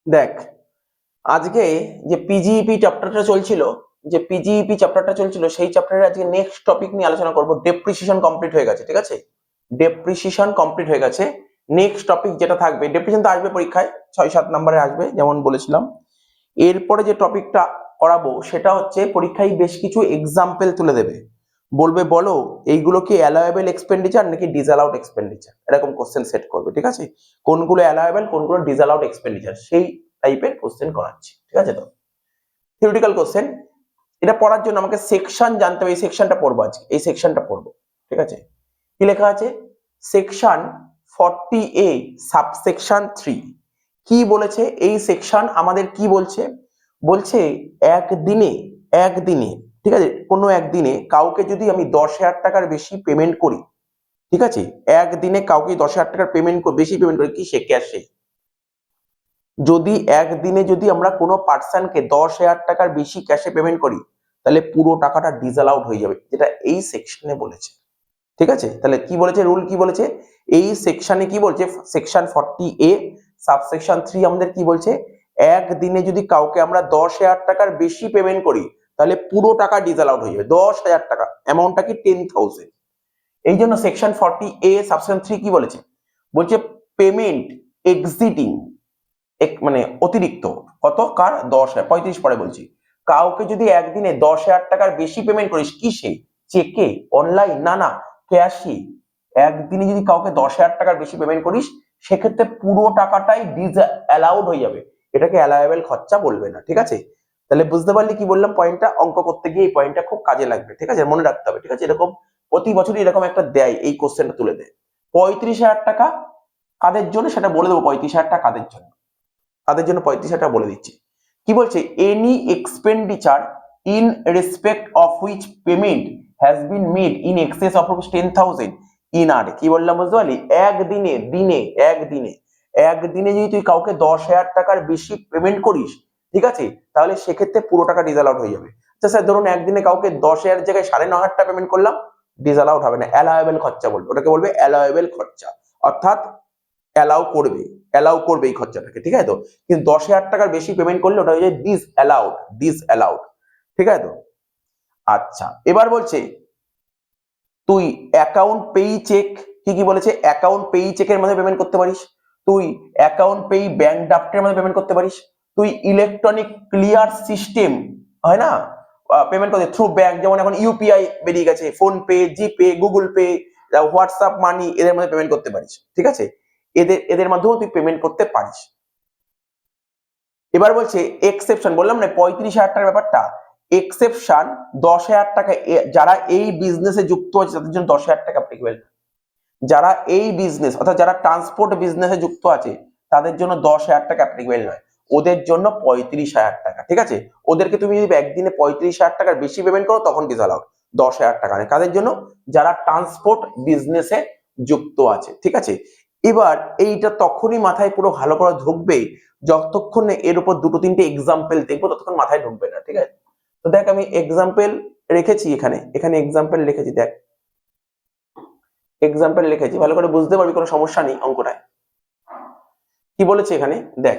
দেখ, আজকে যে পিজিইপি চ্যাপ্টারটা চলছিল, সেই চ্যাপ্টারে আজকে নেক্সট টপিক নিয়ে আলোচনা করব। ডেপ্রিসিয়েশন কমপ্লিট হয়ে গেছে, ঠিক আছে? ডেপ্রিসিয়েশন কমপ্লিট হয়ে গেছে। নেক্সট টপিক যেটা থাকবে, ডেপ্রিসিয়েশন তো আসবে পরীক্ষায় 6-7 নম্বরে আসবে যেমন বলেছিলাম। এরপরে যে টপিকটা করাবো সেটা হচ্ছে পরীক্ষায় বেশ কিছু এক্সাম্পল তুলে দেবে, বলবে বলো এইগুলো কি অ্যালাউয়েবল এক্সপেন্ডিচার নাকি ডিসঅ্যালাউড এক্সপেন্ডিচার, এরকম কোশ্চেন সেট করবে, ঠিক আছে? কোনগুলো অ্যালাউয়েবল, কোনগুলো ডিসঅ্যালাউড এক্সপেন্ডিচার, সেই টাইপের কোশ্চেন করাচ্ছি, ঠিক আছে? তো থিওরিটিক্যাল কোশ্চেন, এটা পড়ার জন্য আমাকে সেকশন জানতে হবে। এই সেকশনটা পড়বো আজকে, এই সেকশনটা পড়বো, ঠিক আছে? কি লেখা আছে? সেকশন 40A সাবসেকশন 3 কি বলেছে? এই সেকশন আমাদের কি বলছে? বলছে একদিনে, ঠিক আছে, কোনো একদিনে কাউকে যদি আমি 10,000 টাকার বেশি পেমেন্ট করি, ঠিক আছে, একদিনে কাউকে 10,000 টাকার বেশি পেমেন্ট করি, কি সে ক্যাশে, যদি একদিনে যদি আমরা কোনো পার্সনকে 10,000 টাকার বেশি ক্যাশে পেমেন্ট করি, তাহলে পুরো টাকাটা ডিসঅ্যালাউড হয়ে যাবে, যেটা এই সেকশনে বলেছে, ঠিক আছে? তাহলে কি বলেছে, রুল কি বলেছে এই সেকশনে? কি বলছে সেকশন 40A সাবসেকশন 3 আমাদের কি বলছে? একদিনে যদি কাউকে আমরা 10,000 টাকার বেশি পেমেন্ট করি, তাহলে পুরো টাকা ডিসঅ্যালাউড হয়ে যাবে। 10,000 টাকা, অ্যামাউন্টটা কি 10,000। এই জন্য সেকশন 40A সাবসেকশন 3 কি বলেছে? বলছে পেমেন্ট এক্সিডিং, মানে অতিরিক্ত কত, কার? 10,000, 35 পরে বলছি। কাউকে যদি একদিনে 10,000 টাকার বেশি পেমেন্ট করিস, কিসে? চেকে, অনলাইন, না ক্যাশে, একদিনে যদি কাউকে 10,000 টাকার বেশি পেমেন্ট করিস, সেক্ষেত্রে পুরো টাকাটাই ডিসঅ্যালাউড হয়ে যাবে, এটাকে অ্যালাউয়েবল খরচা বলবে না, ঠিক আছে? তাহলে বুঝতে পারলি কি বললাম পয়েন্টটা? অঙ্ক করতে গিয়ে এই পয়েন্টটা খুব কাজে লাগবে, ঠিক আছে? মনে রাখতে হবে, ঠিক আছে? এরকম প্রতি বছরই এরকম একটা দেয়, এই কোশ্চেনটা তুলে দেয়। 35,000 টাকা কাদের জন্য সেটা বলে দেবো। 35,000 টাকা কাদের জন্য? 35,000 টাকা বলে দিচ্ছি। কি বলছে? Any expenditure in respect of which payment has been made in excess of 10,000 INR, কি বললাম বুঝতে পারলি? একদিনে যদি তুই কাউকে 10,000 টাকার বেশি পেমেন্ট করিস, ঠিক আছে, তাহলে সেক্ষেত্রে পুরো টাকা ডিসঅ্যালাউড হয়ে যাবে। আচ্ছা স্যার, ধরুন একদিনে কাউকে 10,000 জায়গায় 9,500 টাকা পেমেন্ট করলাম, ডিসঅ্যালাউড হবে না, অ্যালাউয়েবল খরচা বলবে, ওটাকে বলবে অ্যালাউয়েবল খরচা, অর্থাৎ অ্যালাউ করবে এই খরচাটাকে, ঠিক আছে? তো কিন্তু 10,000 টাকার বেশি পেমেন্ট করলে ওটা হয়ে যায় ডিসঅ্যালাউড, ঠিক আছে? তো আচ্ছা, এবার বলছে তুই অ্যাকাউন্ট পেই চেক, কি বলেছে? অ্যাকাউন্ট পেই চেকের মধ্যে পেমেন্ট করতে পারিস, তুই অ্যাকাউন্ট পেই ব্যাংক ড্রাফটের মধ্যে পেমেন্ট করতে পারিস, তুই ইলেকট্রনিক ক্লিয়ার সিস্টেম হয় না পেমেন্ট করতে থ্রু ব্যাংক, যেমন এখন ইউপিআই বেরিয়ে গেছে, ফোন পে, জিপে, গুগল পে, হোয়াটসঅ্যাপ মানি, এদের মধ্যে পেমেন্ট করতে পারিস, ঠিক আছে? এদের মাধ্যমেও তুই পেমেন্ট করতে পারিস। এবার বলছে এক্সেপশন, বললাম না 35,000 টাকার ব্যাপারটা, এক্সেপশন 10,000 টাকা, যারা এই বিজনেসে যুক্ত আছে তাদের জন্য 10,000 টাকা অ্যাপ্লিকেবল। যারা এই বিজনেস অর্থাৎ যারা ট্রান্সপোর্ট বিজনেসে যুক্ত আছে তাদের জন্য 10,000 টাকা অ্যাপ্লিকেবল নয়, ওদের জন্য 35,000 টাকা, ঠিক আছে? ওদেরকে তুমি যদি একদিনে 35,000 টাকার বেশি পেমেন্ট করো তখন ডিসঅ্যালাউড, 10,000 টাকা নয়। কাদের জন্য? যারা ট্রান্সপোর্ট বিজনেসে যুক্ত আছে, ঠিক আছে? এবার এইটা তখনই মাথায় পুরো ভালো করে ঢুকবে যতক্ষণ না এর উপর দুটো তিনটে এক্সাম্পল দেখবো, ততক্ষণ মাথায় ঢুকবে না, ঠিক আছে? তো দেখ, আমি এক্সাম্পল রেখেছি, এখানে এক্সাম্পল লিখেছি, দেখ এক্সাম্পল লিখেছি, ভালো করে বুঝতে পারবি, কোনো সমস্যা নেই অঙ্কটায়। কি বলেছে এখানে দেখ,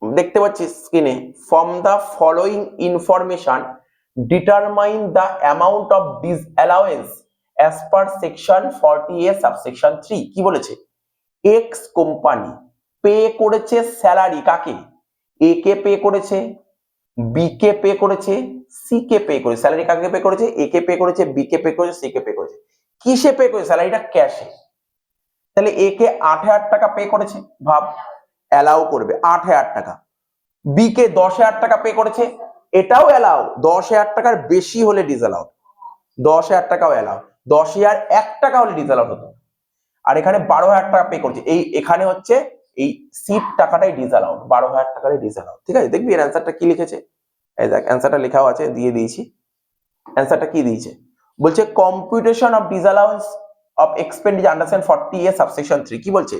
দেখতে পাচ্ছিস স্ক্রিনে, from the following information determine the amount of disallowance as per section 40A subsection 3। কি বলেছে? এক্স কোম্পানি পে করেছে স্যালারি কাকে? এ কে পে করেছে, বি কে পে করেছে, সি কে পে করেছে। স্যালারি কাকে পে করেছে? এ কে পে করেছে, বি কে পে করেছে, সি কে পে করেছে। কিসে পে করেছে? স্যালারিটা ক্যাশে। তাহলে এ কে 8,000 টাকা পে করেছে, ভাব, অ্যালাউ করবে 8,000 টাকা। বি কে 10,000 টাকা পে করেছে, এটাও অ্যালাউ, 10,000 টাকার বেশি হলে ডিসঅ্যালাউ, 10,000 টাকাও অ্যালাউ, 10,001 টাকা হলে ডিসঅ্যালাউ হতো। আর এখানে 12,000 টাকা পে করছে, এখানে হচ্ছে এই সিট টাকাটাই ডিসঅ্যালাউ, 12,000 টাকারই ডিসঅ্যালাউ, ঠিক আছে? দেখবি এর অ্যান্সারটা কি লিখেছে, এই দেখ অ্যান্সারটা লেখাও আছে, দিয়ে দিয়েছি। অ্যান্সারটা কি দিয়েছে? বলছে computation of disallowance of expenditure understand 40A subsection 3। কি বলছে?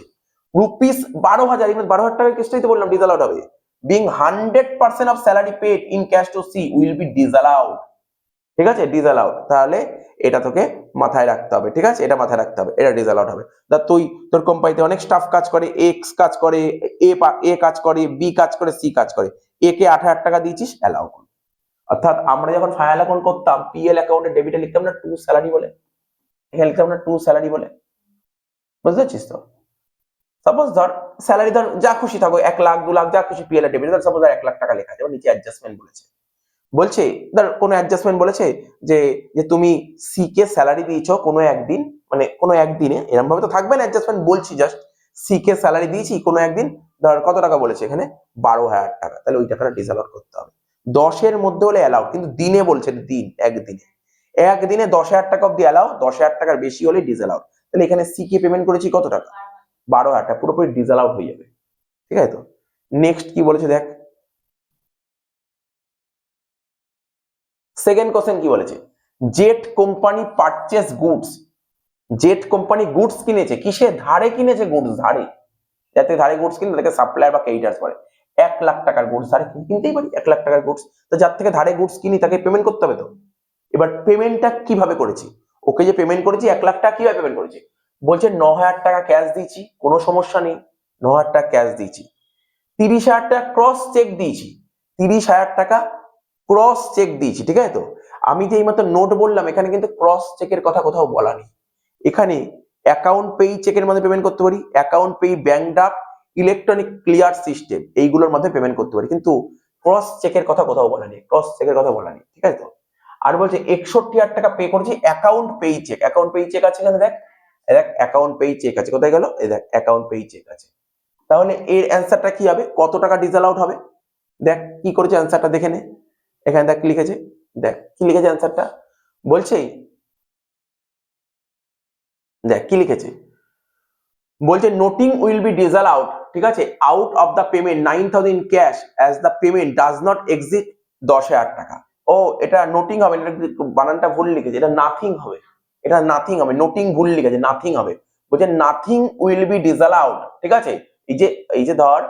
রুপিস 12,000, এখানে 12,000 টাকার কেসটাই তো বললাম ডিসঅ্যালাউড হবে। Being 100% of salary paid in cash to C will be disallowed, ঠিক আছে? ডিসঅ্যালাউড। তাহলে এটা তোকে মাথায় রাখতে হবে, ঠিক আছে, এটা মাথায় রাখতে হবে, এটা ডিসঅ্যালাউড হবে। ধর তুই তোর কোম্পানিতে অনেক স্টাফ কাজ করে, এক্স কাজ করে, এ কাজ করে, বি কাজ করে, সি কাজ করে, এ কে 8,000 টাকা দিয়েছিস, অ্যালাউ কর। অর্থাৎ আমরা যখন ফাইনাল অ্যাকাউন্ট করতাম, পিএল অ্যাকাউন্টে ডেবিটে লিখতাম না টু স্যালারি বলে, এখানে লিখতাম না টু স্যালারি বলে, বুঝতে পারছিস তো? সাপোজ ধর স্যালারি ধর যা খুশি থাকো, 1 লাখ 2 লাখ যা খুশি পিএল ডেবিট, ধর সাপোজ 1 লাখ টাকা লেখা আছে, নিচে অ্যাডজাস্টমেন্ট বলেছে, বলছে ধর কোনো অ্যাডজাস্টমেন্ট বলেছে যে যে তুমি সি কে স্যালারি দিয়েছো কোনো একদিন, মানে কোনো একদিনে, এরকম ভাবে তো থাকবে না অ্যাডজাস্টমেন্ট, বলছি জাস্ট সি কে স্যালারি দিয়েছি কোনো একদিন, ধর কত টাকা বলেছে এখানে, 12,000 টাকা, তাহলে ওই টাকাটা ডিসঅ্যালাউড করতে হবে। 10-এর মধ্যে হলে অ্যালাউড, কিন্তু দিনে বলছে, দিন একদিনে, একদিনে 10,000 টাকা অব্দি অ্যালাউ, 10,000 টাকার বেশি হলে ডিসঅ্যালাউড। তাহলে এখানে সি কে পেমেন্ট করেছি কত টাকা, 12,000 টাকা, পুরোপুরি ডিসঅ্যালাউড হয়ে যাবে, ঠিক আছে তো? নেক্সট কি বলেছে দেখ, সেকেন্ড কোশ্চেন কি বলেছে, jet company purchase goods, jet company goods কিনেছে, কিসে, ধারে কিনেছে গুডস, ধারে, যাতে ধারে গুডস কিনে তাদেরকে সাপ্লায়ার বা ক্রেডিটার্স বলে। 1 লাখ টাকার গুডস ধারে কিনতেই পারি, 1 লাখ টাকার গুডস, তো যার থেকে ধারে গুডস কিনি তাকে পেমেন্ট করতে হবে তো। এবার পেমেন্টটা কিভাবে করেছি, ওকে যে পেমেন্ট করেছি 1 লাখ টাকা, কিভাবে পেমেন্ট করেছি, বলছে 9,000 টাকা ক্যাশ দিয়েছি, কোনো সমস্যা নেই, 9,000 টাকা ক্যাশ দিয়েছি, 30,000 টাকা ক্রস চেক দিয়েছি, 30,000 টাকা ক্রস চেক দিয়েছি, ঠিক আছে তো? আমি যে এইমাত্র নোট বললাম, এখানে কিন্তু ক্রস চেকের কথা কোথাও বলা নেই, এখানে অ্যাকাউন্ট পেই চেকের মধ্যে পেমেন্ট করতে পারি, account payee, bank draft, electronic clear system, এইগুলোর মধ্যে পেমেন্ট করতে পারি, কিন্তু ক্রস চেকের কথা কোথাও বলা নেই, ক্রস চেকের কথা বলা নেই, ঠিক আছে তো? আর বলছে 61,000 টাকা পে করেছি অ্যাকাউন্ট পেই চেক, অ্যাকাউন্ট পেই চেক আছে এখানে, দেখ দেখ অ্যাকাউন্ট পেই চেক আছে, কোথায় গেল, এই দেখ অ্যাকাউন্ট পেই চেক আছে। তাহলে এর অ্যান্সারটা কি হবে, কত টাকা ডিসঅ্যালাউড হবে, দেখ কি করেছে অ্যান্সারটা দেখে নে, এখানে দেখ কি লিখেছে, দেখ কি লিখেছে অ্যান্সারটা, বলছে দেখ কি লিখেছে, বলছে নোটিং উইল বি ডিসঅ্যালাউড, ঠিক আছে, out of the payment 9,000 cash as the payment does not exit 10,000 টাকা। ও এটা নোটিং হবে, এটা বানানটা ভুল লিখেছে, এটা নাথিং হবে, এটা নাথিং হবে, নোটিং ভুল লিখেছে, নাথিং হবে, বলছে নাথিং উইল বি ডিসঅ্যালাউড, ঠিক আছে? এই যে ধর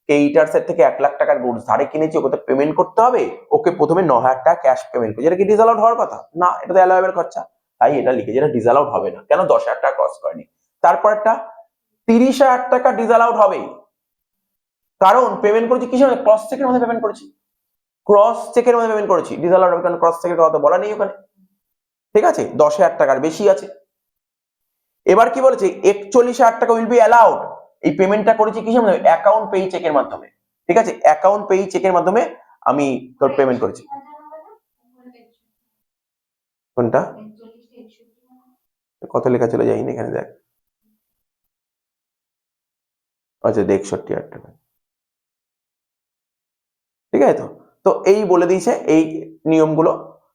ক্রেডিটার্স এর থেকে 1 লাখ টাকার গুডস ধারে কিনেছি, ওকে তো পেমেন্ট করতে হবে, ওকে প্রথমে 9,000 টাকা ক্যাশ পেমেন্ট করছে, এটা কি ডিসঅ্যালাউড হওয়ার কথা না, এটা তো অ্যালাউয়েবল খরচা, তাই এটা লিখেছে, এটা ডিসঅ্যালাউড হবে না, কেন, 10,000 টাকা ক্রস করেনি। তারপরটা 30,000 টাকা ডিসঅ্যালাউড হবে, কারণ পেমেন্ট করেছি কিসের মধ্যে, ক্রস চেকের মধ্যে পেমেন্ট করেছি, ক্রস চেকের মধ্যে পেমেন্ট করেছি, ডিসঅ্যালাউড হবে কারণ ক্রস চেকের কথা বলা নেই ওখানে, ঠিক আছে, 10,000 টাকার বেশি আছে। এবার কি বলেছে, 41,000 টাকা উইল বি অ্যালাউড, এই পেমেন্টটা করেছি কিসের মাধ্যমে, অ্যাকাউন্ট পেই চেকের মাধ্যমে, ঠিক আছে, অ্যাকাউন্ট পেই চেকের মাধ্যমে আমি তোর পেমেন্ট করেছি। কোনটা, কত লেখা চলে যায়নি এখানে দেখ, আচ্ছা 61,000 টাকা, ঠিক আছে তো? তো এই বলে দিয়েছে, এই নিয়মগুলো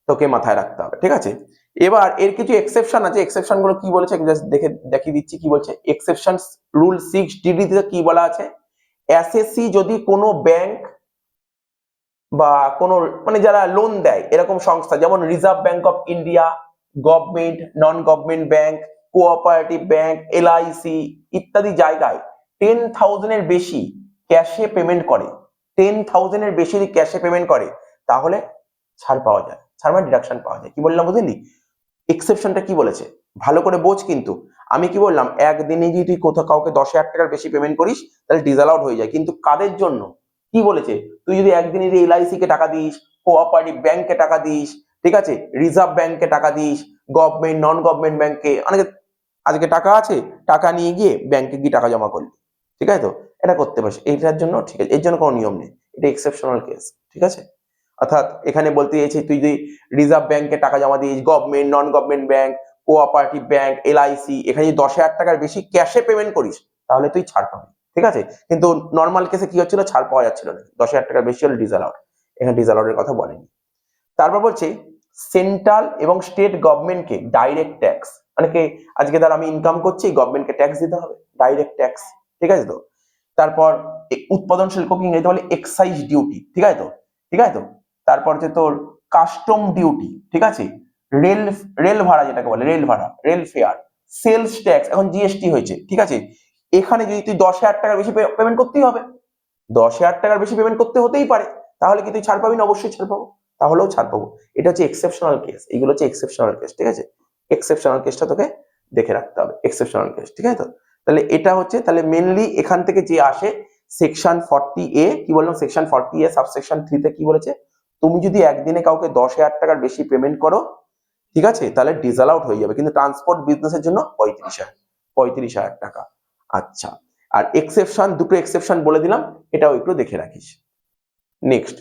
তোকে মাথায় রাখতে হবে, ঠিক আছে? এবার এর কিছু এক্সেপশন আছে, এক্সেপশন গুলো কি বলেছে জাস্ট দেখে দেখিয়ে দিচ্ছি কি বলছে। এক্সেপশন রুল 6 তে কি বলা আছে, এসএসসি যদি কোনো ব্যাংক বা কোনো মানে যারা লোন দেয় এরকম সংস্থা, যেমন reserve bank of India, government, non government bank, cooperative bank, LIC ইত্যাদি জায়গায় 10,000 এর বেশি ক্যাশে পেমেন্ট করে, 10,000 এর বেশি ক্যাশে পেমেন্ট করে, তাহলে ছাড় পাওয়া যায়, ছাড় মানে ডিডাকশন পাওয়া যায়। কি বললাম বুঝলি, এক্সেপশনটা কি বলেছে ভালো করে বোঝ, কিন্তু আমি কি বললাম, একদিনে যদি তুই কোথাও কাউকে 10,000 টাকার বেশি পেমেন্ট করিস তাহলে ডিসঅ্যালাউড হয়ে যায়, কিন্তু কাদের জন্য, কি বলেছে, তুই যদি একদিনে এলআইসি কে টাকা দিস, কোঅপারেটিভ ব্যাংকে টাকা দিস, ঠিক আছে, রিজার্ভ ব্যাংকে টাকা দিস, গভর্নমেন্ট নন গভর্নমেন্ট ব্যাংকে, অনেকে আজকে টাকা আছে, টাকা নিয়ে গিয়ে ব্যাংকে গিয়ে টাকা জমা করলি, ঠিক আছে তো, এটা করতে পারিস, এইটার জন্য ঠিক আছে, এর জন্য কোনো নিয়ম নেই, এটা এক্সেপশনাল কেস, ঠিক আছে? অর্থাৎ এখানে বলতে চাইছি, তুই যদি রিজার্ভ ব্যাংকে টাকা জমা this, government non government bank, cooperative bank, LIC, এখানে যদি 10,000 টাকার বেশি ক্যাশে পেমেন্ট করিস তাহলে তুই ছাড় পাবি, ঠিক আছে? কিন্তু নর্মাল কেসে কি হচ্ছিল, ছাড় পাওয়া যাচ্ছিল না, 10,000 টাকার বেশি হলে ডিসঅ্যালাউড, এখানে ডিসঅ্যালাউডের কথা বলেনি। তারপর বলছে সেন্ট্রাল এবং স্টেট গভর্নমেন্টকে ডাইরেক্ট ট্যাক্স, মানে কি আজকে ধর আমি ইনকাম করছি, গভর্নমেন্টকে ট্যাক্স দিতে হবে, ডাইরেক্ট ট্যাক্স, ঠিক আছে তো? তারপর উৎপাদন শুল্ক কি ইংরেজিতে বলে এক্সাইজ ডিউটি, ঠিক আছে তো, ঠিক আছে তো? তারপর যে তোর কাস্টম ডিউটি, ঠিক আছে, রেল রেল ভাড়া যেটাকে বলে, রেল ভাড়া, রেল ফেয়ার, সেলস ট্যাক্স, এখন জিএসটি হয়েছে, ঠিক আছে, এখানে যদি তুই 10,000 টাকার বেশি পেমেন্ট করতেই হবে, 10,000 টাকার বেশি পেমেন্ট করতে হতেই পারে, তাহলে কি তুই ছাড় পাবি না? অবশ্যই ছাড় পাবো, তাহলেও ছাড় পাবো, এটা হচ্ছে এক্সেপশনাল কেস, এইগুলো হচ্ছে এক্সেপশনাল কেস, ঠিক আছে? এক্সেপশনাল কেসটা তোকে দেখে রাখতে হবে, এক্সেপশনাল কেস, ঠিক আছে? তো তাহলে এটা হচ্ছে, তাহলে মেনলি এখান থেকে যে আসে সেকশন 40A, কি বললাম, সেকশন 40A সাবসেকশন 3 তে কি বলেছে, তুমি যদি একদিনে কাউকে 10,000 টাকার বেশি পেমেন্ট করো, ঠিক আছে, তাহলে ডিসঅ্যালাউড হয়ে যাবে, কিন্তু ট্রান্সপোর্ট বিজনেসের জন্য 35,000 টাকা। আচ্ছা, আর এক্সেপশন, দুটো এক্সেপশন বলে দিলাম, এটাও একটু দেখে রাখিস। নেক্সট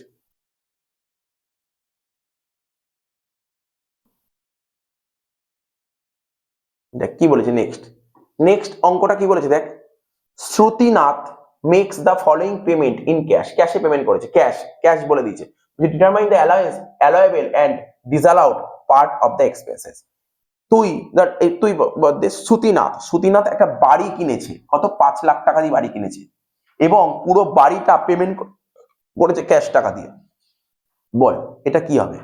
দেখ কি বলেছে, নেক্সট অঙ্কটা কি বলেছে দেখ, Shrutinath makes the following payment in cash, ক্যাশে পেমেন্ট করেছে, ক্যাশ বলে দিয়েছে, determine the allowable and disallowed part of the expenses. তুই শ্রুতিনাথ একটা বাড়ি কিনেছে, কত, 5 লাখ টাকা দিয়ে বাড়ি কিনেছে, এবং পুরো বাড়িটা পেমেন্ট করেছে ক্যাশ টাকা দিয়ে, বল এটা কি হবে?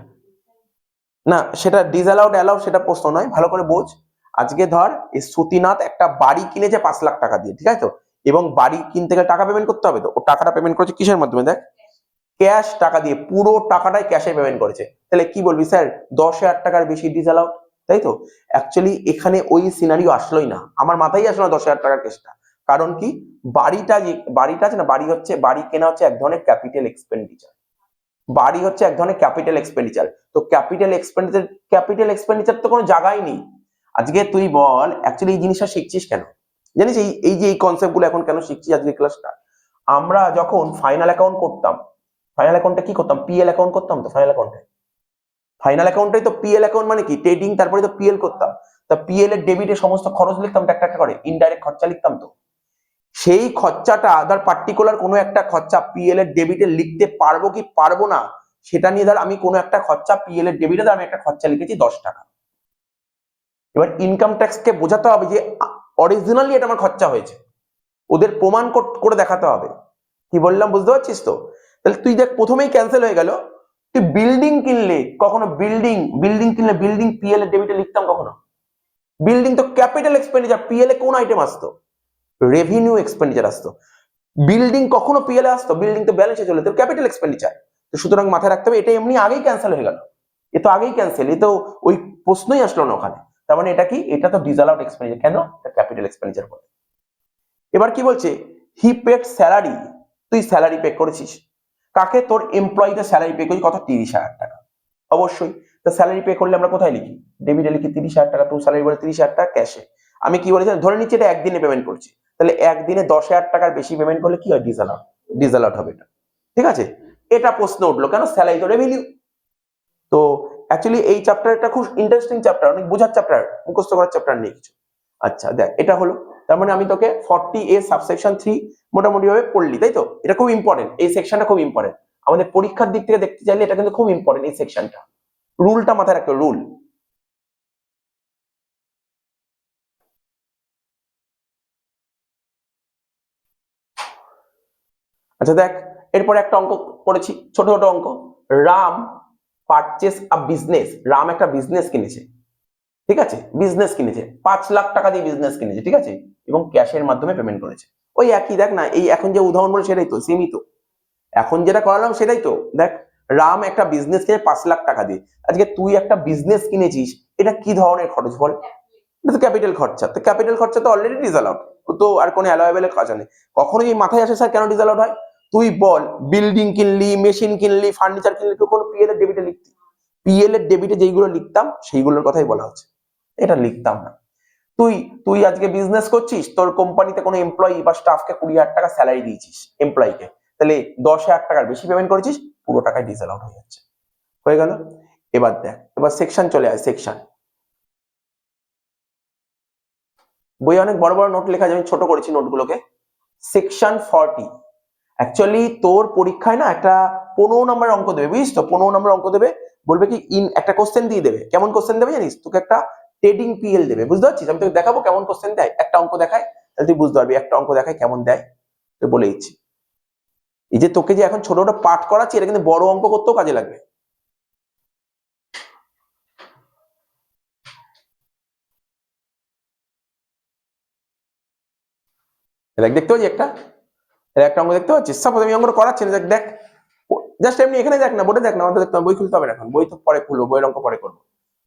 না, সেটা ডিসঅ্যালাউড অ্যালাউড সেটা প্রশ্ন নয়, ভালো করে বোঝ। আজকে ধর এই শ্রুতিনাথ একটা বাড়ি কিনেছে 5 লাখ টাকা দিয়ে, ঠিক আছে তো, এবং বাড়ি কিনতে গেলে টাকা পেমেন্ট করতে হবে, তো ও টাকাটা পেমেন্ট করেছে কিসের মাধ্যমে দেখ, ক্যাশ টাকা দিয়ে, পুরো টাকাটাই ক্যাশে পেমেন্ট করেছে। তাহলে কি বলবি, স্যার 10,000 টাকার বেশি ডিসঅ্যালাউড, তাই তো? অ্যাকচুয়ালি এখানে ওই সিনারিও আসলোই না, আমার মাথায় আসলো না 10,000 টাকার কেসটা। কারণ কি, বাড়িটা আছে না, বাড়ি কেনা হচ্ছে এক ধরনের ক্যাপিটাল এক্সপেন্ডিচার, বাড়ি হচ্ছে এক ধরনের ক্যাপিটাল এক্সপেন্ডিচার। তো ক্যাপিটাল এক্সপেন্ডিচার তো কোনো জায়গায় নেই। আজকে তুই বল, অ্যাকচুয়ালি এই জিনিসটা শিখছিস কেন জানিস, এই যে এই কনসেপ্ট গুলো এখন কেন শিখছিস আজকে ক্লাসটা? আমরা যখন ফাইনাল অ্যাকাউন্ট করতাম, ফাইনাল অ্যাকাউন্টে কি করতাম, পিএল অ্যাকাউন্ট করতাম, তো ফাইনাল অ্যাকাউন্টে তো পিএল অ্যাকাউন্ট মানে কি, ট্রেডিং, তারপরে তো পিএল করতাম। তা পিএল এর ডেবিটে সমস্ত খরচ লিখতাম একটা একটা করে, ইনডাইরেক্ট খরচা লিখতাম, তো সেই খরচাটা ধর পার্টিকুলার কোনো একটা খরচা পিএল এর ডেবিটে লিখতে পারবো কি পারবো না, সেটা নিয়ে ধর আমি কোনো একটা খরচা পিএল এর ডেবিটে আমি একটা খরচা লিখেছি 10 টাকা। এবার ইনকাম ট্যাক্স কে বোঝাতে হবে যে অরিজিনালি এটা আমার খরচা হয়েছে, ওদের প্রমাণ করে দেখাতে হবে। কি বললাম বুঝতে পারছিস তো? তাহলে তুই দেখ প্রথমেই ক্যান্সেল হয়ে গেল। তুই বিল্ডিং কিনলে, কখনো বিল্ডিং কিনলে বিল্ডিং পিএল এর ডেবিটে লিখতাম কখনো? বিল্ডিং তো ক্যাপিটাল এক্সপেন্ডিচার, পিএল এ কোন আইটেম আসতো, রেভিনিউ এক্সপেন্ডিচার আসতো। বিল্ডিং কখনো পিএল এ আসতো, বিল্ডিং তো ব্যালেন্সে চলে, তো ক্যাপিটাল এক্সপেন্ডিচার। তো সুতরাং মাথায় রাখতে হবে, এটা এমনি আগেই ক্যান্সেল হয়ে গেল, এ তো আগেই ক্যান্সেল, এ তো ওই প্রশ্নই আসলো না ওখানে। তার মানে এটা কি, এটা তো ডিসঅ্যালাউড এক্সপেন্ডিচার, কেন, এটা ক্যাপিটাল এক্সপেন্ডিচার বলে। এবার কি বলছে, হি পেড স্যালারি, তুই স্যালারি পে করেছিস কাকে, তোর এমপ্লয়ীদের স্যালারি পে করেছিস কত, 30,000 টাকা। অবশ্যই, তো স্যালারি পে করলে আমরা কোথায় লিখি, ডেবিটে লিখি 30,000 টাকা, তোর স্যালারি বলে 30,000 টাকা ক্যাশে। আমি কি বলেছি, ধরে নিচ্ছি এটা একদিনে পেমেন্ট করছি, তাহলে একদিনে 10,000 টাকার বেশি পেমেন্ট করলে কি হয়, ডিসঅ্যালাউড হবে এটা, ঠিক আছে? এটা প্রশ্ন উঠলো কেন, স্যালারি তো রেভিনিউ। তো অ্যাকচুয়ালি এই চ্যাপ্টারটা খুব ইন্টারেস্টিং চ্যাপ্টার, অনেক বোঝার চ্যাপ্টার, মুখস্থ করার চ্যাপ্টার নেই কিছু। আচ্ছা দেখ, এটা হলো, তার মানে আমি তোকে 40A সাবসেকশন 3 মোটামুটি ভাবে পড়লি, তাই তো? এটা খুব ইম্পর্টেন্ট, এই সেকশনটা খুব ইম্পর্টেন্ট, আমাদের পরীক্ষার দিক থেকে দেখতে চাইলে এটা কিন্তু খুব ইম্পর্টেন্ট এই সেকশনটা। রুলটা মাথায় রাখতে, রুল। আচ্ছা দেখ, এরপরে একটা অঙ্ক করেছি, ছোট ছোট অঙ্ক। রাম পারচেস আ বিজনেস, রাম একটা বিজনেস কিনেছে, ঠিক আছে, বিজনেস কিনেছে 5 লাখ টাকা দিয়ে বিজনেস কিনেছে, ঠিক আছে, এবং ক্যাশের মাধ্যমে পেমেন্ট করেছে। ওই একই দেখ না, এই এখন যে উদাহরণ বলে সেটাই তো, সেমই তো, এখন যেটা করালাম সেটাই তো। দেখ, রাম একটা বিজনেস কিনে 5 লাখ টাকা দিয়ে, আজকে তুই একটা বিজনেস কিনেছিস, এটা কি ধরনের খরচ বল, এটা তো ক্যাপিটাল খরচা, তো ক্যাপিটাল খরচা তো অলরেডি ডিসঅ্যালাউড, তো আর কোনো অ্যালাউয়েবল খরচা নেই। কখনোই এই মাথায় আসে স্যার কেন ডিসঅ্যালাউড হয়, তুই বল, বিল্ডিং কিনলি, মেশিন কিনলি, ফার্নিচার কিনলি, তুই কোনো পিএল এর ডেবিটে লিখতি, পিএল এর ডেবিটে যেইগুলো লিখতাম সেইগুলোর কথাই বলা হচ্ছে, এটা লিখতাম না। তুই তুই আজকে বিজনেস করছিস, তোর কোম্পানিতে কোনো এমপ্লয়ি বা স্টাফকে 20,000 টাকা স্যালারি দিয়েছিস এমপ্লয়িকে, তাহলে 10,000 টাকার বেশি পেমেন্ট করেছিস, পুরো টাকায় ডিসঅ্যালাউড হয়ে যাচ্ছে, হয়ে গেল। এবার দেখ, এবার সেকশন চলে আয়, সেকশন। বই অনেক বড় বড় নোট লেখা আছে, আমি ছোট করেছি নোটগুলোকে। সেকশন 40, অ্যাকচুয়ালি তোর পরীক্ষায় না একটা 15 নম্বর অঙ্ক দেবে, বুঝিস তো, 15 নম্বর অঙ্ক দেবে, বলবে কি একটা কোশ্চেন দিয়ে দেবে, কেমন কোশ্চেন দেবে জানিস, তোকে একটা ট্রেডিং পিএল দেবে, বুঝতে পারছিস, আমি তোকে দেখাবো কেমন কোশ্চেন দেয়, একটা অঙ্ক দেখায়, তাহলে তুই বুঝতে পারবি, একটা অঙ্ক দেখায় কেমন দেয়, তুই বলে দিচ্ছি। এই যে তোকে যে এখন ছোট ছোট পাঠ করাচ্ছি, এটা কিন্তু বড় অঙ্ক করতেও কাজে লাগবে। দেখতে পাচ্ছি একটা অঙ্ক দেখতে পাচ্ছিস, সাপোজ আমি অঙ্কটা করাচ্ছি না, দেখ দেখ, জাস্ট এমনি এখানে দেখ না, বোর্ডে দেখ না, আমাদের দেখতে বই খুলতে হবে না, এখন বই তো পরে খুলবো, বইয়ের অঙ্ক পরে করবো।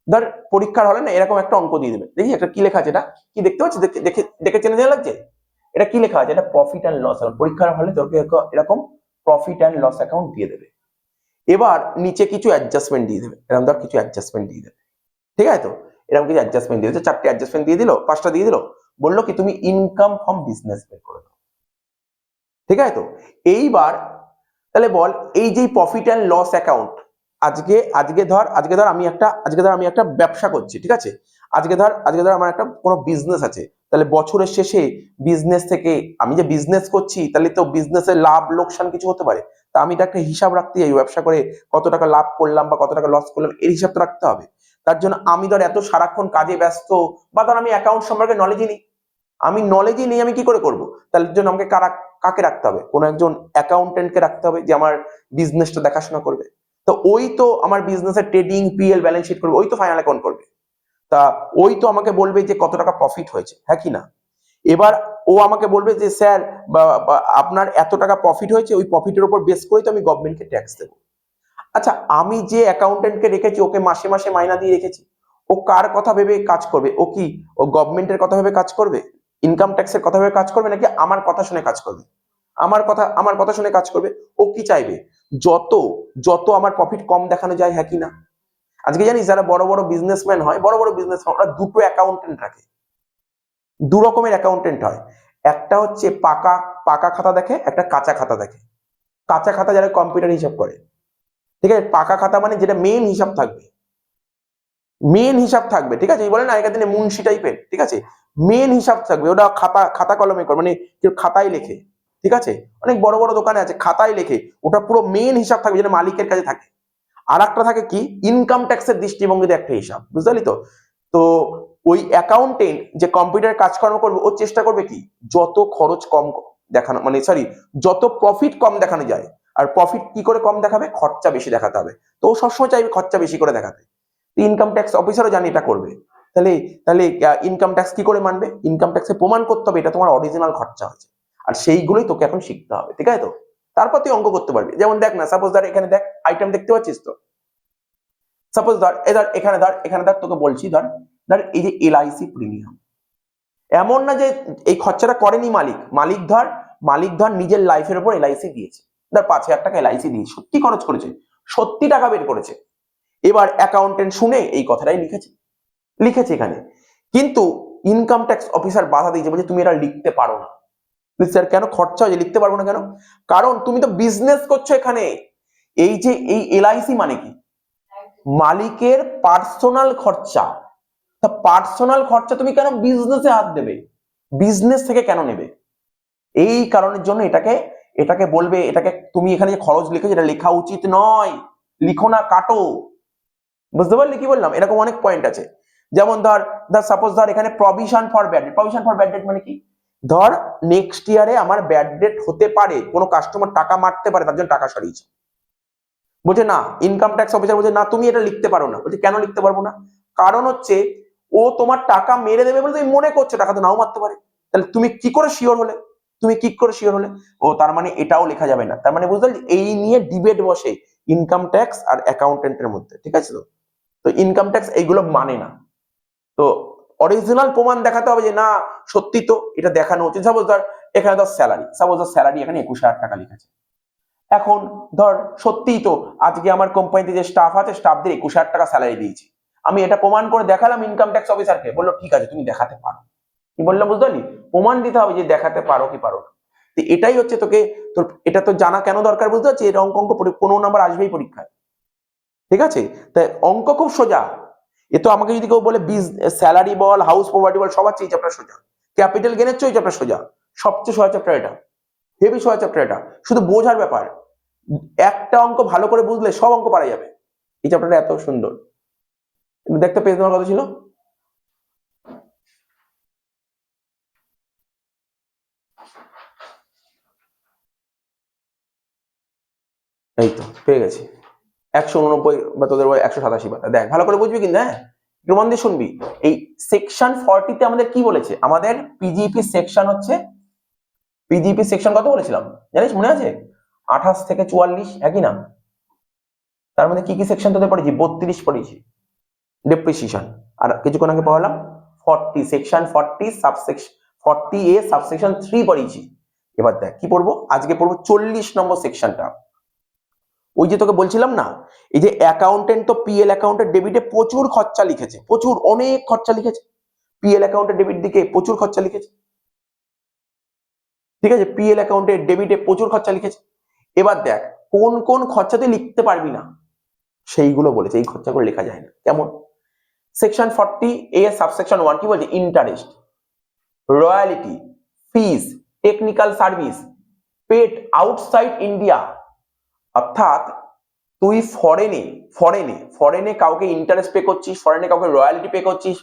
ধর পরীক্ষার হলে না এরকম একটা অঙ্ক দিয়ে দেবে, দেখি একটা কি লেখা আছে, এটা কি দেখতে পাচ্ছি, দেখে দেখে দেখে চেনে দেওয়া লাগছে, এটা কি লেখা আছে, এটা প্রফিট অ্যান্ড লস অ্যাকাউন্ট। পরীক্ষার হলে তোকে এরকম প্রফিট অ্যান্ড লস অ্যাকাউন্ট দিয়ে দেবে। এবার নিচে কিছু অ্যাডজাস্টমেন্ট দিয়ে দেবে, এরকম ধর কিছু অ্যাডজাস্টমেন্ট দিয়ে দেবে, ঠিক আছে তো, এরকম কিছু অ্যাডজাস্টমেন্ট দিয়ে দিচ্ছে, 4টে অ্যাডজাস্টমেন্ট দিয়ে দিল, 5টা দিয়ে দিল, বললো কি তুমি ইনকাম ফ্রম বিজনেস বের করে দাও, ঠিক আছে তো। এইবার তাহলে বল এই যে প্রফিট অ্যান্ড লস অ্যাকাউন্ট, আজকে ধর আমি একটা ব্যবসা করছি, ঠিক আছে, আজকে ধর আমার একটা কোনো বিজনেস আছে, তাহলে বছরের শেষে বিজনেস থেকে আমি যে বিজনেস করছি তাহলে তো বিজনেসের লাভ লোকসান কিছু হতে পারে, তা আমি এটা একটা হিসাব রাখতে যাই, ব্যবসা করে কত টাকা লাভ করলাম বা কত টাকা লস করলাম এর হিসাবটা রাখতে হবে। তার জন্য আমি ধর এত সারাক্ষণ কাজে ব্যস্ত, বা ধর আমি অ্যাকাউন্ট সম্পর্কে নলেজই নেই, আমি কি করে করব, তার জন্য আমাকে কাকে রাখতে হবে, কোন একজন অ্যাকাউন্টেন্টকে রাখতে হবে যে আমার বিজনেসটা দেখাশোনা করবে। তো ওই তো আমার বিজনেসের ট্রেডিং পিএল ব্যালেন্স শিট করবে, ওই তো ফাইনাল অ্যাকাউন্ট করবে, তা ওই তো আমাকে বলবে যে কত টাকা প্রফিট হয়েছে, হ্যাঁ কি না। এবার ও আমাকে বলবে যে স্যার আপনার এত টাকা প্রফিট হয়েছে, ওই প্রফিটের উপর বেস করে তো আমি গভর্নমেন্টকে ট্যাক্স দেবো। আচ্ছা, আমি যে অ্যাকাউন্টেন্টকে রেখেছি, ওকে মাসে মাসে মাইনা দিয়ে রেখেছি, ও কার কথা ভেবে কাজ করবে, ও গভর্নমেন্টের কথা ভেবে কাজ করবে, ইনকাম ট্যাক্সের কথা ভেবে কাজ করবে, নাকি আমার কথা শুনে কাজ করবে? আমার কথা শুনে কাজ করবে। ও কি চাইবে, যত যত আমার প্রফিট কম দেখানো যায়, হ্যাঁ কি না। আজকে জানিস যারা বড় বড় বিজনেসম্যান হয়, ওরা দুটো অ্যাকাউন্টেন্ট রাখে, দু রকমের অ্যাকাউন্টেন্ট হয়। একটা হচ্ছে পাকা পাকা খাতা দেখে, একটা কাঁচা খাতা দেখে। কাঁচা খাতা যারা কম্পিউটার হিসাব করে, ঠিক আছে, পাকা খাতা মানে যেটা মেন হিসাব থাকবে, ঠিক আছে, এই বলে না আগের দিনে মুন্সি টাইপের, ঠিক আছে, মেন হিসাব থাকবে, ওটা খাতা কলমে করে, মানে কেউ খাতায় লেখে, ঠিক আছে, অনেক বড় বড় দোকানে আছে খাতায় লেখে, ওটা পুরো মেন হিসাব থাকবে যেটা মালিকের কাছে থাকে। আর একটা থাকে কি ইনকাম ট্যাক্সের দৃষ্টিভঙ্গিতে একটা হিসাব, বুঝলি তো। তো ওই অ্যাকাউন্টেন্ট যে কম্পিউটার কাজকর্ম করবে, ও চেষ্টা করবে কি যত খরচ কম দেখানো, মানে সরি, যত প্রফিট কম দেখানো যায়। আর প্রফিট কি করে কম দেখাবে, খরচা বেশি দেখাতে হবে, তো ও সবসময় চাইবে খরচা বেশি করে দেখাতে। ইনকাম ট্যাক্স অফিসারও জানি এটা করবে। তাহলে তাহলে ইনকাম ট্যাক্স কি করে মানবে, ইনকাম ট্যাক্সে প্রমাণ করতে হবে এটা তোমার অরিজিনাল খরচা হয়েছে, আর সেইগুলোই তোকে এখন শিখতে হবে, ঠিক আছে তো। তারপর তুই অঙ্ক করতে পারবি। যেমন দেখ না, সাপোজ ধর এখানে দেখ আইটেম দেখতে পাচ্ছিস তো, সাপোজ ধর এখানে ধর তোকে বলছি, ধর ধর এই যে এলআইসি প্রিমিয়াম, এমন না যে এই খরচাটা করেনি মালিক ধর নিজের লাইফের উপর এলআইসি দিয়েছে, ধর 5,000 টাকা এলআইসি দিয়েছে, সত্যি খরচ করেছে, সত্যি টাকা বের করেছে। এবার অ্যাকাউন্টেন্ট শুনে এই কথাটাই লিখেছে এখানে, কিন্তু ইনকাম ট্যাক্স অফিসার বাধা দিয়েছে, বলছে তুমি এটা লিখতে পারো না। স্যার কেন, খরচা হয়ে লিখতে পারবো না কেন? কারণ তুমি তো বিজনেস করছো এখানে। এই যে এই এলআইসি মানে কি, মালিকের পার্সোনাল খরচা, তা পার্সোনাল খরচা তুমি কেন বিজনেসে হাত দেবে, বিজনেস থেকে কেন নেবে? এই কারণের জন্য এটাকে বলবে, এটাকে তুমি এখানে যে খরচ লিখেছো এটা লেখা উচিত নয়, লিখো না, কাটো। বুঝতে পারলি কি বললাম? এরকম অনেক পয়েন্ট আছে। যেমন ধর সাপোজ ধর এখানে প্রভিশন ফর ব্যাড ডেট মানে কি, ধর নেক্সট ইয়ারে আমার ব্যাড ডেট হতে পারে, কোনো কাস্টমার টাকা মারতে পারে, তার জন্য টাকা সরিয়েছে। বলছে না, ইনকাম ট্যাক্স অফিসার বলছে না তুমি এটা লিখতে পারো না। বলছে কেন লিখতে পারবো না? কারণ হচ্ছে ও তোমার টাকা মেরে দেবে বলে তুমি মনে করছো, টাকা তো নাও মারতে পারে। তাহলে তুমি কি করে শিওর হলে? ও তার মানে এটাও লেখা যাবে না। তার মানে বুঝতে পারলি, এই নিয়ে ডিবেট বসে ইনকাম ট্যাক্স আর অ্যাকাউন্টেন্টের মধ্যে, ঠিক আছে তো। তো ইনকাম ট্যাক্স এইগুলো মানে না, তো অরিজিনাল প্রমাণ দেখাতে হবে যে না সত্যি তো এটা দেখানো উচিত। সাপোজ ধর এখানে ধর স্যালারি এখানে 21,000 টাকা লিখেছে। এখন ধর সত্যিই তো আজকে আমার কোম্পানিতে যে স্টাফ আছে, স্টাফদের 21,000 টাকা স্যালারি দিয়েছি, আমি এটা প্রমাণ করে দেখালাম ইনকাম ট্যাক্স অফিসারকে, বললো ঠিক আছে তুমি দেখাতে পারো। কি বললাম বুঝতে পারলি? প্রমাণ দিতে হবে যে দেখাতে পারো কি পারো না। তো এটাই হচ্ছে তোর এটা তো জানা কেন দরকার, বুঝতে পারছি? এটা অঙ্ক 15 নাম্বার আসবেই পরীক্ষায়, ঠিক আছে। তাই অঙ্ক খুব সোজা। এ তো আমাকে যদি কেউ বলে স্যালারি বল, হাউস প্রপার্টি বল, সবার চেয়ে চ্যাপ্টার সোজা। ক্যাপিটাল গেনের চেয়ে চ্যাপ্টার সোজা, সবচেয়ে সোজা চ্যাপ্টার এটা, হেভি সোজা চ্যাপ্টার এটা, শুধু বোঝার ব্যাপার। একটা অঙ্ক ভালো করে বুঝলে সব অঙ্ক পারা যাবে। এই চ্যাপ্টারটা এত সুন্দর। দেখতে পেজ নেওয়ার কথা ছিল, এই তো পেয়ে গেছি 189 বা তোদের 187 পাতা। দেখ ভালো করে বুঝবি কিন্তু, হ্যাঁ একটু মন দিয়ে শুনবি। এই সেকশন 40 তে আমাদের কি বলেছে, আমাদের পিজিপি সেকশন হচ্ছে, পিজিপি সেকশন কত বলেছিলাম জানিস, মনে আছে? 28 থেকে 44, একই না? তার মধ্যে কি কি সেকশন তোদের পড়েছি? 32 পড়েছি, ডেপ্রিসিয়েশন। আর কিছুক্ষণ আগে পড়ালাম 40 সেকশন 40 সাবসেকশন 40A সাবসেকশন 3 পড়িয়েছি। এবার দেখ কি পড়বো, আজকে পড়বো 40 নম্বর সেকশনটা। ওই যে তোকে বলছিলাম না, এই যে অ্যাকাউন্টেন্ট তো পিএল অ্যাকাউন্টের ডেবিটে প্রচুর খরচা লিখেছে, প্রচুর অনেক খরচা লিখেছে, পিএল অ্যাকাউন্টের ডেবিট দিকে প্রচুর খরচা লিখেছে, ঠিক আছে, পিএল অ্যাকাউন্টের ডেবিটে প্রচুর খরচা লিখেছে। এবার দেখ কোন কোন খরচা তুই লিখতে পারবি না সেইগুলো বলেছে, এই খরচাগুলো লেখা যায় না। কেমন? সেকশন 40A সাবসেকশন 1 কি বলছে? Interest, royalty, fees, technical service paid outside India. অর্থাৎ তুই ফরেনে কাউকে ইন্টারেস্ট পে করছিস, ফরেনে কাউকে রয়্যালিটি পে করছিস,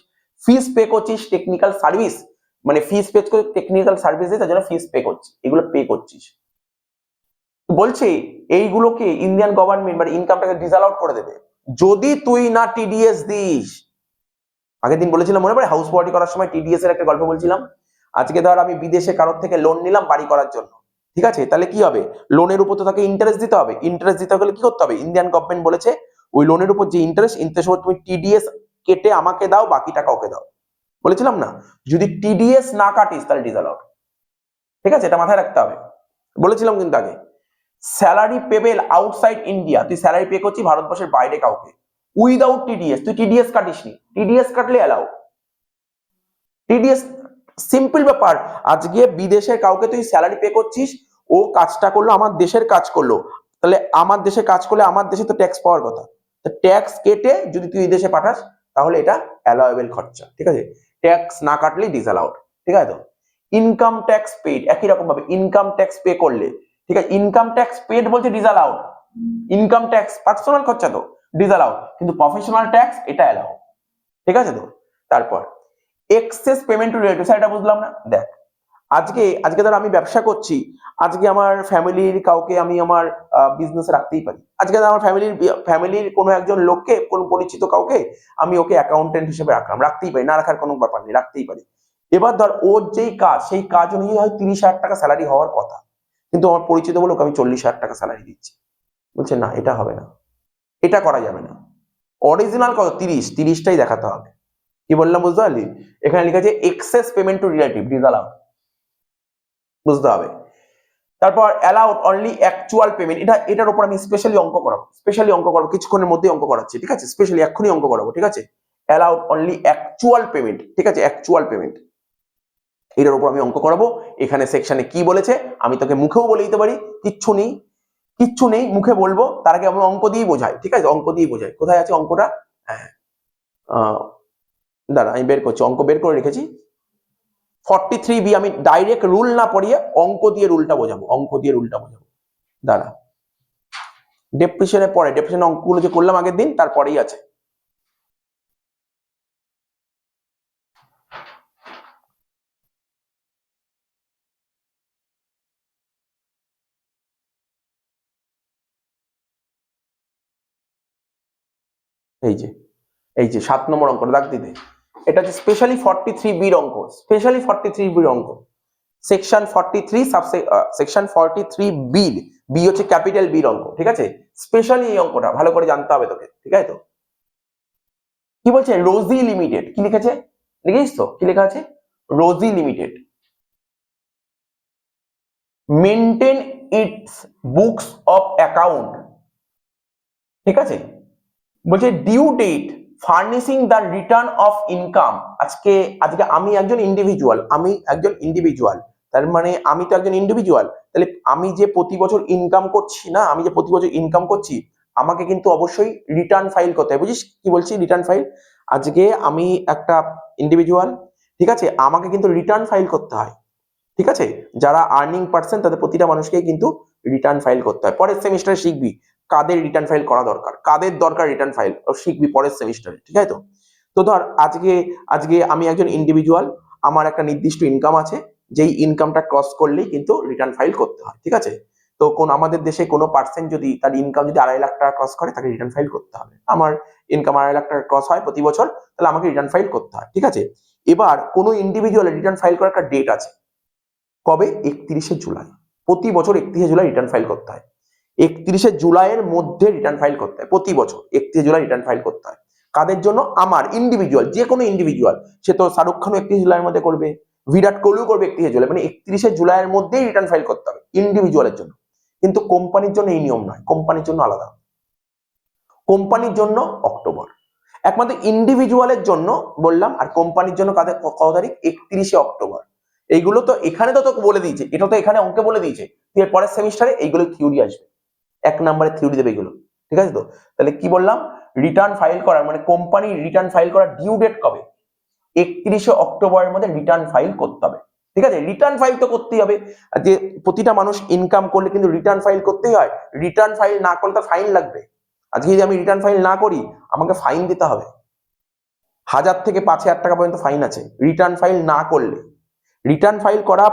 ফিস পে করছিস, টেকনিক্যাল সার্ভিস মানে ফিস পে করে টেকনিক্যাল সার্ভিস দিয়ে তার জন্য ফিস পে করছিস, এগুলো পে করছিস। বলছে এইগুলোকে ইন্ডিয়ান গভর্নমেন্ট মানে ইনকাম ট্যাক্স ডিসঅ্যালাউড করে দেবে যদি তুই না টিডিএস দিস। আগের দিন বলেছিলাম মনে পড়ে, হাউস ওয়ার্টি করার সময় টিডিএস এর একটা গল্প বলছিলাম। আজকে ধর আমি বিদেশে কারোর থেকে লোন নিলাম বাড়ি করার জন্য, ঠিক আছে, তাহলে কি হবে, লোনের উপর তো তাকে ইন্টারেস্ট দিতে হবে, ইন্টারেস্ট দিতে হলে কি করতে হবে, ইন্ডিয়ান গভর্নমেন্ট বলেছে ওই লোনের উপর যে ইন্টারেস্ট তুমি টিডিএস কেটে আমাকে দাও, বাকি টাকা ওকে দাও। বলেছিলাম না, যদি টিডিএস না কাটিস তাহলে ডিসঅ্যালাউড, ঠিক আছে, এটা মাথায় রাখতে হবে, বলেছিলাম কিন্তু আগে। স্যালারি পেবেল আউটসাইড ইন্ডিয়া, তুই স্যালারি পে করছিস ভারতবর্ষের বাইরে কাউকে, উইদাউট টিডিএস, তুই টিডিএস কাটিসনি, টিডিএস কাটলে অ্যালাউ। টিডিএস সিম্পল ব্যাপার, আজকে বিদেশের কাউকে তুই স্যালারি পে করছিস, ও কাজটা করলো আমার দেশের কাজ করলো, তাহলে আমার দেশে কাজ করলে আমার দেশে তো ট্যাক্স পাওয়ার কথা, ট্যাক্স কেটে যদি তুই দেশে পাঠাস তাহলে এটা অ্যালাউয়েবল খরচা, ঠিক আছে, ট্যাক্স না কাটলেই ডিসঅ্যালাউড, ঠিক আছে। তো ইনকাম ট্যাক্স পেড একই রকম ভাবে ইনকাম ট্যাক্স পে করলে, ঠিক আছে, ইনকাম ট্যাক্স পেড বলছে ডিসঅ্যালাউড, ইনকাম ট্যাক্স পার্সোনাল খরচা তো ডিসঅ্যালাউড, কিন্তু প্রফেশনাল ট্যাক্স এটা অ্যালাউ, ঠিক আছে। তো তারপর এক্সেস পেমেন্ট টু রিলেটিভ, এটা বুঝলাম না। দেখ আজকে ধর আমি ব্যবসা করছি, আজকে আমার ফ্যামিলির কাউকে আমি আমার বিজনেসে রাখতেই পারি, আজকে ধর আমার ফ্যামিলির কোনো একজন লোককে, কোন পরিচিত কাউকে আমি ওকে অ্যাকাউন্টেন্ট হিসেবে রাখতেই পারি, না রাখার কোনো ব্যাপার নেই, রাখতেই পারি। এবার ধর ওর যেই কাজ সেই কাজ অনুযায়ী হয় 30,000 টাকা স্যালারি হওয়ার কথা, কিন্তু আমার পরিচিত বলে ওকে আমি 40,000 টাকা স্যালারি দিচ্ছি, বলছে না এটা হবে না, এটা করা যাবে না, অরিজিনাল কত 30টাই দেখাতে হবে। কি বললাম বুঝতে পারলি? এখানে লেখা আছে এক্সেস পেমেন্ট টু রিলেটিভ ডিসঅ্যালাউড, বুঝতে হবে। তারপর অ্যালাউড অনলি অ্যাকচুয়াল পেমেন্ট, এটার উপর আমি স্পেশালি অঙ্ক করাবো কিছুক্ষণের মধ্যে অঙ্ক করাচ্ছি, ঠিক আছে, স্পেশালি এক্ষুনি অঙ্ক করাবো, ঠিক আছে। অ্যালাউড অনলি অ্যাকচুয়াল পেমেন্ট, ঠিক আছে, অ্যাকচুয়াল পেমেন্ট, এটার উপর আমি অঙ্ক করাবো। এখানে সেকশনে কি বলেছে আমি তোকে মুখেও বলে দিতে পারি, কিচ্ছু নেই মুখে বলবো, তার আগে আমি অঙ্ক দিয়ে বোঝাই, ঠিক আছে, অঙ্ক দিয়ে বোঝাই। কোথায় আছে অঙ্কটা? হ্যাঁ দাঁড়া আমি বের করছি, অঙ্ক বের করে রেখেছি। 43B আমি ডাইরেক্ট রুল না পড়িয়ে অঙ্ক দিয়ে রুলটা বোঝাবো, দাঁড়া ডেপ্রিসিয়েশনের অঙ্কগুলো যে করলাম আগের দিন তারপরেই আছে। এই যে 7 নম্বর অঙ্কটা দাগ দিতে, এটা হচ্ছে স্পেশালি 43B অঙ্ক, সেকশন 43 সেকশন 43B, বি হচ্ছে ক্যাপিটাল বি অঙ্ক, ঠিক আছে, স্পেশালি এই অঙ্কটা ভালো করে জানতে হবে তোকে, ঠিক আছে। তো কি বলছে, রোজি লিমিটেড, কি লিখেছে লিখিস তো, কি লেখা আছে, Rosy limited maintain its books of account, ঠিক আছে, বলছে due date furnishing the return of income. আজকে আমি একজন ইন্ডিভিজুয়াল, তার মানে আমি তো একজন ইন্ডিভিজুয়াল, তাহলে আমি যে প্রতি বছর ইনকাম করছি আমাকে কিন্তু অবশ্যই রিটার্ন ফাইল করতে হবে, বুঝিস কি বলছি, রিটার্ন ফাইল। আজকে আমি একটা ইন্ডিভিজুয়াল, ঠিক আছে, আমাকে কিন্তু রিটার্ন ফাইল করতে হয়, ঠিক আছে, যারা আর্নিং পার্সন তাদের প্রতিটা মানুষকে কিন্তু রিটার্ন ফাইল করতে হয়। পরের সেমিস্টারে শিখবি কাদের রিটার্ন ফাইল করা দরকার, কাদের দরকার রিটার্ন ফাইল শিখবি পরের সেমিস্টারে, ঠিক আছে। তো তো ধর আজকে আমি একজন ইন্ডিভিজুয়াল, আমার একটা নির্দিষ্ট ইনকাম আছে, যেই ইনকামটা ক্রস করলেই কিন্তু রিটার্ন ফাইল করতে হয়, ঠিক আছে। তো আমাদের দেশে কোনো পার্সন যদি তার ইনকাম যদি 2.5 লাখ টাকা ক্রস করে তাকে রিটার্ন ফাইল করতে হবে। আমার ইনকাম 2.5 লাখ টাকা ক্রস হয় প্রতি বছর, তাহলে আমাকে রিটার্ন ফাইল করতে হয়, ঠিক আছে। এবার কোনো ইন্ডিভিজুয়ালের রিটার্ন ফাইল করার একটা ডেট আছে, কবে? 31শে জুলাই, প্রতি বছর 31শে জুলাই রিটার্ন ফাইল করতে হয়, 31শে জুলাইয়ের মধ্যে রিটার্ন ফাইল করতে হয় প্রতি বছর, 31শে জুলাই রিটার্ন ফাইল করতে হয়। কাদের জন্য? আমার ইন্ডিভিজুয়াল, যে কোনো ইন্ডিভিজুয়াল, সে তো শাহরুখ খানও 31 জুলাইয়ের মধ্যে করবে, বিরাট কোহলিও করবে 31 জুলাই, মানে 31 জুলাইয়ের মধ্যেই রিটার্ন ফাইল করতে হবে ইন্ডিভিজুয়ালের জন্য। কিন্তু কোম্পানির জন্য এই নিয়ম নয়, কোম্পানির জন্য আলাদা, কোম্পানির জন্য অক্টোবর, একমাত্র ইন্ডিভিজুয়ালের জন্য বললাম। আর কোম্পানির জন্য কত তারিখ? 31 অক্টোবর। এইগুলো তো এখানে তো তোকে বলে দিয়েছে, এটা তো এখানে অঙ্কে বলে দিয়েছে, তুই এর পরের সেমিস্টারে এইগুলো থিওরি আসবে, 1 নম্বরে থিওরি দেবে এগুলো, ঠিক আছে তো? তাহলে কি বললাম? রিটার্ন ফাইল করার মানে কোম্পানি রিটার্ন ফাইল করার ডিউ ডেট কবে? 31 অক্টোবরের মধ্যে রিটার্ন ফাইল করতে হবে, ঠিক আছে? রিটার্ন ফাইল তো করতেই হবে, যে প্রতিটা মানুষ ইনকাম করলে কিন্তু রিটার্ন ফাইল করতেই হয়, রিটার্ন ফাইল না করলে তো ফাইন লাগবে। আজকে যদি আমি রিটার্ন ফাইল না করি আমাকে ফাইন দিতে হবে, 1000 থেকে 5000 টাকা পর্যন্ত ফাইন আছে রিটার্ন ফাইল না করলে। রিটার্ন ফাইল করা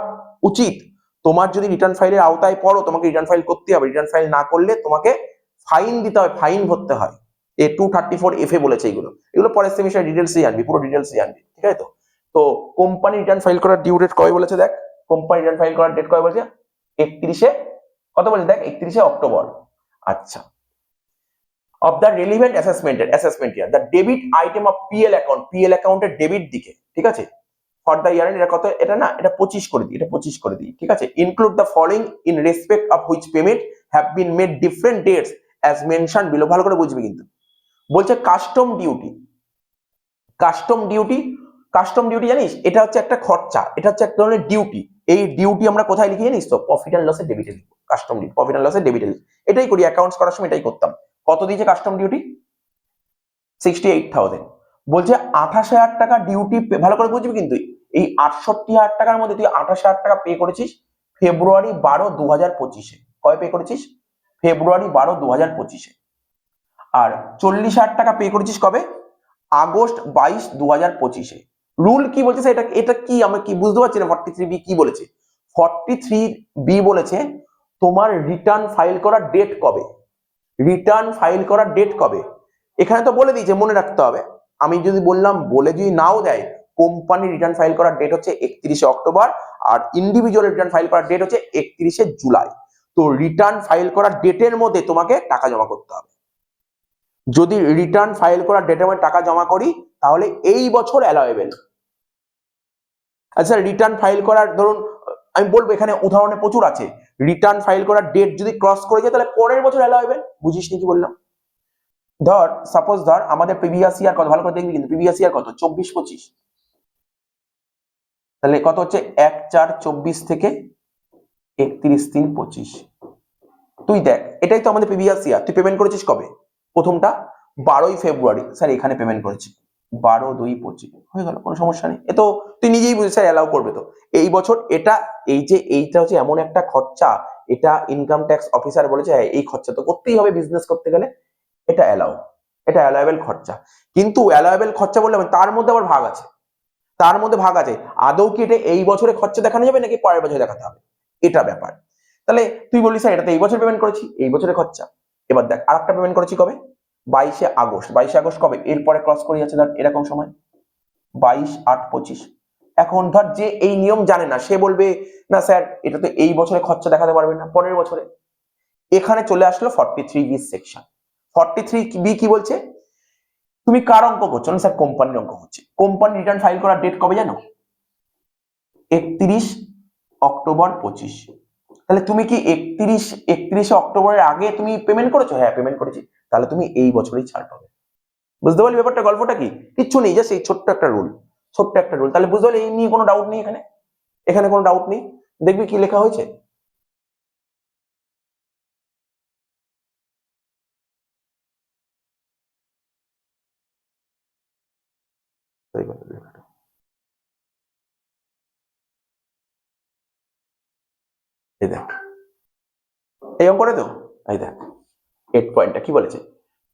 উচিত, তোমার যদি রিটার্ন ফাইলের আওতায় পড়ো তোমাকে রিটার্ন ফাইল করতে হবে, রিটার্ন ফাইল না করলে তোমাকে ফাইন দিতে হবে, ফাইন ভরতে হয়। এ 234 FA বলেছে এগুলো, এগুলো পরের সেমিস্টার ডিটেলসে জানবি, পুরো ডিটেলসে জানবি, ঠিক আছে তো? তো কোম্পানি রিটার্ন ফাইল করার ডিউ ডেট কবে বলেছে দেখ, কোম্পানি রিটার্ন ফাইল করার ডেট কবে বলেছে? 31 কত বলেছে দেখ, 31 অক্টোবর। আচ্ছা, of the relevant assessment year, the debit item of PL account এর ডেবিট দিকে, ঠিক আছে? for the year এটা কত? এটা না, এটা 25 করে দিই, এটা 25 করে দিই, ঠিক আছে? include the following in respect of which payment have been made different dates as mentioned below। ভালো করে বুঝবি কিন্তু, বলছে custom duty, custom duty, custom duty জানিস এটা হচ্ছে একটা খরচা, এটা হচ্ছে এক ধরনের ডিউটি। এই ডিউটি আমরা কোথায় লিখি জানিস তো? প্রফিট এন্ড লসের ডেবিটে লিখি, কাস্টম ডিউটি প্রফিট এন্ড লসের ডেবিটে লিখি, এটাই করি অ্যাকাউন্টস করার সময়, এটাই করতাম। কত দিয়েছে কাস্টম ডিউটি? 68,000। বলছে 28,000 টাকা ডিউটি, ভালো করে বুঝবি কিন্তু, এই 68,000 টাকার মধ্যে তুই 28,000 টাকা পে করেছিস ফেব্রুয়ারি 12, 2025-এ। কবে পে করেছিস? ফেব্রুয়ারি 12, 2025-এ। আর 40,000 টাকা পে করেছিস কবে? আগস্ট 22, 2025-এ। রুল কি বলছে এটা, এটা কি আমরা কি বুঝতে পারছি না। 43B কি বলেছে? 43B বলেছে তোমার রিটার্ন ফাইল করার ডেট কবে, রিটার্ন ফাইল করার ডেট কবে। এখানে তো বলে দিয়েছে, মনে রাখতে হবে। আমি যদি বললাম, বলে যদি নাও দেয়, কোম্পানি রিটার্ন ফাইল করার ডেট হচ্ছে 31 অক্টোবর, আর ইন্ডিভিজুয়াল রিটার্ন ফাইল করার ডেট হচ্ছে 31 জুলাই। তো রিটার্ন ফাইল করার ডেটের মধ্যে তোমাকে টাকা জমা করতে হবে। যদি রিটার্ন ফাইল করার ডেটের মধ্যে টাকা জমা করি তাহলে এই বছর অ্যালাউয়েবল। আচ্ছা, রিটার্ন ফাইল করার ধরুন আমি বলবো, এখানে উদাহরণে প্রচুর আছে, রিটার্ন ফাইল করার ডেট যদি ক্রস করে যায় তাহলে পরের বছর অ্যালাউয়েবল। বুঝিস নি কি বললাম? ধর সাপোজ ধর আমাদের প্রিভিয়াস ইয়ার কত, ভালো করে দেখবি কিন্তু, প্রিভিয়াস ইয়ার কত? 24-25। তাহলে কত হচ্ছে? 1/4/24 থেকে 31/3/25। তুই দেখ, এটাই তো আমাদের প্রিভিয়াস ইয়ার। তুই পেমেন্ট করেছিস কবে? প্রথমটা 12ই ফেব্রুয়ারি, স্যার এখানে পেমেন্ট করেছি 12/2/25, হয়ে গেল, কোনো সমস্যা নেই। এ তো তুই নিজেই বুঝিস, স্যার অ্যালাউ করবে তো। এই বছর এটা, এই যে এইটা হচ্ছে এমন একটা খরচা, এটা ইনকাম ট্যাক্স অফিসার বলেছে এই খরচা তো করতেই হবে বিজনেস করতে গেলে, এটা অ্যালাউ, এটা অ্যালাউয়েবল খরচা। কিন্তু অ্যালাউয়েবল খরচা বললে তার মধ্যে আবার ভাগ আছে, তার মধ্যে ভাগ আছে। আদৌ কি এটা এই বছরে খরচা দেখানো যাবে নাকি পরের বছরে দেখাতে হবে, এটা ব্যাপার। তাহলে তুই বললি স্যার এটা তো এই বছর পেমেন্ট করেছি, এই বছরের খরচা। এবার দেখ আরেকটা পেমেন্ট করেছি কবে? 22 আগস্ট। 22 আগস্ট কবে? এরপরে ক্রস করে যাচ্ছে ধর এরকম সময় 22/8/25। এখন ধর যে এই নিয়ম জানে না, সে বলবে না স্যার এটা তো এই বছরে খরচা দেখাতে পারবে না, পরের বছরে। এখানে চলে আসলো 43B সেকশন। 43B কি বলছে? তুমি কার অঙ্ক করছো? না স্যার কোম্পানির অঙ্ক হচ্ছে। কোম্পানি রিটার্ন ফাইল করার ডেট কবে জানো? 31 অক্টোবর 25। তাহলে তুমি কি 31 অক্টোবরের আগে তুমি পেমেন্ট করেছো? হ্যাঁ পেমেন্ট করেছি, তাহলে তুমি এই বছরই ছাড় পাবে। বুঝতে পারলি ব্যাপারটা, গল্পটা কি? কিচ্ছু নেই, জাস্ট এই ছোট্ট একটা রুল, ছোট্ট একটা রুল। তাহলে বুঝতে পারলি, এই নিয়ে কোনো ডাউট নেই এখানে, এখানে কোনো ডাউট নেই। দেখবি কি লেখা হয়েছে, এই দেখ, এই অঙ্কটা তো, এই দেখ 8 পয়েন্টটা কি বলেছে?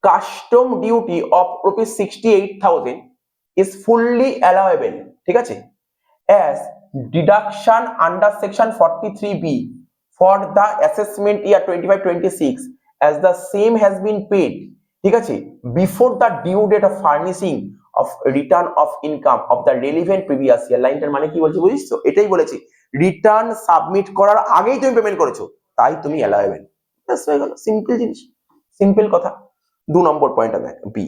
Custom duty of ₹68,000 is fully allowable, ঠিক আছে, as deduction under section 43B for the assessment year 25-26 as the same has been paid, ঠিক আছে, before the due date of furnishing of return of income of the relevant previous year। লাইনটার মানে কি বলছে বুঝিস তো? এটাই বলেছি, রিটার্ন সাবমিট করার আগেই তুমি পেমেন্ট করেছো তাই তুমি অ্যালাউয়েবল। ব্যাস হয়ে গেল, সিম্পল জিনিস, সিম্পল কথা। 2 নম্বর পয়েন্টটা দেখ, বি।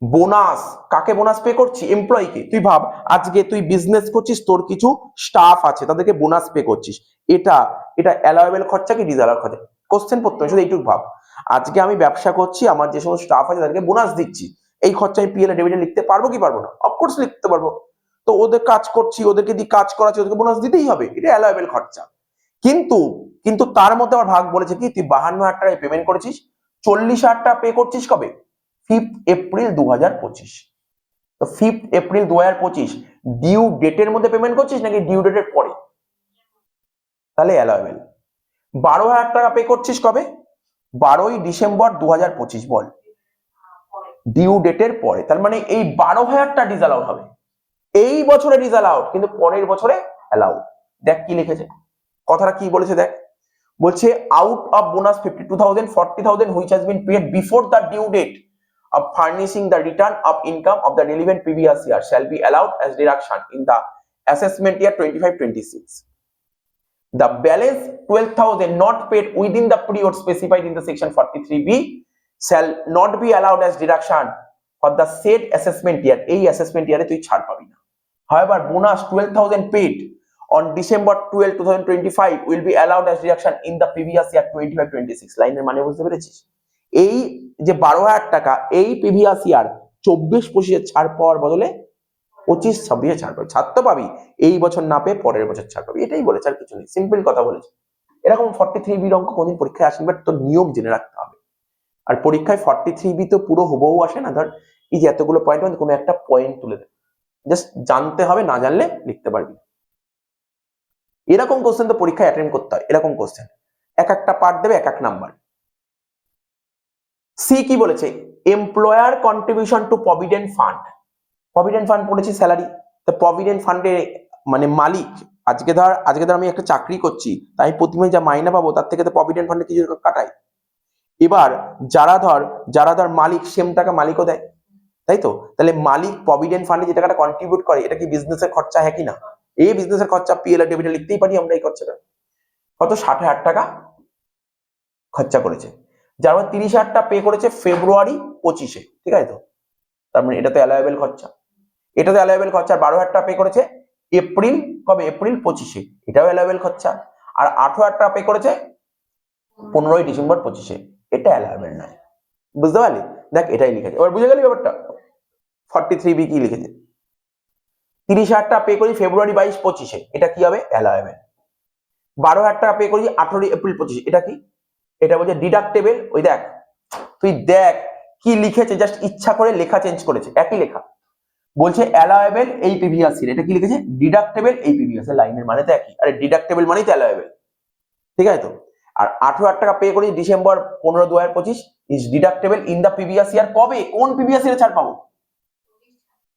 বোনাস, কাকে বোনাস পে করছি? এমপ্লয়িকে। তুই ভাব, আজকে তুই বিজনেস করছিস, তোর কিছু স্টাফ আছে, তাদেরকে বোনাস পে করছিস, এটা এটা অ্যালাওয়েবল খরচা কি ডিসঅ্যালাউড খরচা? কোশ্চেন পড়তে হবে, শুধু এইটুকু ভাব। আজকে আমি ব্যবসা করছি, আমার যে সমস্ত স্টাফ আছে তাদেরকে বোনাস দিচ্ছি, এই খরচা আমি পিএল ডেবিটে লিখতে পারবো কি পারবো না? অফকোর্স লিখতে পারবো। তো ওদের কাজ করছি, ওদেরকে দিয়ে কাজ করাচ্ছি, ওদেরকে বোনাস দিতেই হবে, এটা অ্যালাওয়েবল খরচা। কিন্তু কিন্তু তার মধ্যে আমার ভাগ বলেছে কি, তুই 52,000 টাকায় পেমেন্ট করেছিস, 40,000 টাকা পে করছিস কবে? 5 এপ্রিল 2025। তো 5 এপ্রিল 2025 ডিউ ডেটের মধ্যে পেমেন্ট করছিস নাকি ডিউ ডেটের পরে? তাহলে অ্যালাওয়েবল। 12,000 টাকা পে করছিস কবে? 12ই ডিসেম্বর 2025, বল। ডিউ ডেটের পরে, তার মানে এই 12,000টা ডিসঅ্যালাউড হবে। এই বছরে ডিসঅ্যালাউড, কিন্তু পরের বছরে অ্যালাউড। দেখ কি লিখেছে, কথাটা কি বলেছে দেখ। বলছে out of bonus 52,000, 40,000 which has been paid before the due date of furnishing the return of income of the relevant previous year shall be allowed as deduction in the assessment year 25-26. The balance 12,000 not paid within the period specified in the section 43B shall not be allowed as deduction for the said assessment year. এই assessment year তুই ছাড় পাবি না। However, bonus 12,000 paid on December 12, 2025 will be allowed as deduction in the previous year 25-26. লাইনের মানে বুঝতে পেরেছিস? এই যে 12,000 টাকা, এই প্রিভিয়াস ইয়ার 24-25 ছাড় পাওয়ার বদলে 25-26 ছাড় পাবি। ছাড় তো পাবি, এই বছর না পেয়ে পরের বছর ছাড় পাবি, এটাই বলেছে, আর কিছু নেই। সিম্পল কথা বলেছে। এরকম 43B অঙ্ক কোনদিন পরীক্ষায় আসেনি, বাট তোর নিয়ম জেনে রাখতে হবে। আর পরীক্ষায় 43B তো পুরো হুবহু আসে না, ধর এই যে এতগুলো পয়েন্ট, কোনো একটা পয়েন্ট তুলে দেবে, জাস্ট জানতে হবে, না জানলে লিখতে পারবি। এরকম কোশ্চেন তো পরীক্ষায় অ্যাটেন্ড করতে হয়, এরকম কোশ্চেন এক একটা পার্ট দেবে, এক এক নাম্বার। সি কি বলেছে? Employer contribution to provident fund. Provident fund পড়েছি স্যালারি, তো প্রভিডেন্ট ফান্ডে মানে মালিক, আজকে ধর আমি একটা চাকরি করছি, তাই প্রতি মাসে যা মাইনে পাবো তার থেকে তো প্রভিডেন্ট ফান্ডে কিছু কাটাই। এবার যারা ধর মালিক, সেম টাকা মালিকও দেয়, তাই তো? তাহলে মালিক প্রভিডেন্ট ফান্ডে যে টাকাটা কন্ট্রিবিউট করে, এটা কি বিজনেসের খরচা, হ্যাঁ কি না? এই বিজনেসের খরচা পিএল আর ডেবিটে লিখতেই পারি আমরা এই খরচাটা। কত? 60,000 টাকা খরচা করেছে, যার মধ্যে 30,000 টাকা পে করেছে ফেব্রুয়ারি 25-এ, ঠিক আছে তো? তার মানে এটা তো অ্যালাওয়েবল খরচা, এটা তো অ্যালাওয়েবল খরচা। 12,000 টাকা পে করেছে এপ্রিল, কবে? এপ্রিল 25-এ, এটাও অ্যালাওয়েবল খরচা। আর 18,000 টাকা পে করেছে 15ই ডিসেম্বর 25-এ, এটা অ্যালাওয়েবল নয়। বুঝতে পারলি? দেখ এটাই লিখেছে, এবার বুঝে গেলি ব্যাপারটা। 43B কি লিখেছে? 30,000 টাকা পে করি ফেব্রুয়ারি 22-25-এ, এটা কি হবে? অ্যালাওয়েবল। 12,000 টাকা পে করি 18 এপ্রিল 25, এটা কি? এটা বলছে ডিডাক্টেবল। ওই দেখ, তুই দেখ কি লিখেছে, জাস্ট ইচ্ছা করে লেখা চেঞ্জ করেছে, একই লেখা। বলছে অ্যালাওয়েবল এই প্রিভিয়াস ইয়ার, এটা কি লিখেছে? ডিডাক্টেবল এই প্রিভিয়াস ইয়ার, লাইনের মানে তো একই। আরে ডিডাক্টেবল মানেই তো অ্যালাওয়েবল, ঠিক আছে তো? আর 18,000 টাকা পে করি December 15, 2025 is deductible in the previous year. কবে? কোন প্রিভিয়াস ইয়ারে ছাড় পাবো?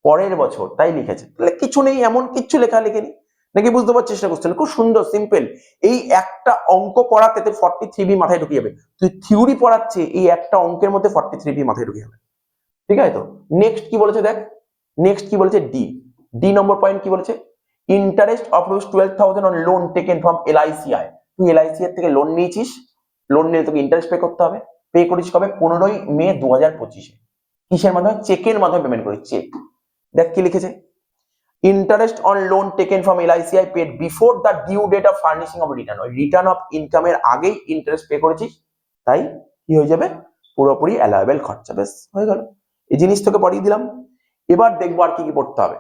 পরের বছর, তাই লিখেছে। তাহলে কিছু নেই, এমন কিছু লেখা লিখেনি নাকি, বুঝতে পারছিস না কোশ্চেন? খুব সুন্দর সিম্পল। এই একটা অঙ্ক করাতে 43B মাথায় ঢুকে যাবে। তুই থিওরি পড়াচ্ছে, এই একটা অঙ্কের মধ্যে 43B মাথায় ঢুকে যাবে, ঠিক আছে তো? নেক্সট কি বলেছে দেখ, নেক্সট কি বলেছে? ডি নম্বর পয়েন্ট কি বলেছে? Interest of rupees 12,000 on loan taken from LICI। তুই LICI এর থেকে লোন নিয়েছিস, লোন নিয়ে তোকে ইন্টারেস্ট পে করতে হবে। পে করিস কবে? 15ই মে 2025-এ। কিসের মাধ্যমে? চেকের মাধ্যমে পেমেন্ট করিস, চেক। দেখ কি লিখেছে? Interest on loan taken from LICI paid before the due date of furnishing of return. ওই রিটার্ন অফ ইনকামের আগেই ইন্টারেস্ট পে করেছিস, তাই কি হয়ে যাবে? পুরোপুরি অ্যালাওয়েবল খরচা। বেশ, হয়ে গেল। এই জিনিস তোকে পড়িয়ে দিলাম। এবার দেখবো আর কি কি পড়তে হবে।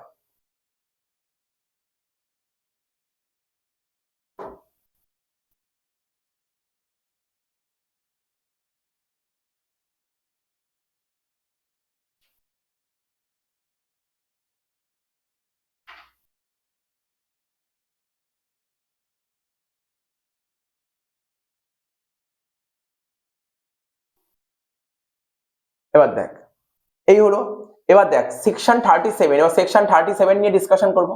এবার দেখ, এই হলো। এবার দেখ সেকশন 37, এবার সেকশন 37 নিয়ে ডিসকাশন করব।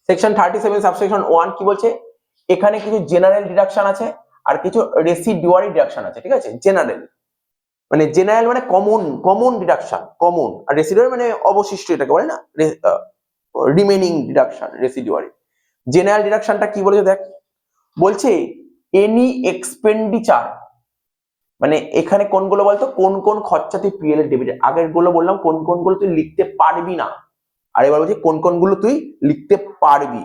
সেকশন 37 সাবসেকশন 1 কি বলছে? এখানে কিছু জেনারেল ডিডাকশন আছে আর কিছু রেসিডুয়ারি ডিডাকশন আছে, ঠিক আছে? জেনারেল মানে কমন ডিডাকশন, কমন। আর রেসিডুয়ারি মানে অবশিষ্ট, এটাকে বলে না রিমেনিং ডিডাকশন, রেসিডুয়ারি। জেনারেল ডিডাকশনটা কি বলেছে দেখ, বলছে এনি এক্সপেন্ডিচার মানে এখানে কোনগুলো বলতো, কোন কোন খরচা তুই পিএল ডেবিট, আগের গুলো বললাম কোন কোনগুলো তুই লিখতে পারবি না, আর এবার বলছি কোন কোনগুলো তুই লিখতে পারবি।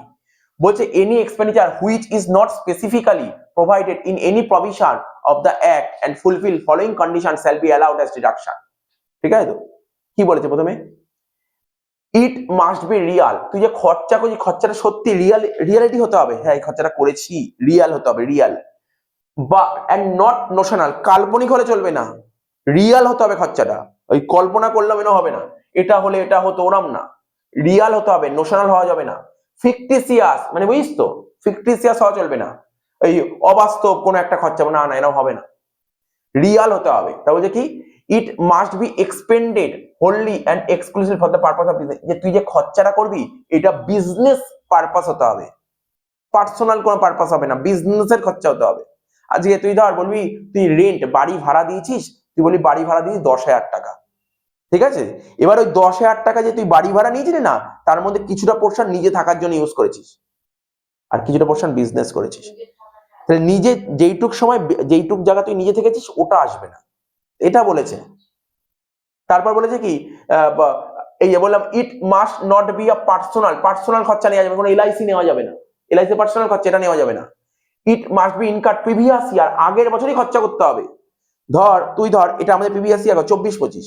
বলছে any expenditure which is not specifically provided in any provision of the act and fulfil following condition shall be allowed as deduction. ঠিক আছে তো, কি বলেছে প্রথমে, ইট মাস্ট বি রিয়াল, তুই যে খরচা করছিস খরচাটা সত্যি রিয়ালিটি হতে হবে, হ্যাঁ এই খরচাটা করেছি রিয়াল হতে হবে, রিয়াল, বা এন্ড নট নোশনাল, কাল্পনিক হলে চলবে না, রিয়াল হতে হবে খরচাটা, ওই কল্পনা করলাম এনে হবে না, এটা হলে এটা হতো ওরম না, রিয়াল হতে হবে, নোশনাল হওয়া যাবে না, ফিকটিসিয়াস মানে বুঝিস তো, ফিকটিসিয়াস হওয়া চলবে না, এই অবাস্তব কোনো একটা খরচা, না না এরকম হবে না, রিয়াল হতে হবে। তা বলছে কি, it must be expended wholly and exclusive for the purpose of business, যে তুই যে খরচাটা করবি এটা বিজনেস পারপাস হতে হবে, পার্সোনাল কোনো পারপাস হবে না, বিজনেসের খরচা হতে হবে। আজকে তুই ধর বলবি তুই রেন্ট বাড়ি ভাড়া দিয়েছিস, তুই বলি বাড়ি ভাড়া দিয়েছিস 10,000 টাকা, ঠিক আছে, এবার ওই 10,000 টাকা যে তুই বাড়ি ভাড়া নিয়েছিলি না, তার মধ্যে কিছুটা পোর্শন নিজে থাকার জন্য ইউজ করেছিস আর কিছুটা পোর্শন বিজনেস করেছিস, তাহলে নিজে যেইটুক সময় যেইটুক জায়গা তুই নিজে থেকেছিস ওটা আসবে না, এটা বলেছে। তারপর বলেছে কি, এই যে বললাম it must not be a personal খরচা নেওয়া যাবে, কোনো এলআইসি নেওয়া যাবে না, এলআইসি পার্সোনাল খরচা এটা নেওয়া যাবে না। It must be incurred previous year, আগের বছরই খরচা করতে হবে, ধর তুই ধর এটা আমাদের প্রিভিয়াস ইয়ার 24-25,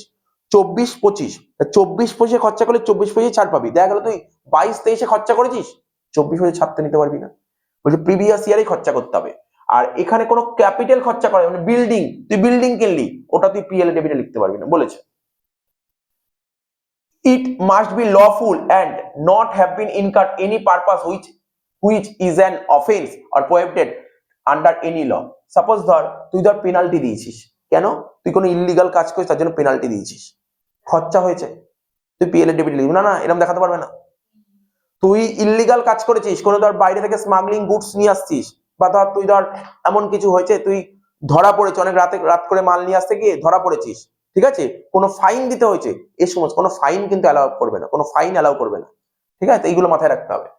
24-25 খরচা করলে 24-25 ছাড় পাবি, দেখা গেল তুই 22-23 খরচা করেছিস, 24 ছাড়তে নিতে পারবি না, বলছে প্রিভিয়াস ইয়ারই খরচা করতে হবে। আর এখানে কোনো ক্যাপিটাল খরচা করে মানে বিল্ডিং, তুই বিল্ডিং কিনলি ওটা তুই পিএল ডেবিটে লিখতে পারবি না বলেছে। It must be lawful and not have been incurred any purpose which is an offense or prohibited under any law. Suppose ধর তুই ধর পেনাল্টি দিয়েছিস, কেন, তুই কোনো ইল্লিগাল কাজ করিস তার জন্য পেনাল্টি দিয়েছিস, খরচা হয়েছে, তুই পিএল ডেবিট লিখবি না, না এরকম দেখাতে পারবে না। তুই ইল্লিগাল কাজ করেছিস, কোনো ধর বাইরে থেকে স্মাগলিং গুডস নিয়ে আসছিস, বা ধর তুই ধর এমন কিছু হয়েছে তুই ধরা পড়েছিস, অনেক রাত করে মাল নিয়ে আসতে গিয়ে ধরা পড়েছিস, ঠিক আছে, কোনো ফাইন দিতে হয়েছে, এই সমস্ত কোনো ফাইন কিন্তু অ্যালাউ করবে না, কোনো ফাইন অ্যালাউ করবে না, ঠিক আছে, এইগুলো মাথায় রাখতে হবে।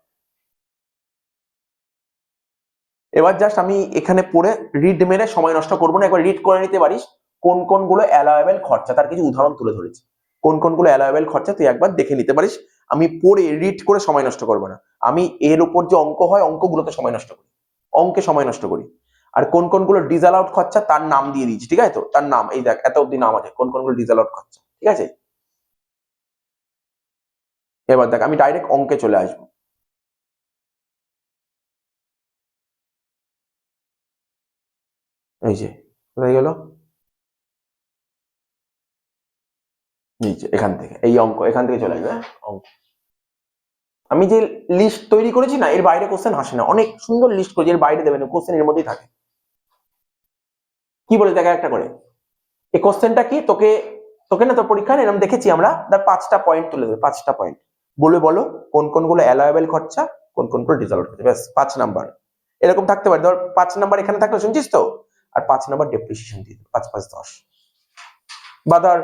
এবার জাস্ট আমি এখানে পড়ে রিড মেরে সময় নষ্ট করবো না, একবার রিড করে নিতে পারিস কোন কোনগুলো অ্যালাউয়েবল খরচা, তার কিছু উদাহরণ তুলে ধরেছি, কোন কোনগুলো অ্যালাউয়েবল খরচা তুই একবার দেখে নিতে পারিস, আমি পড়ে রিড করে সময় নষ্ট করবো না, আমি এর উপর যে অঙ্ক হয় অঙ্কগুলোতে সময় নষ্ট করি, অঙ্কে সময় নষ্ট করি, আর কোন কোনগুলো ডিসঅ্যালাউড খরচা তার নাম দিয়ে দিয়েছি, ঠিক আছে তো, তার নাম এই দেখ এত অব্দি নাম আছে, কোন কোনগুলো ডিসঅ্যালাউড খরচা, ঠিক আছে। এবার দেখ আমি ডাইরেক্ট অঙ্কে চলে আসবো, এই যে কোথায় গেল, নিচে এখান থেকে এই অঙ্ক এখান থেকে চলে আসবে, অঙ্ক আমি যে লিস্ট তৈরি করেছি না এর বাইরে কোশ্চেন আসে না, অনেক সুন্দর লিস্ট করেছি, এর বাইরে দেবেন, কোশ্চেন এর মধ্যেই থাকে। কি বলে দেখা একটা করে, এই কোশ্চেনটা কি, তোকে তোকে না তোর পরীক্ষায় এরকম দেখেছি আমরা, তার 5টা পয়েন্ট তুলে দেবে, 5টা পয়েন্ট বলে বলো কোন কোনগুলো অ্যালাউয়েবল খরচা, কোন কোনগুলো ডিসঅ্যালাউড খরচা, ব্যাস 5 নাম্বার এরকম থাকতে পারে, ধর 5 নাম্বার এখানে থাকলে শুনছিস তো, আর 5 নাম্বার ডেপ্রিসিয়েশন দিয়ে 5-5-10, বা ধর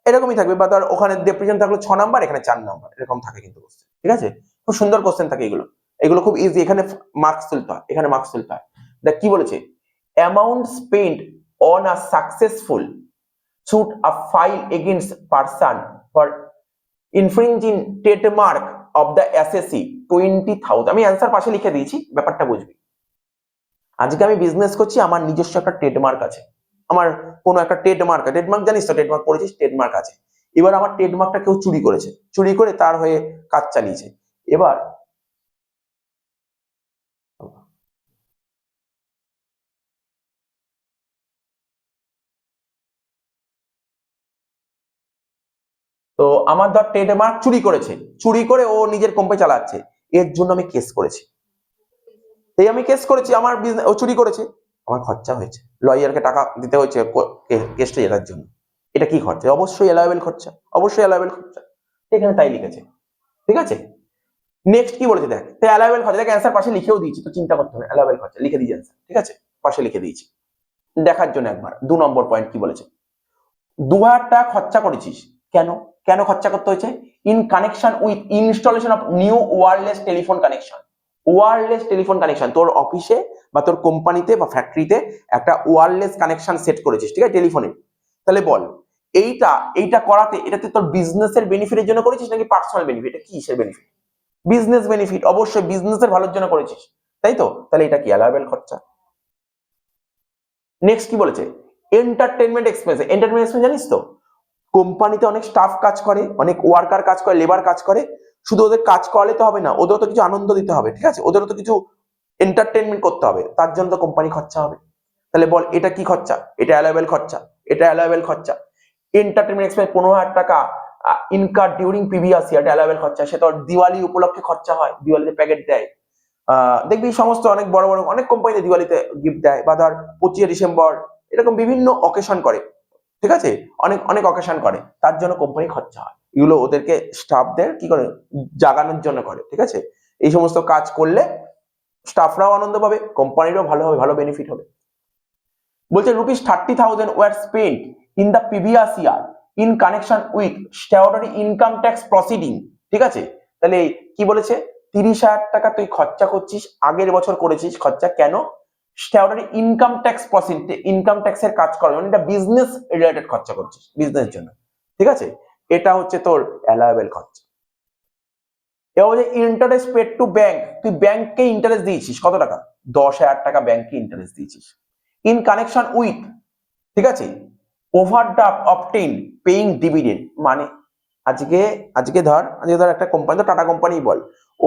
এরকমই থাকবে, বা ধর ওখানে ডেপ্রিসিয়েশন থাকলো 6 নাম্বার, এখানে 4 নাম্বার, এরকম থাকে কিন্তু কোশ্চেন, ঠিক আছে, খুব সুন্দর কোশ্চেন থাকে এগুলো, এগুলো খুব ইজি, এখানে মার্কস তুলতে হয়, এখানে মার্কস তুলতে হয়। দেখ কি বলেছে, amount spend on a successful suit a file against person for infringing trademark of the SSC 20,000, আমি অ্যান্সার পাশে লিখে দিয়েছি, ব্যাপারটা বুঝবি। আজকে আমি বিজনেস করছি, আমার নিজস্ব একটা ট্রেডমার্ক আছে, আমার কোনো একটা ট্রেডমার্ক জানিস তো, ট্রেডমার্ক পড়েছিস, ট্রেডমার্ক আছে, এবার আমার ট্রেডমার্কটা কেউ চুরি করেছে, চুরি করে তার হয়ে কাজ চালিয়েছে, এবার তো আমার ধর ট্রেডমার্ক চুরি করেছে, চুরি করে ও নিজের কোম্পানি চালাচ্ছে, এর জন্য আমি কেস করেছি, এই আমি কেস করেছি, আমার বিজনেস ও চুরি করেছে, আমার খরচা হয়েছে, লয়ারকে টাকা দিতে হয়েছে কেসটা জেতার জন্য, এটা কি খরচা, অবশ্যই অ্যালাউয়েবল খরচা, অবশ্যই অ্যালাউয়েবল খরচা, এখানে তাই লিখেছে, ঠিক আছে। নেক্সট কি বলেছে দেখ, তো অ্যালাউয়েবল খরচা, দেখ অ্যান্সার পাশে লিখেও দিয়েছি, তো চিন্তা করতে হবে, অ্যালাউয়েবল খরচা লিখে দিয়েছি অ্যান্সার, ঠিক আছে, পাশে লিখে দিয়েছি দেখার জন্য একবার। 2 নম্বর পয়েন্ট কি বলেছে, 2,000 টাকা খরচা করেছিস, কেন কেন খরচা করতে হয়েছে, in connection with installation of new wireless telephone connection, wireless telephone connection, তোর অফিসে বা তোর কোম্পানিতে বা ফ্যাক্টরিতে একটা ওয়্যারলেস কানেকশন সেট করেছিস, ঠিক আছে, টেলিফোনে। তাহলে বল এইটা এইটা করাতে, এটাতে তোর বিজনেসের বেনিফিটের জন্য করেছিস নাকি পার্সোনাল বেনিফিট? এটা কিসের বেনিফিট? বিজনেস বেনিফিট, অবশ্যই বিজনেসের ভালোর জন্য করেছিস, তাই তো? তাহলে এটা কি অ্যালাউয়েবল খরচা। নেক্সট কি বলেছে, এন্টারটেনমেন্ট এক্সপেন্স। এন্টারটেনমেন্ট এক্সপেন্স জানিস তো, কোম্পানিতে অনেক স্টাফ কাজ করে, অনেক ওয়ার্কার কাজ করে, লেবার কাজ করে, শুধু ওদের কাজ করালে তো হবে না, ওদেরও তো কিছু আনন্দ দিতে হবে, ঠিক আছে, ওদেরও তো কিছু এন্টারটেনমেন্ট করতে হবে, তার জন্য তো কোম্পানি খরচা হবে। তাহলে বল এটা কি খরচা? এটা অ্যালাউয়েবল খরচা, এটা অ্যালাউয়েবল খরচা। এন্টারটেনমেন্ট এক্সপেন্স 15,000 টাকা incur during previous year, allowable খরচা। সেটা দিওয়ালি উপলক্ষে খরচা হয়, দিওয়ালিতে প্যাকেট দেয়, দেখবি সমস্ত অনেক বড় বড় অনেক কোম্পানিতে দিওয়ালিতে গিফট দেয়, বা ধর 25 ডিসেম্বর, এরকম বিভিন্ন অকেশন করে, ঠিক আছে, অনেক অনেক অকেশন করে, তার জন্য কোম্পানি খরচা হয়। এগুলো ওদেরকে স্টাফদের কি করে জাগানোর জন্য করে, ঠিক আছে। এই সমস্ত কাজ করলে স্টাফরাও আনন্দ পাবে, কোম্পানিরও ভালো হবে, ভালো বেনিফিট হবে। বলছে ₹30,000 were spent in the previous year in connection with statutory income tax proceeding, ঠিক আছে। তাহলে কি বলেছে, 30,000 টাকা তুই খরচা করছিস, আগের বছর করেছিস খরচা, কেন? Statutory income tax proceeding, income ট্যাক্সের কাজ করার জন্য, এটা বিজনেস রিলেটেড খরচা করছিস, বিজনেসের জন্য, ঠিক আছে। এটা হচ্ছে তোর অ্যালাউয়েবল খরচা। এবার বলছে ইন্টারেস্ট পেড টু ব্যাংক, তুই ব্যাংককে ইন্টারেস্ট দিয়েছিস কত টাকা? 10,000 টাকা ব্যাংককে ইন্টারেস্ট দিয়েছিস। ইন কানেকশন উইথ, ঠিক আছে, ওভারড্রাফট অবটেইন পেইং ডিভিডেন্ড, মানে আজকে ধর একটা কোম্পানি, তো টাটা কোম্পানি বল,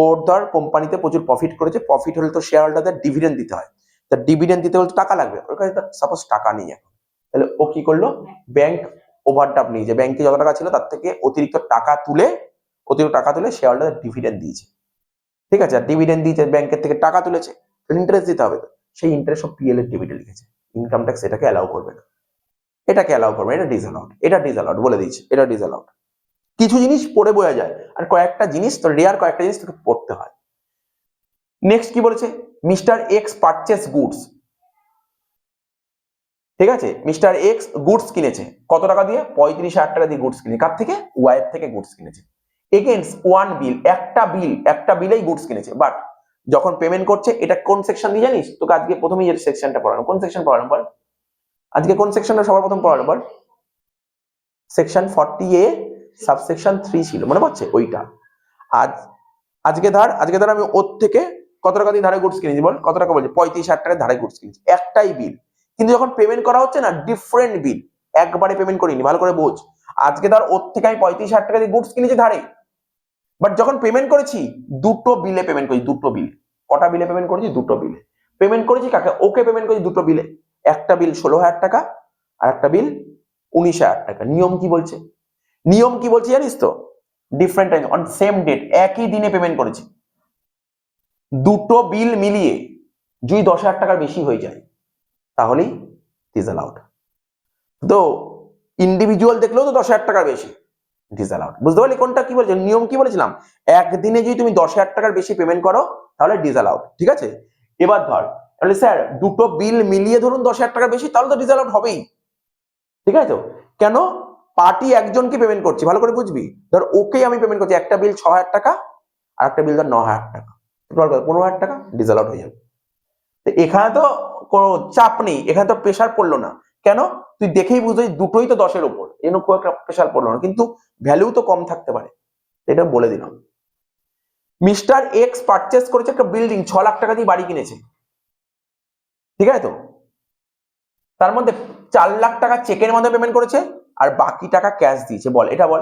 ওর ধর কোম্পানিতে প্রচুর প্রফিট করেছে, প্রফিট হলে তো শেয়ার হোল্ডারদের ডিভিডেন্ড দিতে হয়, তা ডিভিডেন্ড দিতে হলে টাকা লাগবে, ওর কাছে সাপোজ টাকা নেই এখন, তাহলে ও কি করলো, ব্যাংক ওভারড্রাফট নিয়েছে, ব্যাংকে যত টাকা ছিল তার থেকে অতিরিক্ত টাকা তুলে শেয়ার হোল্ডারদের ডিভিডেন্ড দিয়েছে, ঠিক আছে। আর ডিভিডেন্ড দিয়েছে, ব্যাংকের থেকে টাকা তুলেছে, ইন্টারেস্ট দিতে হবে, সেই ইন্টারেস্ট সব পিএল এর ডেবিটে লিখেছে, ইনকাম ট্যাক্স এটাকে অ্যালাউ করবে না, এটাকে অ্যালাউ করবে, এটা ডিসঅ্যালাউড, এটা ডিসঅ্যালাউড বলে দিয়েছে, এটা ডিসঅ্যালাউড। কিছু জিনিস পড়ে বোঝা যায়, আর কয়েকটা জিনিস তো রেয়ার, কয়েকটা জিনিস তোকে পড়তে হয়। নেক্সট কি বলেছে, মিস্টার এক্স পারচেস গুডস, ঠিক আছে, মিস্টার এক্স গুডস কিনেছে কত টাকা দিয়ে? 35,000 টাকা দিয়ে গুডস কিনেছে, কার থেকে? ওয়াই থেকে গুডস কিনেছে, এগেইনস্ট ওয়ান বিল, একটা বিলেই গুডস কিনেছে, বাট যখন পেমেন্ট করছে, এটা কোন সেকশন দিয়ে জানিস? তোকে আজকে প্রথমেই এর সেকশনটা পড়ানো, কোন সেকশন পড়ানো বল? আজকে কোন সেকশনটা সবার প্রথম পড়ানো বল? সেকশন 40A সাবসেকশন 3 ছিল, মনে পড়ছে ওইটা। আজকে ধর আমি ওর থেকে কত টাকা দিয়ে ধারে গুডস কিনেছি বল, কত টাকা বলছে? 35,000 টাকা ধারে গুডস কিনেছি, একটাই বিল, কিন্তু যখন পেমেন্ট করা হচ্ছে না, ডিফারেন্ট বিল, একবারে পেমেন্ট করিনি, ভালো করে বোঝ। আজকে ধর ওর থেকে আমি 35,000 টাকা দিয়ে গুডস কিনেছি ধারে, বাট যখন পেমেন্ট করেছি, দুটো বিলে পেমেন্ট করেছি, দুটো বিলে। কটা বিলে পেমেন্ট করেছি? দুটো বিলে পেমেন্ট করেছি। কাকে? ওকে পেমেন্ট করেছি দুটো বিলে, একটা বিল 16,000 টাকা আর একটা বিল 19,000 টাকা। নিয়ম কি বলছে? জানিস তো? Different time on same date, একই দিনে পেমেন্ট করেছি, দুটো বিল মিলিয়ে যদি 10,000 টাকার বেশি হয়ে যায়, তাহলেই ডিসঅ্যালাউড। তো ইন্ডিভিজুয়াল দেখলেও তো 10,000 টাকার বেশি, ডিসঅ্যালাউড। বুঝতে পারলি কোনটা কি বলছে? নিয়ম কি বলেছিলাম? একদিনে যদি তুমি 10,000 টাকার বেশি পেমেন্ট করো, তাহলে ডিসঅ্যালাউড, ঠিক আছে। এবার ধর, তাহলে স্যার দুটো বিল মিলিয়ে ধরুন 10,000 টাকার বেশি, তাহলে তো ডিসঅ্যালাউড হবেই, ঠিক আছে তো? কেন? পার্টি একজনকে পেমেন্ট করছি, ভালো করে বুঝবি। ধর ওকে আমি পেমেন্ট করছি, একটা বিল 6,000 টাকা আর একটা বিল ধর 9,000 টাকা, 15,000 টাকা, ডিসঅ্যালাউড হয়ে যাবে। তো এখানে তো কোনো চাপ নেই, এখানে তো প্রেশার পড়লো না। কেন? তুই দেখেই বুঝলি দুটোই তো 10-এর উপর, এই জন্য খুব একটা প্রেশার পড়লো না, কিন্তু ভ্যালু তো কম থাকতে পারে, এটা বলে দিলাম। মিস্টার এক্স পারচেস করেছে একটা বিল্ডিং, 6 লাখ টাকা দিয়ে বাড়ি কিনেছে, ঠিক আছে তো? তার মধ্যে 4 লাখ টাকা চেকের মাধ্যমে পেমেন্ট করেছে আর বাকি টাকা ক্যাশ দিয়েছে। বল, এটা বল।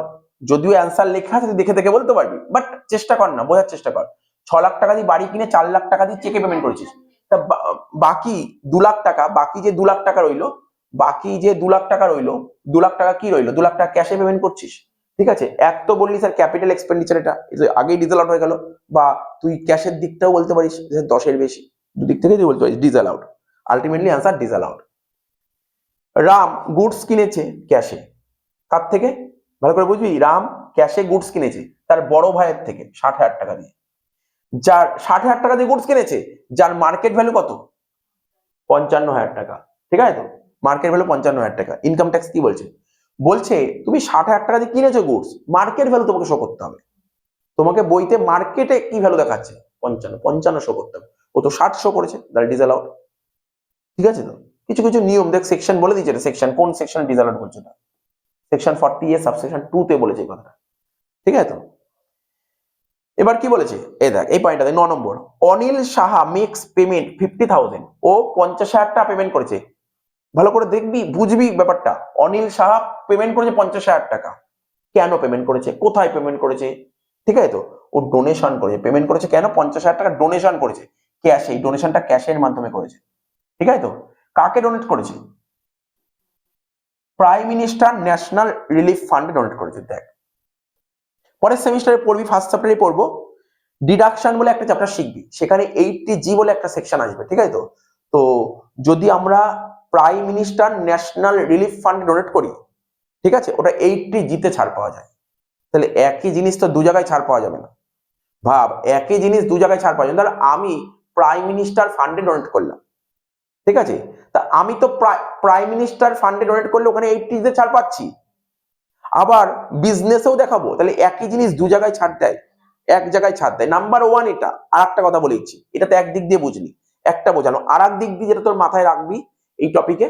যদিও অ্যান্সার লেখা আছে, দেখে বলতে পারবি, বাট চেষ্টা কর না, বোঝার চেষ্টা কর। 6 লাখ টাকা দিয়ে বাড়ি কিনে 4 লাখ টাকা দিয়ে চেকে পেমেন্ট করেছিস, তা বাকি 2 লাখ টাকা, বাকি যে 2 লাখ টাকা রইলো, 2 লাখ টাকা কি রইলো? 2 লাখ টাকা ক্যাশে পেমেন্ট করছিস, ঠিক আছে। এক তো বললি স্যার ক্যাপিটাল এক্সপেন্ডিচার, এটা আগেই ডিসঅ্যালাউড হয়ে গেল, বা তুই ক্যাশের দিকটাও বলতে পারিস 10-এর বেশি, দুদিক থেকে তুই বলতে পারিস disallowed. Ultimately answer disallowed. Ram goods কিনেছে ক্যাশে, কার থেকে? ভালো করে বুঝবি, রাম ক্যাশে গুডস কিনেছে তার বড় ভাইয়ের থেকে 60,000 টাকা দিয়ে, যার 60,000 টাকা দিয়ে গুডস কিনেছে, যার মার্কেট ভ্যালু কত? 55,000 টাকা, ঠিক আছে তো? মার্কেট ভ্যালু 55,000 টাকা। ইনকাম ট্যাক্স কি বলছে? বলছে তুমি 60,000 টাকা দিয়ে কিনেছো গুডস, মার্কেট ভ্যালু তোমাকে শো করতে হবে। তোমাকে বইতে মার্কেটে কি ভ্যালু দেখাচ্ছে, 55 শো করতে হবে, ও তো 60 শো করেছে, তাহলে ডিসঅ্যালাউড। ঠিক আছে তো, কিছু কিছু নিয়ম দেখ, সেকশন বলে দিয়েছে, সেকশন কোন সেকশনে ডিসঅ্যালাউড করছে না, সেকশন 40A সাবসেকশন 2 তে বলেছে এই কথাটা। ঠিক আছে তো, এবার কি বলেছে, এই দেখ এই পয়েন্টটা 9 নম্বর, অনিল সাহা মেক্স পেমেন্ট 50,000, ও 50,000 টাকা পেমেন্ট করেছে। ভালো করে দেখবি, বুঝবি ব্যাপারটা। অনিল সাহা পেমেন্ট করেছে 50,000 টাকা। কেন পেমেন্ট করেছে, কোথায় পেমেন্ট করেছে? ঠিক আছে তো, ও ডোনেশন করেছে, পেমেন্ট করেছে কেন, 50,000 টাকা ডোনেশন করেছে ক্যাশে, এই ডোনেশনটা ক্যাশের মাধ্যমে করেছে। ঠিক আছে তো, কাকে ডোনেট করেছে? প্রাইম মিনিস্টার ন্যাশনাল রিলিফ ফান্ডে ডোনেট করেছে। দেখ পরের সেমিস্টারে পড়বি, ফার্স্ট চ্যাপ্টারে পড়বো, ডিডাকশন বলে একটা চ্যাপ্টার শিখবি, সেখানে 80G বলে একটা সেকশন আসবে। ঠিক আছে তো, তো যদি আমরা প্রাইম মিনিস্টার ন্যাশনাল রিলিফ ফান্ডে ডোনেট করি, ঠিক আছে, ওটা 80G তে ছাড় পাওয়া যায়। তাহলে একই জিনিস তো দু জায়গায় ছাড় পাওয়া যাবে না। ভাব, একই জিনিস দু জায়গায় ছাড় পাওয়া যাবে। তাহলে আমি প্রাইম মিনিস্টার ফান্ডে ডোনেট করলাম, ঠিক আছে, তা আমি তো প্রাইম মিনিস্টার ফান্ডে ডোনেট করলে ওখানে 80 তে ছাড় পাচ্ছি। আবার বিজনেসেও দেখাবো, তাহলে একই জিনিস দু জায়গায় ছাড় দেয়, এক জায়গায় ছাড় দেয়। নাম্বার 1 এটা। আর একটা কথা বলে দিচ্ছি, এটা তো একদিক দিয়ে বুঝলি, একটা বোঝানো, আর এক দিক দিয়ে যেটা তোর মাথায় রাখবি এই টপিকে,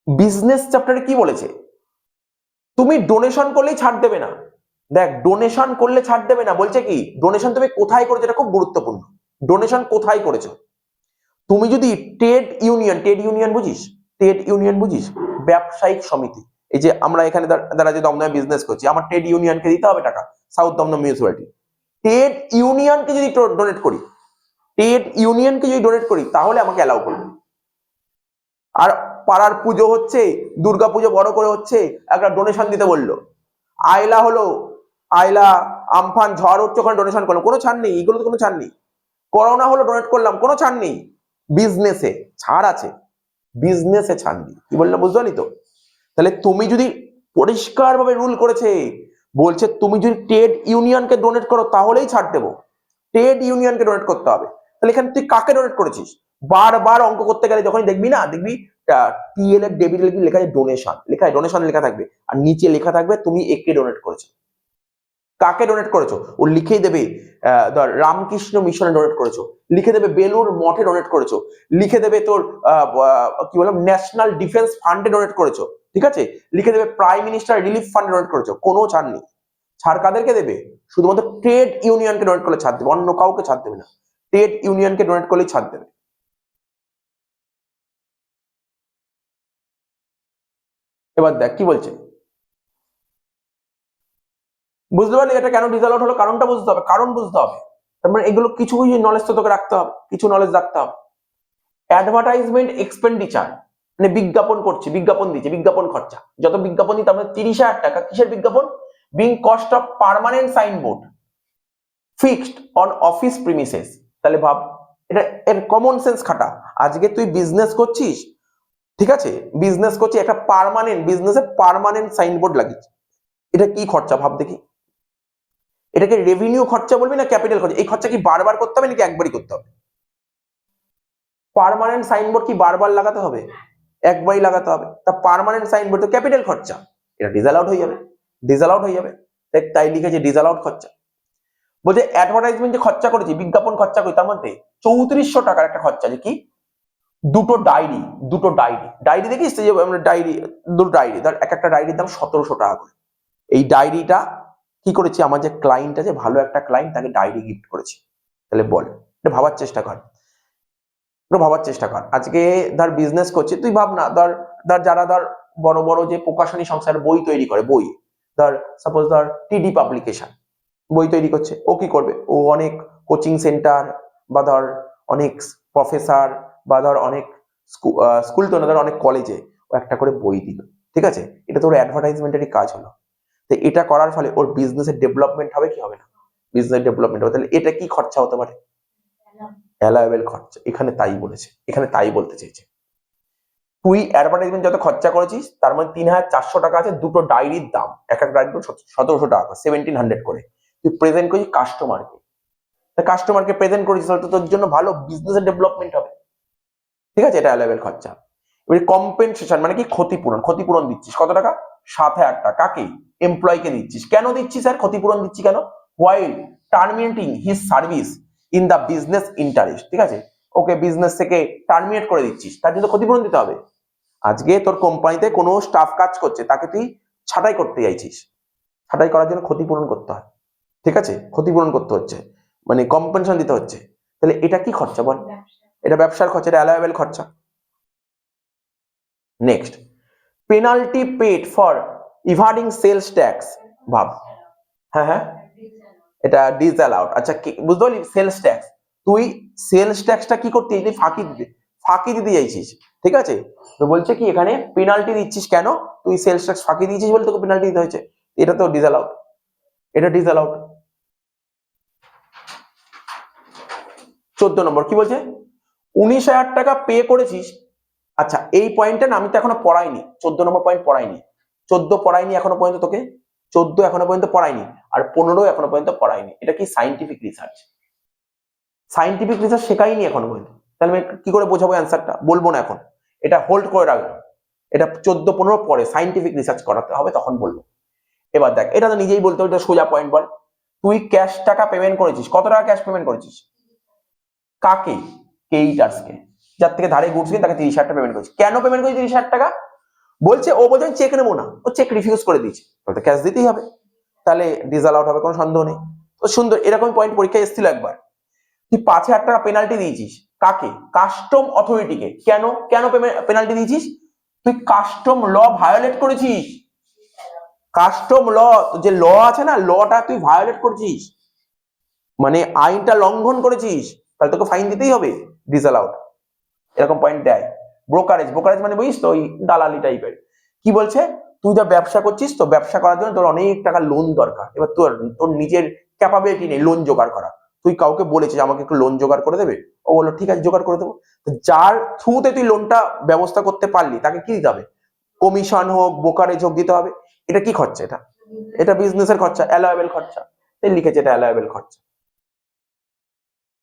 বিজনেস চ্যাপ্টারে কি বলেছে, তুমি ডোনেশন করলেই ছাড় দেবে না। দেখ, ডোনেশন করলে ছাড় দেবে না, বলছে কি ডোনেশন তুমি কোথায় করেছো, এটা খুব গুরুত্বপূর্ণ। ডোনেশন কোথায় করেছো? তুমি যদি ট্রেড ইউনিয়ন বুঝিস, ট্রেড ইউনিয়ন বুঝিস, ব্যবসায়িক সমিতি, এই যে আমরা এখানে যারা যে দমদমে বিজনেস করছি, আমার ট্রেড ইউনিয়নকে দিতে হবে টাকা, সাউথ দমদম মিউনিসিপালিটি। ট্রেড ইউনিয়নকে যদি ডোনেট করি, ট্রেড ইউনিয়নকে যদি ডোনেট করি, তাহলে আমাকে অ্যালাউ করবে। আর পাড়ার পুজো হচ্ছে, দুর্গা পুজো বড় করে হচ্ছে, একটা ডোনেশন দিতে বললো, আয়লা হলো, আয়লা আমফান ঝড় হচ্ছে, ওখানে ডোনেশন করলাম, কোনো ছাড় নেই, এগুলো তো কোনো ছাড় নেই। করোনা হলো, ডোনেট করলাম, কোনো ছাড় নেই। বিজনেসে ছাড় আছে, বিজনেসে ছাড় নেই। কি বললাম বুঝতে পারলি তো? তাহলে তুমি যদি, পরিষ্কার ভাবে রুল করেছে, বলছে তুমি যদি ট্রেড ইউনিয়নকে ডোনেট করো তাহলেই ছাড় দেবো, ট্রেড ইউনিয়নকে ডোনেট করতে হবে। তাহলে এখানে তুই কাকে ডোনেট করেছিস? বারবার অঙ্ক করতে গেলে যখন দেখবি না, দেখবি টিএল এর ডেবিট লেখা আছে ডোনেশন, লেখা আছে ডোনেশন লেখা থাকবে, আর নিচে লেখা থাকবে তুমি একে ডোনেট করেছো। কাকে ডোনেট করেছো ও লিখেই দেবে, ধর রামকৃষ্ণ মিশনে ডোনেট করেছো, লিখে দেবে বেলুর মঠে ডোনেট করেছো, লিখে দেবে তোর কি বললাম ন্যাশনাল ডিফেন্স ফান্ডে ডোনেট করেছো, ঠিক আছে, লিখে দেবে প্রাইম মিনিস্টার রিলিফ ফান্ডে ডোনেট করেছো। কোনো ছাড় নেই। ছাড় কাদেরকে দেবে? শুধুমাত্র ট্রেড ইউনিয়নকে ডোনেট করলে ছাড় দেবে, অন্য কাউকে ছাড় দেবে না। ট্রেড ইউনিয়নকে ডোনেট করলেই ছাড় দেবে। এবার দেখ কি বলছে, বুঝতে পারলি এটা কেন ডিসঅ্যালাউড হলো? কারণটা বুঝতে হবে, কারণ বুঝতে হবে। তার মানে এগুলো কিছু নলেজ তো তোকে রাখতে হবে, কিছু নলেজ রাখতে হবে। অ্যাডভার্টাইজমেন্ট এক্সপেন্ডিচার, মানে বিজ্ঞাপন করছে, বিজ্ঞাপন দিচ্ছে, বিজ্ঞাপন খরচা, যত বিজ্ঞাপন দিই তার মানে 30,000 টাকা। কিসের বিজ্ঞাপন? Being cost of permanent signboard fixed on office premises. তাহলে ভাব, এটা এর কমন সেন্স খাটা। আজকে তুই বিজনেস করছিস, ঠিক আছে, বিজনেস করছিস, একটা পার্মানেন্ট বিজনেসে পার্মানেন্ট সাইনবোর্ড লাগিয়েছিস, এটা কি খরচা ভাব দেখি। এটাকে রেভিনিউ খরচা বলবি না ক্যাপিটাল খরচা? এই খরচা কি বারবার করতে হবে নাকি একবারই করতে হবে? পার্মানেন্ট সাইনবোর্ড কি বারবার লাগাতে হবে? একবারই লাগাতে হবে। তা পার্মানেন্ট সাইনবোর্ড তো ক্যাপিটাল খরচা, এটা ডিসঅ্যালাউড হয়ে যাবে, ডিসঅ্যালাউড হয়ে যাবে। তাই লিখেছে ডিসঅ্যালাউড খরচা। বলছে অ্যাডভার্টাইজমেন্টে খরচা করেছি, বিজ্ঞাপন খরচা করি, তার মধ্যে 3400 টাকার একটা খরচা আছে কি, দুটো ডায়েরি, দুটো ডায়েরি, ডায়েরি দেখিস যে আমরা ডায়েরি, দুটো ডায়েরি, ধর এক একটা ডায়েরির দাম 1700 টাকা করে। এই ডায়েরিটা কি করেছি, আমার যে ক্লায়েন্ট আছে, ভালো একটা ক্লায়েন্ট, তাকে ডায়েরি গিফট করেছি। তাহলে বল, এটা ভাবার চেষ্টা কর, ভাবার চেষ্টা কর। আজকে ধর বিজনেস করছিস, তুই ভাব না, ধর ধর যারা ধর বড় বড় যে প্রকাশনী সংস্থার বই তৈরি করে, বই, ধর সাপোজ ধর টিডি পাবলিকেশন বই তৈরি করছে, ও কি করবে, ও অনেক কোচিং সেন্টার বা ধর অনেক প্রফেসর বা ধর অনেক স্কুল তো না, ধর অনেক কলেজে ও একটা করে বই দিল, ঠিক আছে, এটা তোর অ্যাডভার্টাইজমেন্টেরই কাজ হলো। তো এটা করার ফলে ওর বিজনেসের ডেভেলপমেন্ট হবে কি হবে না? বিজনেস ডেভেলপমেন্ট হবে। তাহলে এটা কি খরচা হতে পারে? অ্যালাওয়েবল খরচা। এখানে তাই বলেছে, এখানে তাই বলতে চেয়েছে। তুই অ্যাডভার্টাইজমেন্ট যত খরচা করেছিস তার মধ্যে 3400 টাকা আছে দুটো ডায়েরির দাম, এক এক ডায়েরি 1700 টাকা, 1700 করে তুই প্রেজেন্ট করিস কাস্টমারকে। কাস্টমারকে প্রেজেন্ট করিস, তাহলে তোর জন্য ভালো বিজনেসের ডেভেলপমেন্ট হবে, ঠিক আছে, এটা অ্যালাওয়েবল খরচা। এবার কম্পেনসেশন মানে কি, ক্ষতিপূরণ, ক্ষতিপূরণ দিচ্ছিস কত টাকা? 7,000 টাকা। কাকে? এমপ্লয়কে দিচ্ছিস। কেন দিচ্ছিস স্যার ক্ষতিপূরণ দিচ্ছি কেন? While terminating his service in the business interest, ঠিক আছে, ওকে বিজনেস থেকে টার্মিনেট করে দিচ্ছিস, তার জন্য ক্ষতিপূরণ দিতে হবে। আজকে তোর কোম্পানিতে কোনো স্টাফ কাজ করছে, তাকে তুই ছাঁটাই করতে চাইছিস, ছাঁটাই করার জন্য ক্ষতিপূরণ করতে হয়, ঠিক আছে, ক্ষতিপূরণ করতে হচ্ছে, মানে কম্পেনশন দিতে হচ্ছে। তাহলে এটা কি খরচা বল? এটা ব্যবসার খরচা, এটা অ্যালাওয়েবল খরচা। Next, penalty paid for evading sales tax. ভাব, হ্যাঁ হ্যাঁ, এটা ডিসঅ্যালাউড। আচ্ছা বুঝতে পারলি, সেলস ট্যাক্স, তুই সেলস ট্যাক্সটা কি করতে চাইছিস? ফাঁকি দিতে চাইছিস, ঠিক আছে। তো বলছে কি এখানে পেনাল্টি দিচ্ছিস কেন? তুই সেলস ট্যাক্স ফাঁকি দিয়েছিস বলে তোকে পেনাল্টি দিতে হয়েছে, এটা তো ডিসঅ্যালাউড, এটা ডিসঅ্যালাউড। 14 নম্বর কি বলছে? 19,000 টাকা পে করেছিস। আচ্ছা এই পয়েন্টটা না আমি তো এখনো পড়াইনি, 14 নম্বর পয়েন্ট পড়াইনি, 14 পড়াইনি এখনো পর্যন্ত তোকে, 14 এখনো পর্যন্ত পড়াইনি, আর 15 এখনো পর্যন্ত পড়াইনি। এটা কি সাইন্টিফিক রিসার্চ, সাইন্টিফিক রিসার্চ শেখাইনি এখনো পর্যন্ত, তাহলে আমি কি করে বোঝাবো অ্যান্সারটা? বলবো না এখন, এটা হোল্ড করে রাখবো, এটা 14-15 পরে সাইন্টিফিক রিসার্চ করাতে হবে, তখন বলবো। এবার দেখ, এটা তো নিজেই বলতে হবে, এটা সোজা পয়েন্ট বল। তুই ক্যাশ টাকা পেমেন্ট করেছিস, কত টাকা ক্যাশ পেমেন্ট করেছিস? কাকে? ক্রেডিটার্সকে, যার থেকে ধারে ঘুরছিস তাকে 30,000 টাকা পেমেন্ট করেছিস। কেন পেমেন্ট করেছিস 30,000 টাকা? বলছে, ও বলছে আমি চেক নেবো না, ও চেক রিফিউজ করে দিয়েছে, তো ক্যাশ দিতেই হবে, তাহলে ডিসঅ্যালাউড হবে, কোনো সন্দেহ নেই। তো সুন্দর, এরকম পয়েন্ট পরীক্ষায় এসেছিল একবার। তুই 5,000 টাকা পেনাল্টি দিয়েছিস, কাকে? কাস্টম অথরিটিকে। কেন কেন পেনাল্টি দিয়েছিস? তুই কাস্টম ল ভায়োলেট করেছিস, কাস্টম ল, যে ল আছে না, লটা তুই ভায়োলেট করেছিস, মানে আইনটা লঙ্ঘন করেছিস, তাহলে তোকে ফাইন দিতেই হবে, ডিসঅ্যালাউড। এরকম পয়েন্ট দেয়। ব্রোকারেজ, ব্রোকারেজ মানে বুঝিস তো, ওই দালালি টাইপের। কি বলছে? তুই যা ব্যবসা করছিস, তো ব্যবসা করার জন্য তোর অনেক টাকা লোন দরকার, এবার তোর তোর নিজের ক্যাপাবিলিটি নেই লোন জোগাড় করা, তুই কাউকে বলেছিস আমাকে একটু লোন জোগাড় করে দেবে, ও বললো ঠিক আছে জোগাড় করে দেবো। যার থ্রুতে তুই লোনটা ব্যবস্থা করতে পারলি, তাকে কি দিতে হবে? কমিশন হোক, ব্রোকারেজ হোক, দিতে হবে। এটা কি খরচা? এটা এটা বিজনেসের খরচা, অ্যালাওয়েবল খরচা, তাই লিখেছে এটা অ্যালাওয়েবল খরচা।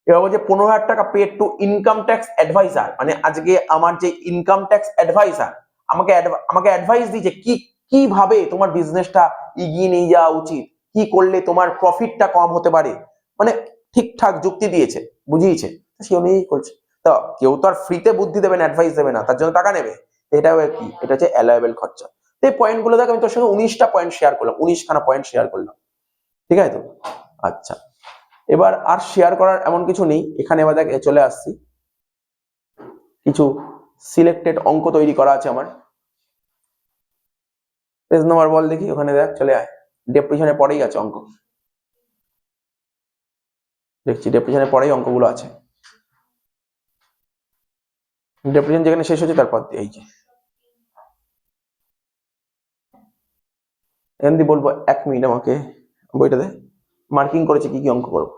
এবার বলছে 15,000 টাকা paid to income tax adviser, মানে আজকে আমার যে ইনকাম ট্যাক্স অ্যাডভাইজার আমাকে অ্যাডভাইস দিয়েছে কি কিভাবে তোমার বিজনেসটা এগিয়ে নিয়ে যাওয়া উচিত, কি করলে তোমার প্রফিটটা কম হতে পারে, মানে ঠিকঠাক যুক্তি দিয়েছে, বুঝিয়েছে, সে অনুযায়ী করছে। তো কেউ তো আর ফ্রিতে বুদ্ধি দেবে না, অ্যাডভাইস দেবে না, তার জন্য টাকা নেবে। এটাও কি, এটা হচ্ছে অ্যালাওয়েবল খরচা। তো এই পয়েন্ট গুলো দেখ, আমি তোর সঙ্গে 19টা পয়েন্ট শেয়ার করলাম, 19খানা পয়েন্ট শেয়ার করলাম, ঠিক আছে তো? আচ্ছা, এবার আর শেয়ার করার এমন কিছু নেই এখানে। এবার দেখ চলে আসছি, কিছু সিলেক্টেড অঙ্ক তৈরি করা আছে আমার। পেজ নাম্বার বল দেখি, ওখানে দেখ, চলে আয়, ডেপ্রিশনের পরেই আছে অঙ্ক, দেখছি ডেপ্রিশনের পরেই অঙ্কগুলো আছে, ডেপ্রিশন যেখানে শেষ হচ্ছে তারপর এই যে এখান দিয়ে বলবো 1 মিনিট আমাকে বইটা দে, মার্কিং করেছে কি কি অঙ্ক করবো।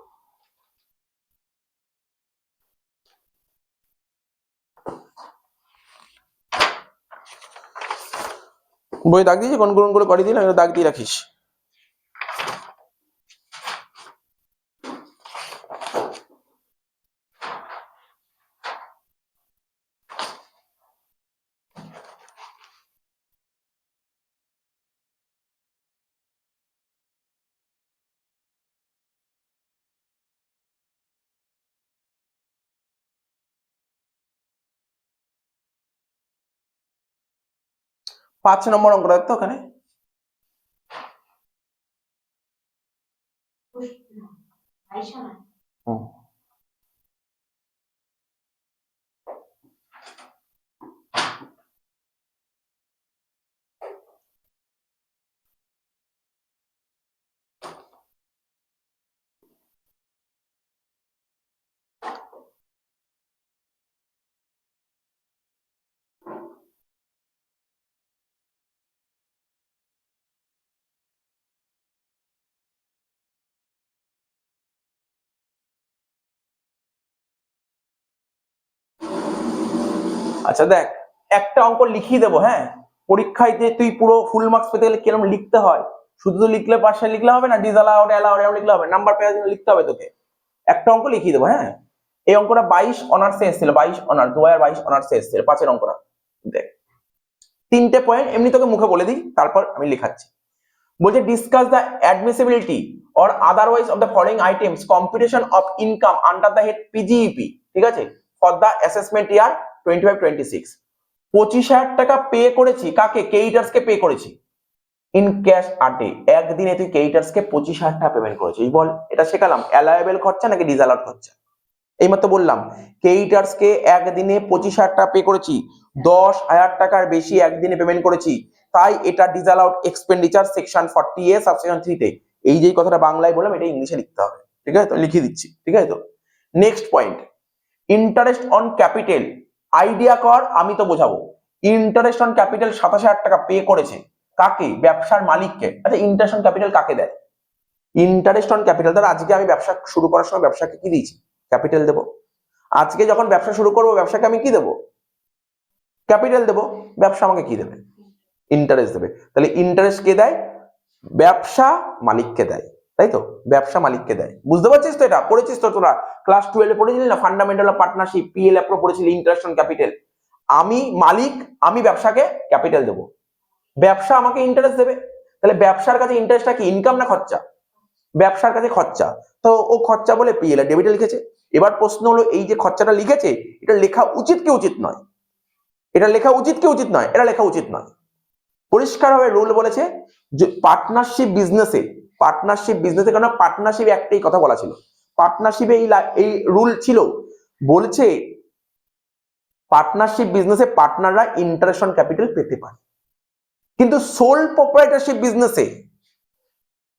বই দাগ দিয়েছি, কোন কোন করে করিয়ে দিলাম, দাগ দিয়ে রাখিস। পাঁচ নম্বর অঙ্কটা তো ওখানে, আচ্ছা দেখ, একটা অঙ্ক লিখিয়ে দেবো, হ্যাঁ, পরীক্ষায় যে তুই পুরো ফুল মার্কস পেতে গেলে কিরকম লিখতে হয়, শুধু তো লিখলে পাশে লিখলে হবে না, ডিসঅ্যালাউড অ্যালাউড এরকম লিখলে হবে, নাম্বার পেয়ে লিখতে হবে তোকে। একটা অঙ্ক লিখিয়ে দেবো, হ্যাঁ। এই অঙ্কটা 22 অনার্সে এসেছিল, 22 অনার্স 2022 অনার্সে এসেছিল, 5-এর অঙ্কটা। দেখ 3টে পয়েন্ট এমনি তোকে মুখে বলে দিই, তারপর আমি লেখাচ্ছি। বলছে discuss the admissibility or otherwise of the following items computation of income under the head PGBP, ঠিক আছে, ফর দ্য অ্যাসেসমেন্ট ইয়ার 25-26। 25,000 টাকা পে করেছি, কাকে? ক্রেডিটার্স কে পে করেছি ইন ক্যাশ আটে। একদিনে তুই ক্রেডিটার্স কে 25,000 টাকা পেমেন্ট করেছিস, বল এটা শেখালাম অ্যালায়েবল খরচা নাকি ডিসঅ্যালাউড খরচা? এইমাত্র বললাম ক্রেডিটার্স কে একদিনে 25,000 টাকা পে করেছি, 10,000 টাকার বেশি একদিনে পেমেন্ট করেছি, তাই এটা ডিসঅ্যালাউড এক্সপেন্ডিচার সেকশন 40A সাবসেকশন 3 তে। এই যে কথাটা বাংলায় বললাম এটা ইংলিশে লিখতে হবে, ঠিক আছে তো? লিখে দিচ্ছি, ঠিক আছে তো? Next point, interest on capital. Idea কর, আমি তো বোঝাবো। ইন্টারেস্ট অন ক্যাপিটাল 27,000 টাকা পে করেছে, কাকে? ব্যবসার মালিককে। আচ্ছা ইন্টারেস্ট অন ক্যাপিটাল কাকে দেয়? ইন্টারেস্ট অন ক্যাপিটাল ধর আজকে আমি ব্যবসা শুরু করার সময় ব্যবসাকে কি দিয়েছি? ক্যাপিটাল দেবো। আজকে যখন ব্যবসা শুরু করবো ব্যবসাকে আমি কি দেবো? ক্যাপিটাল দেবো। ব্যবসা আমাকে কি দেবে? ইন্টারেস্ট দেবে। তাহলে ইন্টারেস্ট কে দেয়? ব্যবসা মালিককে দেয়, তাই তো? ব্যবসা মালিককে দেয়। বুঝতে পারছিস তো? এটা পড়েছিস তো তোরা? ক্লাস 12 এ পড়েছিলি না fundamental of partnership, PL appro পড়েছিলি, ইন্টারেস্ট অন ক্যাপিটাল। আমি মালিক, আমি ব্যবসাকে ক্যাপিটাল দেবো, ব্যবসা আমাকে ইন্টারেস্ট দেবে। তাহলে ব্যবসার কাছে ইন্টারেস্টটা কি, ইনকাম না খরচা? ব্যবসার কাছে খরচা, তো ও খরচা বলে পিএল এর ডেবিটে লিখেছে। এবার প্রশ্ন হলো এই যে খরচাটা লিখেছে এটা লেখা উচিত কি উচিত নয়? এটা লেখা উচিত কি উচিত নয়? এটা লেখা উচিত নয়। পরিষ্কারভাবে রুল বলেছে যে পার্টনারশিপ বিজনেসে কেন পার্টনারশিপ একটাই কথা বলা ছিল, পার্টনারশিপে এই রুল ছিল, বলছে পার্টনারশিপ বিজনেসে পার্টনাররা ইন্টারেস্ট অন ক্যাপিটাল পেতে পারে, কিন্তু সোল প্রোপ্রাইটারশিপ বিজনেসে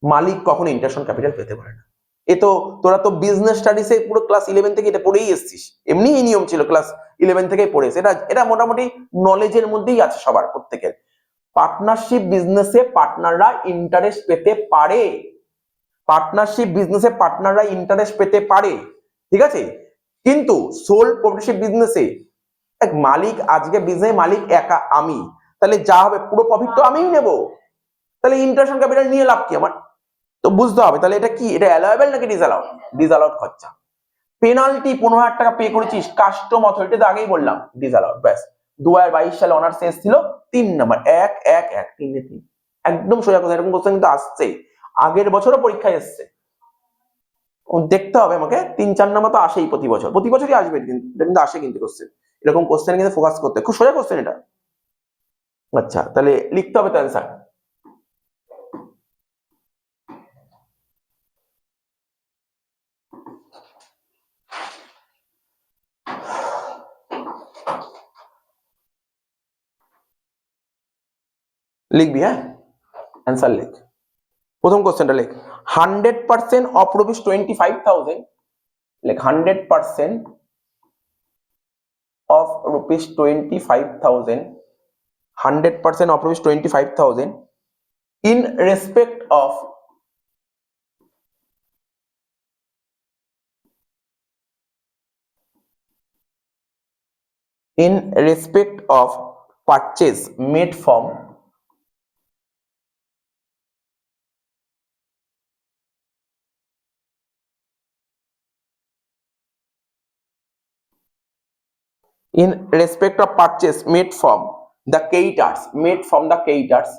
মালিক কখনো ইন্টারেস্ট অন ক্যাপিটাল পেতে পারে না। এ তো তোরা তো বিজনেস স্টাডিজে পুরো ক্লাস 11 থেকে এটা পড়েই এসেছিস, এমনি এই নিয়ম ছিল, ক্লাস 11 থেকেই পড়েছে। এটা মোটামুটি নলেজের মধ্যেই আছে সবার, প্রত্যেকের। পার্টনারশিপ বিজনেসে পার্টনাররা ইন্টারেস্ট পেতে পারে, পার্টনারশিপ বিজনেসে পার্টনাররা ইন্টারেস্ট পেতে পারে, ঠিক আছে? কিন্তু সোল প্রোপ্রাইটারশিপ বিজনেসে এক মালিক, আজকে বিজনেস মালিক একা আমি, তাহলে যা হবে পুরো প্রফিট তো আমিই নেব, তাহলে ইন্টারেস্ট অন ক্যাপিটাল নিয়ে লাভ কি আমার? তো বুঝতে হবে তাহলে এটা কি, এটা অ্যালাউয়েবল নাকি ডিসঅ্যালাউড? ডিসঅ্যালাউড খরচা। পেনাল্টি 15,000 টাকা পে করেছিস, কাস্টম অথরিটি তো আগেই বললাম ডিসঅ্যালাউড। ব্যাস 2022 সালে অনার্স শেষ ছিল 3 নাম্বার, 1 1 1 3 3, একদম সোজা কথা। এরকম কোশ্চেন কিন্তু আসছে, আগের বছরও পরীক্ষায় এসছে, দেখতে হবে আমাকে। 3-4 নাম্বার তো আসেই প্রতি বছরই আসবে, কিন্তু এটা কিন্তু আসে কিন্তু কোশ্চেন, এরকম কোশ্চেন কিন্তু ফোকাস করতে, খুব সোজা কোশ্চেন এটা। আচ্ছা তাহলে লিখতে হবে তো অ্যান্সার। লিখবি, হ্যাঁ অ্যান্সার লিখ। প্রথম কোশ্চেনটা লিখ, 100% অফ রুপিস 25,000, লিখ 100% of rupees 25,000, 100% of rupees 25,000 in respect of purchase made from the creditors,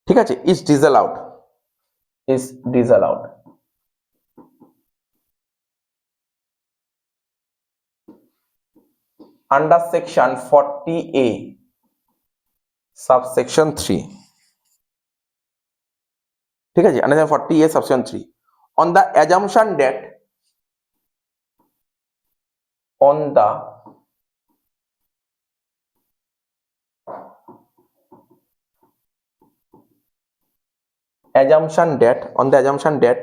ঠিক আছে, is disallowed under section 40A subsection 3, ঠিক আছে, under 40A subsection 3 on the assumption that on the assumption that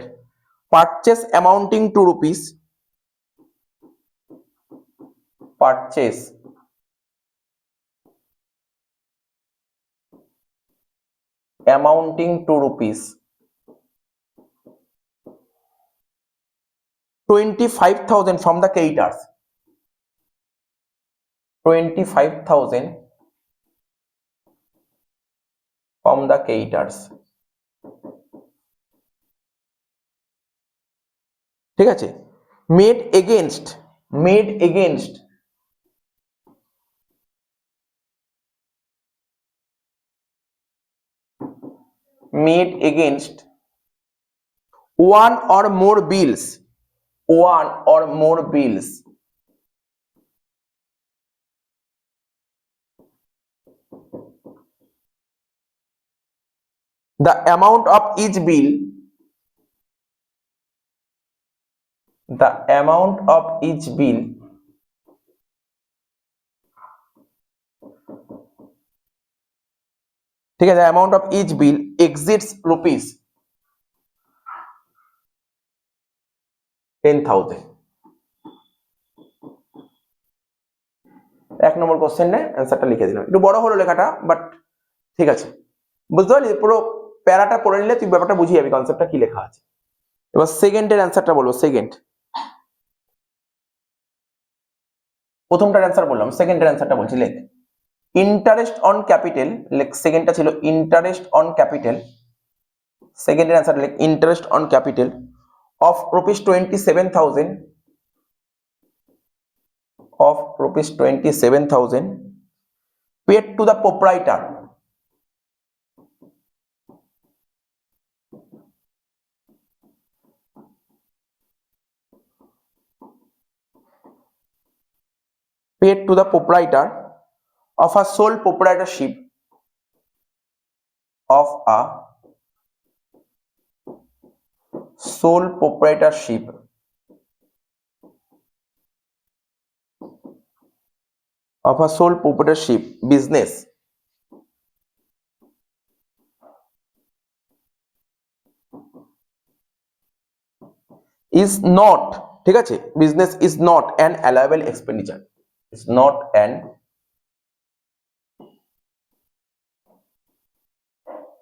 purchase amounting to rupees 25,000 from the creditors, 25,000 from the creditors, ঠিক আছে, made against made against one or more bills, one or more bills, the amount of each bill, the amount of each bill ঠিক আছে, amount of each bill exceeds rupees 10,000। এক নম্বর কোশ্চেনে অ্যান্সারটা লিখে দিলাম, একটু বড় হলো লেখাটা, বাট ঠিক আছে, বুঝতে পারলি? পুরো প্যারাটা পড়ে নিলে তুই ব্যাপারটা বুঝিয়ে যাবি কনসেপ্টটা কি লেখা আছে। এবার সেকেন্ডের অ্যান্সারটা বলবো। সেকেন্ড, প্রথমটার অ্যান্সার বললাম, সেকেন্ডের অ্যান্সারটা বলছি, লেখ ইন্টারেস্ট অন ক্যাপিটাল, লেখ সেকেন্ডটা ছিল ইন্টারেস্ট অন ক্যাপিটাল, সেকেন্ডের অ্যান্সার লেখ interest on capital of rupees 27,000, of rupees 27,000 paid to the proprietor, paid to the proprietor of a sole proprietorship, of a sole proprietorship of a sole proprietorship business is not, ঠিক আছে, business is not an allowable expenditure, is not an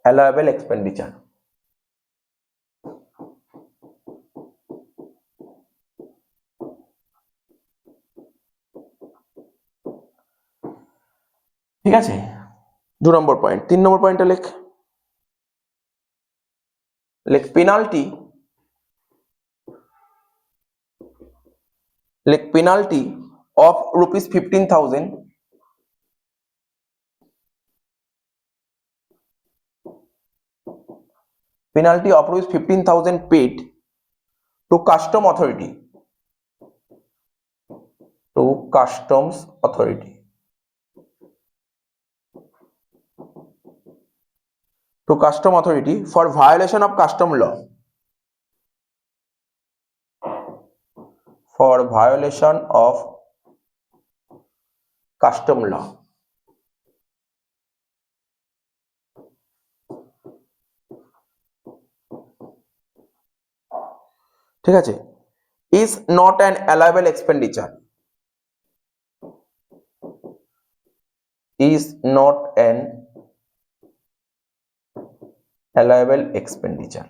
allowable expenditure। ঠিক আছে, 2 নম্বর point. 3 নম্বর পয়েন্টটা লেখ, লেখ penalty, লেখ penalty of rupees 15,000 penalty of rupees 15,000 paid to custom authority, to customs authority, to custom authority for violation of custom law, for violation of custom law। ঠিক আছে, is not an allowable expenditure, is not an allowable expenditure।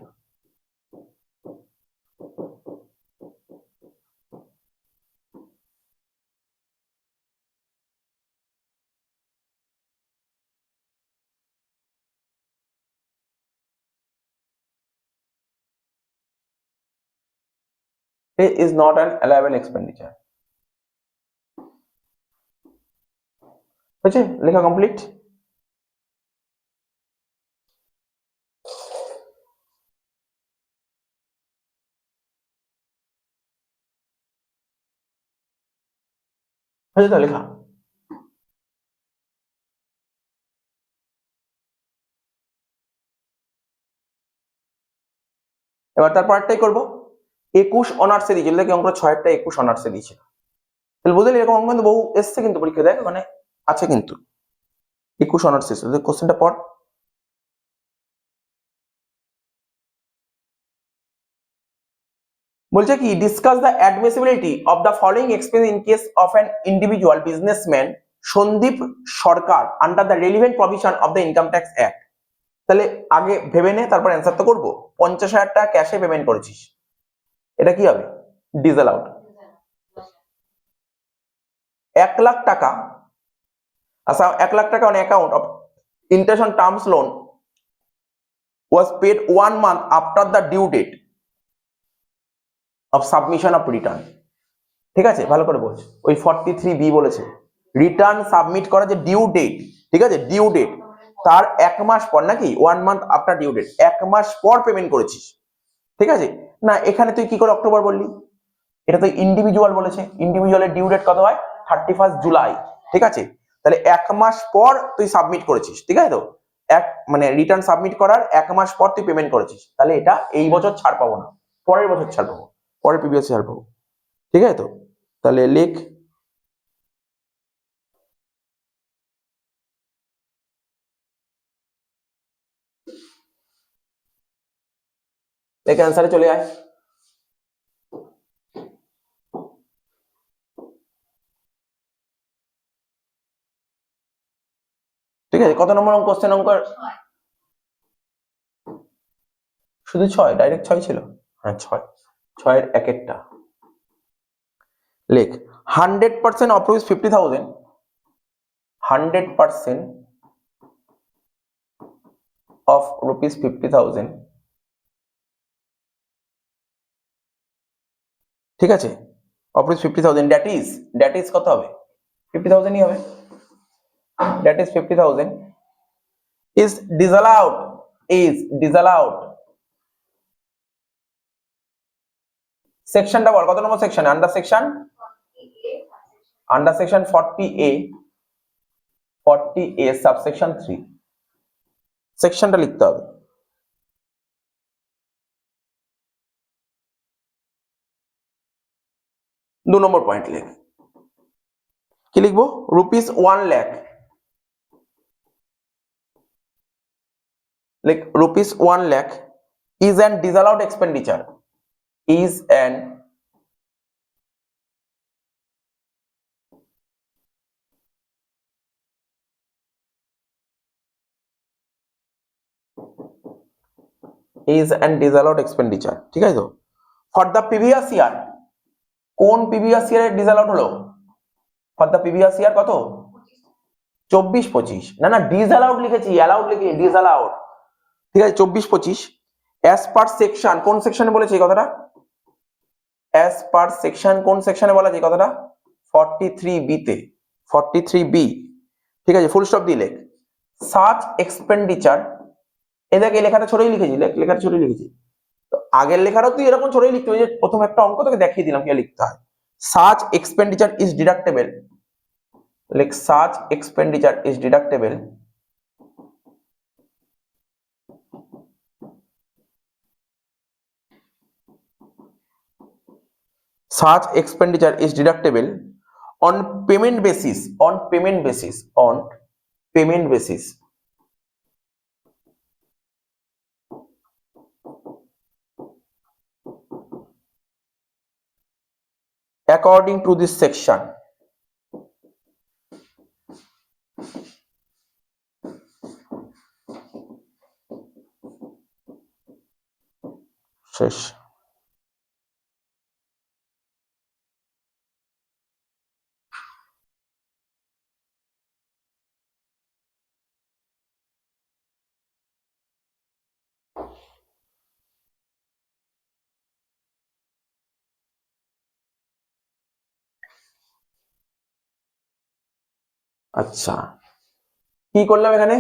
It is not an allowable expenditure। হয়েছে, লেখা complete. হয়েছে তো লেখা? এবার তার পার্টটাই করবো। 21 অনার্সে দিয়েছিল, দেখি অঙ্ক 6টা 21 অনার্সে দিয়েছিল, তাহলে বুঝলি এরকম অঙ্ক কিন্তু বহু এসছে কিন্তু পরীক্ষা, দেখ মানে আছে কিন্তু 21 অনার্স এসছে। কোশ্চেনটা পড়। বলছে কি, discuss the admissibility of the following expense in case of an individual businessman Sandip Sarkar under the relevant provision of the income tax act. তাহলে আগে ভেবে নে, তারপর অ্যান্সার তো করবো। 50,000 টাকা ক্যাশে পেমেন্ট করেছিস, এটা কি হবে? ডিসঅ্যালাউড। 1 লাখ টাকা, আচ্ছা 1 লাখ টাকা on account of interest on terms loan was paid 1 month after the due date of submission of return। ঠিক আছে, ভালো করে বোঝ, ওই 43B বলেছে রিটার্ন সাবমিট করা যে ডিউ ডেট, ঠিক আছে, ডিউ ডেট তার 1 মাস পর, নাকি 1 মান্থ আফটার ডিউ ডেট, 1 মাস পর পেমেন্ট করেছিস, ঠিক আছে? না এখানে তুই কি করে অক্টোবর বললি? এটা তো ইন্ডিভিজুয়াল বলেছে, ইন্ডিভিজুয়ালের ডিউ ডেট কত হয়? 31 জুলাই, ঠিক আছে? তাহলে 1 মাস পর তুই সাবমিট করেছিস, ঠিক আছে তো? মানে রিটার্ন সাবমিট করার 1 মাস পর তুই পেমেন্ট করেছিস, তাহলে এটা এই বছর ছাড় পাবো না, পরের বছর ছাড় পাবো, পরের প্রিভিয়াস ছাড় পাবো, ঠিক আছে তো? তাহলে লেখ অ্যান্সারে চলে আয়। ঠিক আছে, কত নম্বর অঙ্ক? কোশ্চেন অঙ্ক শুধু 6, ডাইরেক্ট 6 ছিল? হ্যাঁ 6, 6-এর এক একটা লেখ। 100% অফ রুপিস 50,000, 100% of rupees 50,000, ঠিক আছে? অফ রুপিস 50,000, দ্যাট ইজ কত হবে? 50,000 ই হবে, that is 50,000 is disallowed, is disallowed। সেকশনটা বল, কত নম্বর সেকশন? Under section 40A, 40A subsection 3, সেকশনটা লিখতে হবে। দু নম্বর পয়েন্ট লেখ, কি লিখবো? রুপিস 1 লাখ, লেখ rupees 1 lakh is an disallowed expenditure, is an disallowed expenditure, ঠিক আছে তো? ফর দ্য প্রিভিয়াস ইয়ার, কোন প্রিভিয়াস ইয়ারে ডিসঅ্যালাউড হলো? ফর দ্য প্রিভিয়াস ইয়ার কত? 24-25, না ডিসঅ্যালাউড লিখেছি, অ্যালাউড লিখি, ডিসঅ্যালাউড, ঠিক আছে? 24-25 অ্যাজ পার সেকশন, কোন সেকশনে বলেছে এই কথাটা? অ্যাজ পার সেকশন, কোন সেকশনে বলা আছে এই কথাটা? 43B তে, 43B, ঠিক আছে? ফুল স্টপ দিয়ে লেখ সাচ এক্সপেন্ডিচার, এদেরকে লেখাটা ছড়েই লিখেছি, লেখাটা ছড়েই লিখেছি, তো আগের লেখারও তুই এরকম ছড়েই লিখতে হবে, যে প্রথম একটা অঙ্ক তোকে দেখিয়ে দিলাম কি লিখতে হয়। সাচ এক্সপেন্ডিচার ইজ ডিডাক্টেবল, লেখ such expenditure is deductible such expenditure is deductible on payment basis, on payment basis, on payment basis according to this section, শেষ। আচ্ছা, কি করলাম এখানে?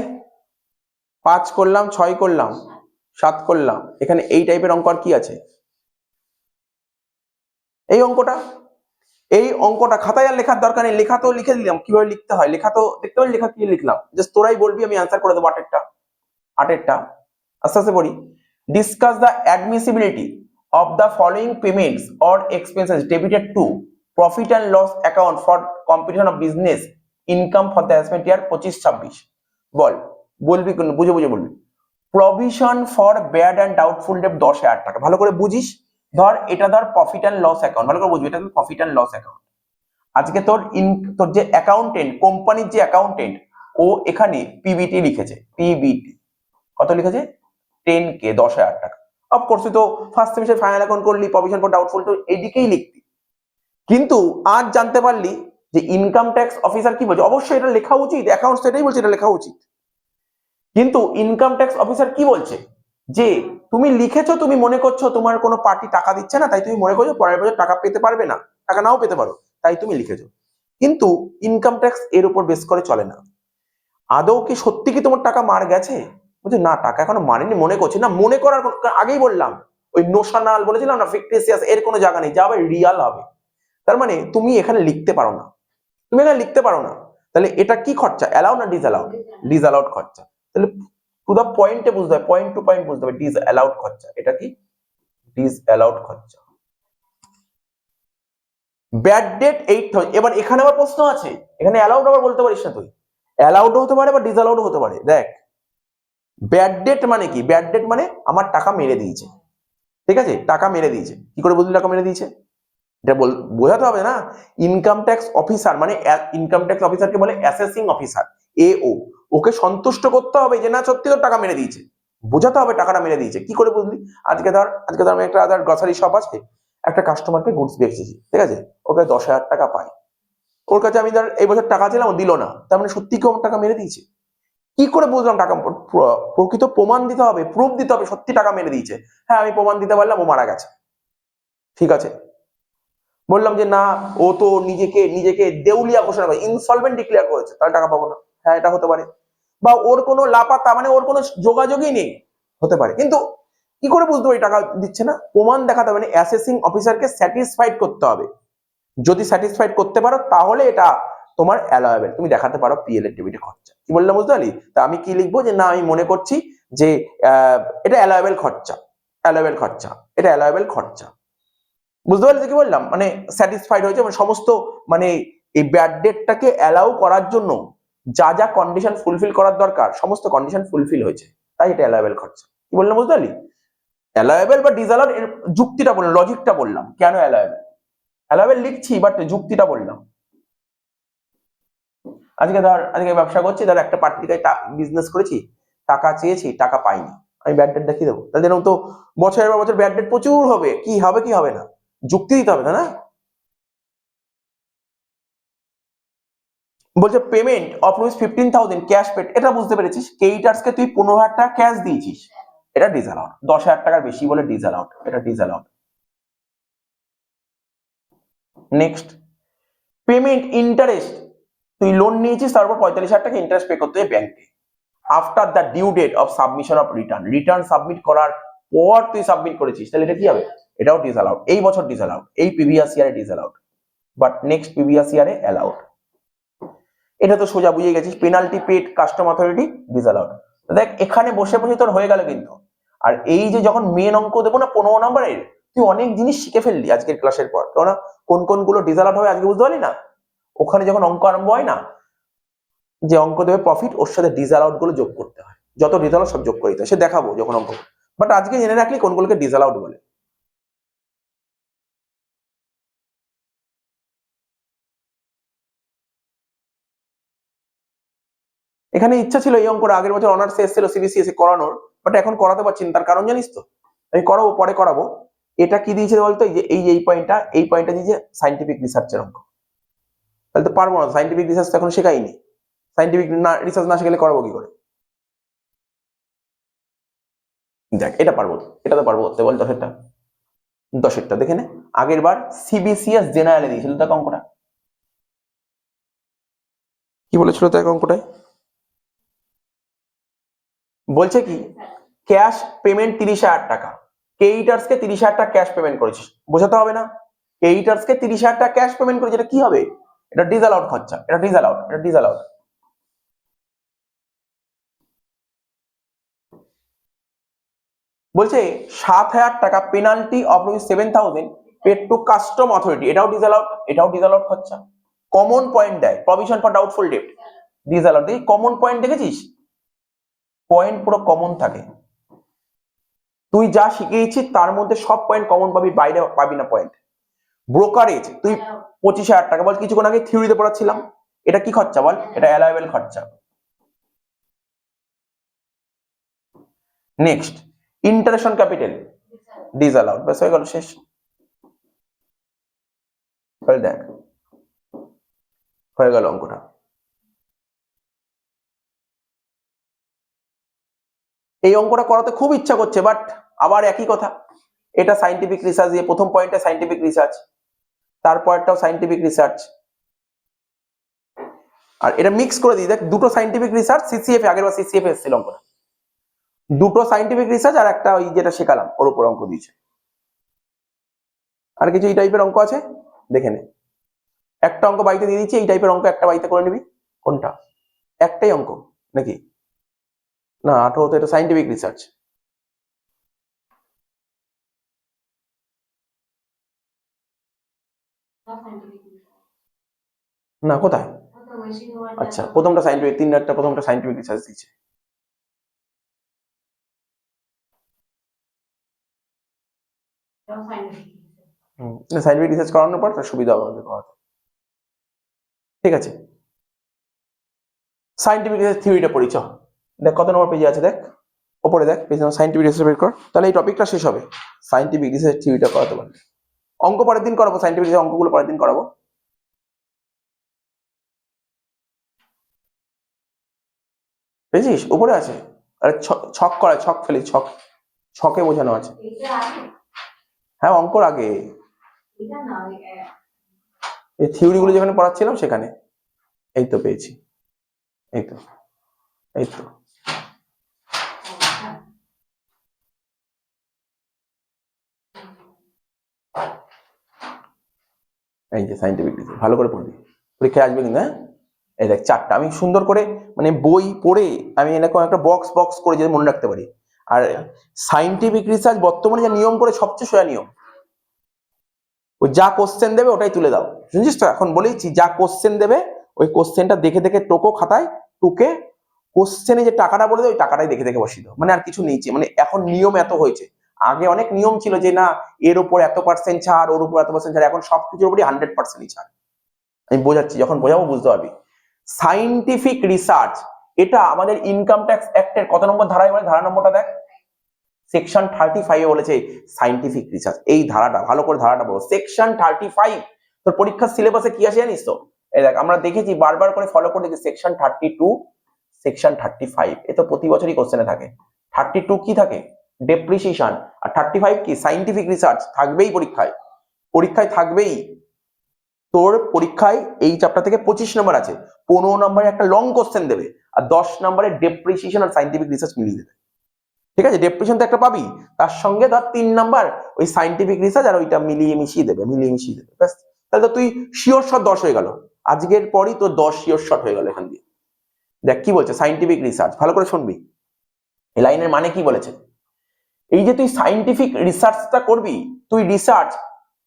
5 করলাম, 6 করলাম, 7 করলাম, এখানে এই টাইপের অঙ্ক আর কি আছে? এই অঙ্কটা, এই অঙ্কটা খাতায় আর লেখার দরকার নেই, লেখা তো লিখে দিলাম, কিভাবে লিখতে হয় লেখা তো দেখতে পারি, লেখা কি লিখলাম, জাস্ট তোরাই বলবি, আমি অ্যান্সার করে দেবো। আটেরটা আস্তে আস্তে পড়ি। Discuss the admissibility of the following payments or expenses debited to profit and loss account for competition of business income for the assessment year 25-26। বল, বলবি বুঝে বুঝে বলবি। Provision for bad and doubtful debt 10,000 টাকা, ভালো করে বুঝিস। ধর এটা ধর প্রফিট অ্যান্ড লস অ্যাকাউন্ট, ভালো করে বুঝবি, এটা প্রফিট অ্যান্ড লস অ্যাকাউন্ট। আজকে তোর যে অ্যাকাউন্টেন্ট, কোম্পানির যে অ্যাকাউন্টেন্ট, ও এখানে পিবিটি লিখেছে, পিবিটি কত লিখেছে? 10K, 10,000 টাকা। অফকোর্স তুই তো ফার্স্ট সেমিস্টার ফাইনাল অ্যাকাউন্ট করলি, প্রভিশন ফর ডাউটফুল, তো এইদিকেই লিখবি। কিন্তু আজ জানতে পারলি যে ইনকাম ট্যাক্স অফিসার কি বলছে, অবশ্যই এটা লেখা উচিত, অ্যাকাউন্টস এটাই বলছে, এটা লেখা উচিত। কিন্তু ইনকাম ট্যাক্স অফিসার কি বলছে, যে তুমি লিখেছো, তুমি মনে করছো তোমার কোনো পার্টি টাকা দিচ্ছে না, তাই তুমি মনে করছো পরের বছর টাকা পেতে পারবে না, টাকা নাও পেতে পারো, তাই তুমি লিখেছো। কিন্তু ইনকাম ট্যাক্স এর উপর বেস করে চলে না। আদৌ কি সত্যি কি তোমার টাকা মার গেছে? বলছে না, টাকা এখনো মারেনি, মনে করছি না। মনে করার আগেই বললাম ওই নোশনাল বলেছিলাম না, ফিকটিসিয়াস, এর কোনো জায়গা নেই, যা হবে রিয়াল হবে। তার মানে তুমি এখানে লিখতে পারো না, তুমি এখানে লিখতে পারো না। তাহলে এটা কি খরচা, অ্যালাউ না ডিসঅ্যালাউড? ডিসঅ্যালাউড খরচা। তাহলে টু দা পয়েন্টে বুঝতে হবে, পয়েন্ট টু পয়েন্ট বুঝতে হবে, ডিসঅ্যালাউড খরচা। এটা কি? ডিসঅ্যালাউড খরচা। Bad date 8,000। এবার এখানে আবার প্রশ্ন আছে, এখানে অ্যালাউড আবার বলতে পারিস না তুই, অ্যালাউড হতে পারে বা ডিসঅ্যালাউড হতে পারে। দেখ, ব্যাড ডেট মানে কি? ব্যাড ডেট মানে আমার টাকা মেরে দিয়েছে, ঠিক আছে, টাকা মেরে দিয়েছে। কি করে বুঝলি টাকা মেরে দিয়েছে? এটা বোঝাতে হবে না। ইনকাম ট্যাক্স অফিসার মানে, ইনকাম ট্যাক্স অফিসারকে বলে অ্যাসেসিং অফিসার, এও। ওকে সন্তুষ্ট করতে হবে যে না সত্যি তোর টাকা মেরে দিয়েছে, বোঝাতে হবে টাকাটা মেরে দিয়েছে। কি করে বুঝলি? আজকে ধর আমি একটা গ্রসারি শপ আছে, একটা কাস্টমারকে গুডস বেচেছি, ঠিক আছে, ওকে 10,000 টাকা পাই। ওর কাছে আমি ধর এই বছর টাকা ছিলাম, ও দিল না, তার মানে সত্যি কি আমার টাকা মেরে দিয়েছে? কি করে বুঝলাম টাকা? প্রকৃত প্রমাণ দিতে হবে, প্রুফ দিতে হবে সত্যি টাকা মেরে দিয়েছে। হ্যাঁ, আমি প্রমাণ দিতে পারলাম ও মারা গেছে, ঠিক আছে। বললাম যে না, ও তো নিজেকে নিজেকে দেউলিয়া ঘোষণা করে, ইনসলভেন্ট ডিক্লেয়ার করেছে, তাহলে টাকা পাবো না। হ্যাঁ, এটা হতে পারে। বা ওর কোনো লাপাত্তা মানে ওর কোনো যোগাযোগই নেই, হতে পারে। কিন্তু কি করে বুঝতে পারি টাকা দিচ্ছে না? প্রমাণ দেখাতে হবে, মানে অ্যাসেসিং অফিসারকে স্যাটিসফাইড করতে হবে। যদি স্যাটিসফাইড করতে পারো তাহলে এটা তোমার অ্যালাওয়েবল, তুমি দেখাতে পারো পিএল এর ডেবিটে খরচা। কি বললাম বুঝতে পারলি? তা আমি কি লিখবো, যে না আমি মনে করছি যে এটা অ্যালাওয়েবল খরচা, অ্যালাওয়েবল খরচা, এটা অ্যালাওয়েবল খরচা। বুঝতে পারলি কি বললাম? মানে স্যাটিসফাইড হয়েছে, মানে সমস্ত, মানে এই ব্যাড ডেটটাকে অ্যালাউ করার জন্য যা যা কন্ডিশন ফুলফিল করার দরকার সমস্ত কন্ডিশন ফুলফিল হয়েছে, তাই এটা অ্যালাওয়েবল খরচা। কি বললাম বুঝতে পারলি? অ্যালাওয়েবল বা ডিসঅ্যালাউড এর যুক্তিটা বললাম, লজিকটা বললাম, কেন অ্যালাওয়েবল। অ্যালাওয়েবল লিখছি বাট যুক্তিটা বললাম। আজকে ব্যবসা করছি, ধর একটা পার্টিকে বিজনেস করেছি, টাকা চেয়েছি, টাকা পাইনি, আমি ব্যাড ডেট দেখিয়ে দেবো? তাহলে এরকম তো বছরের পর বছর ব্যাড ডেট প্রচুর হবে। কি হবে কি হবে না, যুক্তি দিতে হবে, তাই না? বলছে payment of rupees 15,000 cash paid, এটা বুঝতে পেরেছিস। ক্রেডিটার্স কে তুই 15,000 টাকা ক্যাশ দিয়েছিস, এটা ডিসঅ্যালাউড। 10,000 টাকার বেশি বলে ডিসঅ্যালাউড, এটা ডিসঅ্যালাউড। নেক্সট, পেমেন্ট ইন্টারেস্ট, তুই লোন নিয়েছিস, তারপর 45,000 টাকা ইন্টারেস্ট পে করতে হবে ব্যাংকে। After the due date of submission of return, return submit করার পর তুই সাবমিট করেছিস, তাহলে এটা কি হবে? এটাও ডিসঅ্যালাউড। এই বছর ডিসঅ্যালাউড, এই প্রিভিয়াস ইয়ারে ডিসঅ্যালাউড, বাট নেক্সট প্রিভিয়াস ইয়ারে অ্যালাউড। এটা তো সোজা বুঝে গেছিস। Penalty paid custom authority, disallowed. দেখ এখানে বসে বসে তোর হয়ে গেল কিন্তু। আর এই যে যখন মেন অঙ্ক দেবো না 15 নম্বরের, তুই অনেক জিনিস শিখে ফেললি আজকের ক্লাসের পর। কেননা কোন কোন গুলো ডিসঅ্যালাউড হবে আজকে বুঝতে পারলি না। ওখানে যখন অঙ্ক আরম্ভ হয় না, যে অঙ্ক দেবে প্রফিট, ওর সাথে ডিসঅ্যালাউড গুলো যোগ করতে হয়, যত ডিসঅ্যালাউড সব যোগ করে দিতে হয়, সে দেখাবো যখন অঙ্ক। বাট আজকে জেনে রাখলি কোনগুলোকে ডিসঅ্যালাউড বলে। এখানে ইচ্ছা ছিল এই অঙ্কটা আগের বছর অনার্স এসেছিল সিবিসিএস করানোর, বাট এখন করাতে পারছি না। তার কারণ জানিস তো? আমি করাবো, পরে করাবো। এটা কি দিয়েছে বলতো, এই যে এই পয়েন্টটা দিয়েছে সাইন্টিফিক রিসার্চের অঙ্ক। তাহলে তো পারবো না, সাইন্টিফিক রিসার্চ তো এখন শেখাইনি। সাইন্টিফিক না রিসার্চ না শিখলে করাবো কি করে? দেখ এটা পারবো, এটা তো পারবো করতে, বল 10-টা। 10-টা দেখে নে। আগের বার সিবিসিএস জেনারেলে দিয়েছিল দেখ অঙ্কটা, কি বলেছিল দেখ অঙ্কটায়। বলছে কি, ক্যাশ পেমেন্ট 30,000 টাকা, ক্রেডিটার্স কে 30,000 টাকা ক্যাশ পেমেন্ট করেছিস, বোঝাতে হবে না? ক্রেডিটার্স কে 30,000 টাকা ক্যাশ পেমেন্ট করেছে, এটা কি হবে? এটা ডিসঅ্যালাউড খরচা, এটা ডিসঅ্যালাউড, এটা ডিসঅ্যালাউড। বলছে 7,000 টাকা penalty of rupees 7,000 paid to custom authority, এটাও ডিসঅ্যালাউড, এটাও ডিসঅ্যালাউড খরচা। কমন পয়েন্ট দেয়, provision for doubtful debt, disallowed. দেখি কমন পয়েন্ট দেখেছিস, পয়েন্ট পুরো কমন থাকে। তুই যা শিখিয়েছিস তার মধ্যে সব পয়েন্ট কমন পাবি, বাইরে পাবি না পয়েন্ট। ব্রোকারেজ তুই 25,000 টাকা, বল কিছুক্ষণ আগে থিওরিতে পড়াচ্ছিলাম, এটা কি খরচা বল? এটা অ্যালাওয়েবল খরচা। Next, interest on capital, disallowed. ব্যাস হয়ে গেল, শেষ। দেখ হয়ে গেল অঙ্কটা। এই অঙ্কটা করাতে খুব ইচ্ছা করছে, বাট আবার একই কথা, এটা সাইন্টিফিক রিসার্চ দিয়ে, প্রথম পয়েন্টটা সাইন্টিফিক রিসার্চ, তারপরটাও সাইন্টিফিক রিসার্চ। আর এটা মিক্স করে দিই, দেখ দুটো সাইন্টিফিক রিসার্চ, সিসিএফ আগের বার সিসিএফ এসেছিল অঙ্কটা, দুটো সাইন্টিফিক রিসার্চ আর একটা ওই যেটা শেখালাম ওর উপর অঙ্ক দিয়েছে। আর কিছু এই টাইপের অঙ্ক আছে দেখে নে, একটা অঙ্ক বাড়িতে দিয়ে দিচ্ছি, এই টাইপের অঙ্ক একটা বাড়িতে করে নিবি। কোনটা? একটাই অঙ্ক নাকি? না 18 তো এটা সাইন্টিফিক রিসার্চ। না কোথায়? আচ্ছা প্রথমটা সাইন্টিফিক, তিনটা প্রথমটা সাইন্টিফিক রিসার্চ দিচ্ছে। সাইন্টিফিক রিসার্চ করানোর পর তার সুবিধা হবে আমাদের করাতে। ঠিক আছে, সাইন্টিফিক রিসার্চ থিওরিটা পড়ি চ। দেখ কত নম্বর পেজে আছে, দেখ ওপরে দেখ পেজ নম্বর, সাইন্টিফিক রিসার্চ বের কর, তাহলে এই টপিকটা শেষ হবে। সাইন্টিফিক রিসার্চ থিওরিটা করাতে পারবে। অঙ্ক পরের দিন করাবো, সাইন্টিফিক রিসার্চ অঙ্কগুলো পরের দিন করাবো। বুঝছিস উপরে আছে, আরে ছক করা, ছক ফেলি, ছক, ছকে বোঝানো আছে। হ্যাঁ অঙ্কর আগে, এই থিওরি গুলো যেখানে পড়াচ্ছিলাম সেখানে। এই তো পেয়েছি, এই তো, এই তো। এই যে সাইন্টিফিক রিসার্চ ভালো করে পড়বি, পরীক্ষায় আসবে কিন্তু। হ্যাঁ এই দেখ চারটা আমি সুন্দর করে মানে বই পড়ে আমি এরকম একটা বক্স বক্স করে যদি মনে রাখতে পারি। আর সাইন্টিফিক রিসার্চ বর্তমানে যা নিয়ম করে সবচেয়ে সোজা নিয়ম, ওই যা কোশ্চেন দেবে ওটাই তুলে দাও, বুঝছিস তো? এখন বলেইছি যা কোশ্চেন দেবে ওই কোশ্চেনটা দেখে দেখে টোকো খাতায়, টুকে কোশ্চেনে যে টাকাটা বলে দেবে ওই টাকাটাই দেখে দেখে বসিয়ে দাও, মানে আর কিছু নেই। মানে এখন নিয়ম এত হয়েছে, আগে অনেক নিয়ম ছিল যে না এর উপর এত পার্সেন্ট ছাড়, ওর উপর এত পার্সেন্ট ছাড়, এখন সবকিছুর উপরই 100%ই ছাড়। আমি বোঝাচ্ছি, যখন বোঝাবো বুঝতে পারবি। সাইন্টিফিক রিসার্চ এটা আমাদের ইনকাম ট্যাক্স অ্যাক্টের কত নম্বর ধারায় বলে, ধারা নম্বরটা দেখ, সেকশন 35 বলেছে সাইন্টিফিক রিসার্চ। এই ধারাটা ভালো করে ধারাটা বলো, সেকশন 35। তোর পরীক্ষার সিলেবাসে কি আছে জানিস তো? এই দেখ আমরা দেখেছি বারবার করে ফলো করে দেখি, সেকশন 32, সেকশন 35, এ তো প্রতি বছরই কোশ্চেনে থাকে। 32 কি থাকে? ডেপ্রিসিয়েশন। আর 35 কি? Scientific research. থাকবেই পরীক্ষায়, পরীক্ষায় থাকবেই। তোর পরীক্ষায় এই চ্যাপ্টার থেকে 25 নম্বর আছে, 15 নম্বরে একটা লং কোশ্চেন দেবে, আর 10 নম্বরে ডেপ্রিসিয়েশন আর সাইন্টিফিক রিসার্চ মিলিয়ে দেবে। ঠিক আছে, ডেপ্রিসিয়েশন তো একটা পাবি, তার সঙ্গে ধর 3 নাম্বার ওই সাইন্টিফিক রিসার্চ আর ওইটা মিলিয়ে মিশিয়ে দেবে, মিলিয়ে মিশিয়ে দেবে, ব্যাস। তাহলে তো তুই শিওর শট 10 হয়ে গেল, আজকের পরই তোর 10 শিওর শট হয়ে গেল এখান দিয়ে। দেখ কি বলছে সাইন্টিফিক রিসার্চ, ভালো করে শুনবি এই লাইনের মানে কি বলেছে। এই যে তুই সাইন্টিফিক রিসার্চটা করবি, তুই রিসার্চ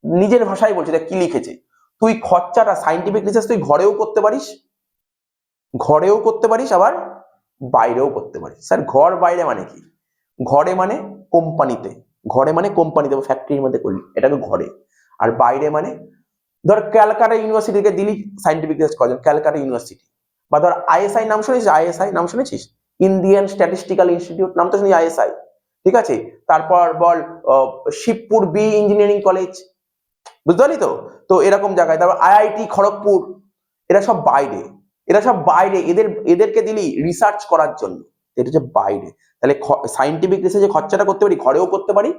নিজের ভাষায় বলছে, দেখ কি লিখেছে, তুই খরচাটা সাইন্টিফিক রিসার্চ তুই ঘরেও করতে পারিস, ঘরেও করতে পারিস, আবার বাইরেও করতে পারিস। স্যার ঘর বাইরে মানে কি? ঘরে মানে কোম্পানিতে, ঘরে মানে কোম্পানিতে ফ্যাক্টরির মধ্যে করলি, এটাকে ঘরে। আর বাইরে মানে ধর ক্যালকাটা ইউনিভার্সিটিকে দিলি সাইন্টিফিক রিসার্চ করার জন্য, ক্যালকাটা ইউনিভার্সিটি। বা ধর আইএসআই নাম শুনেছিস? আইএসআই নাম শুনেছিস? ইন্ডিয়ান স্ট্যাটিস্টিক্যাল ইনস্টিটিউট, নাম তো শুনি আইএসআই। ঠিক আছে, তারপর বল শিবপুর বি ইঞ্জিনিয়ারিং কলেজ, বুঝতে পারলি তো? তো এরকম জায়গায়, তারপর আইআইটি খড়গপুর, এরা সব বাইরে, এরা সব বাইরে, এদেরকে দিলি রিসার্চ করার জন্য, এটা হচ্ছে বাইরে। তাহলে সাইন্টিফিক রিসার্চে খরচাটা করতে পারি, ঘরেও করতে পারি,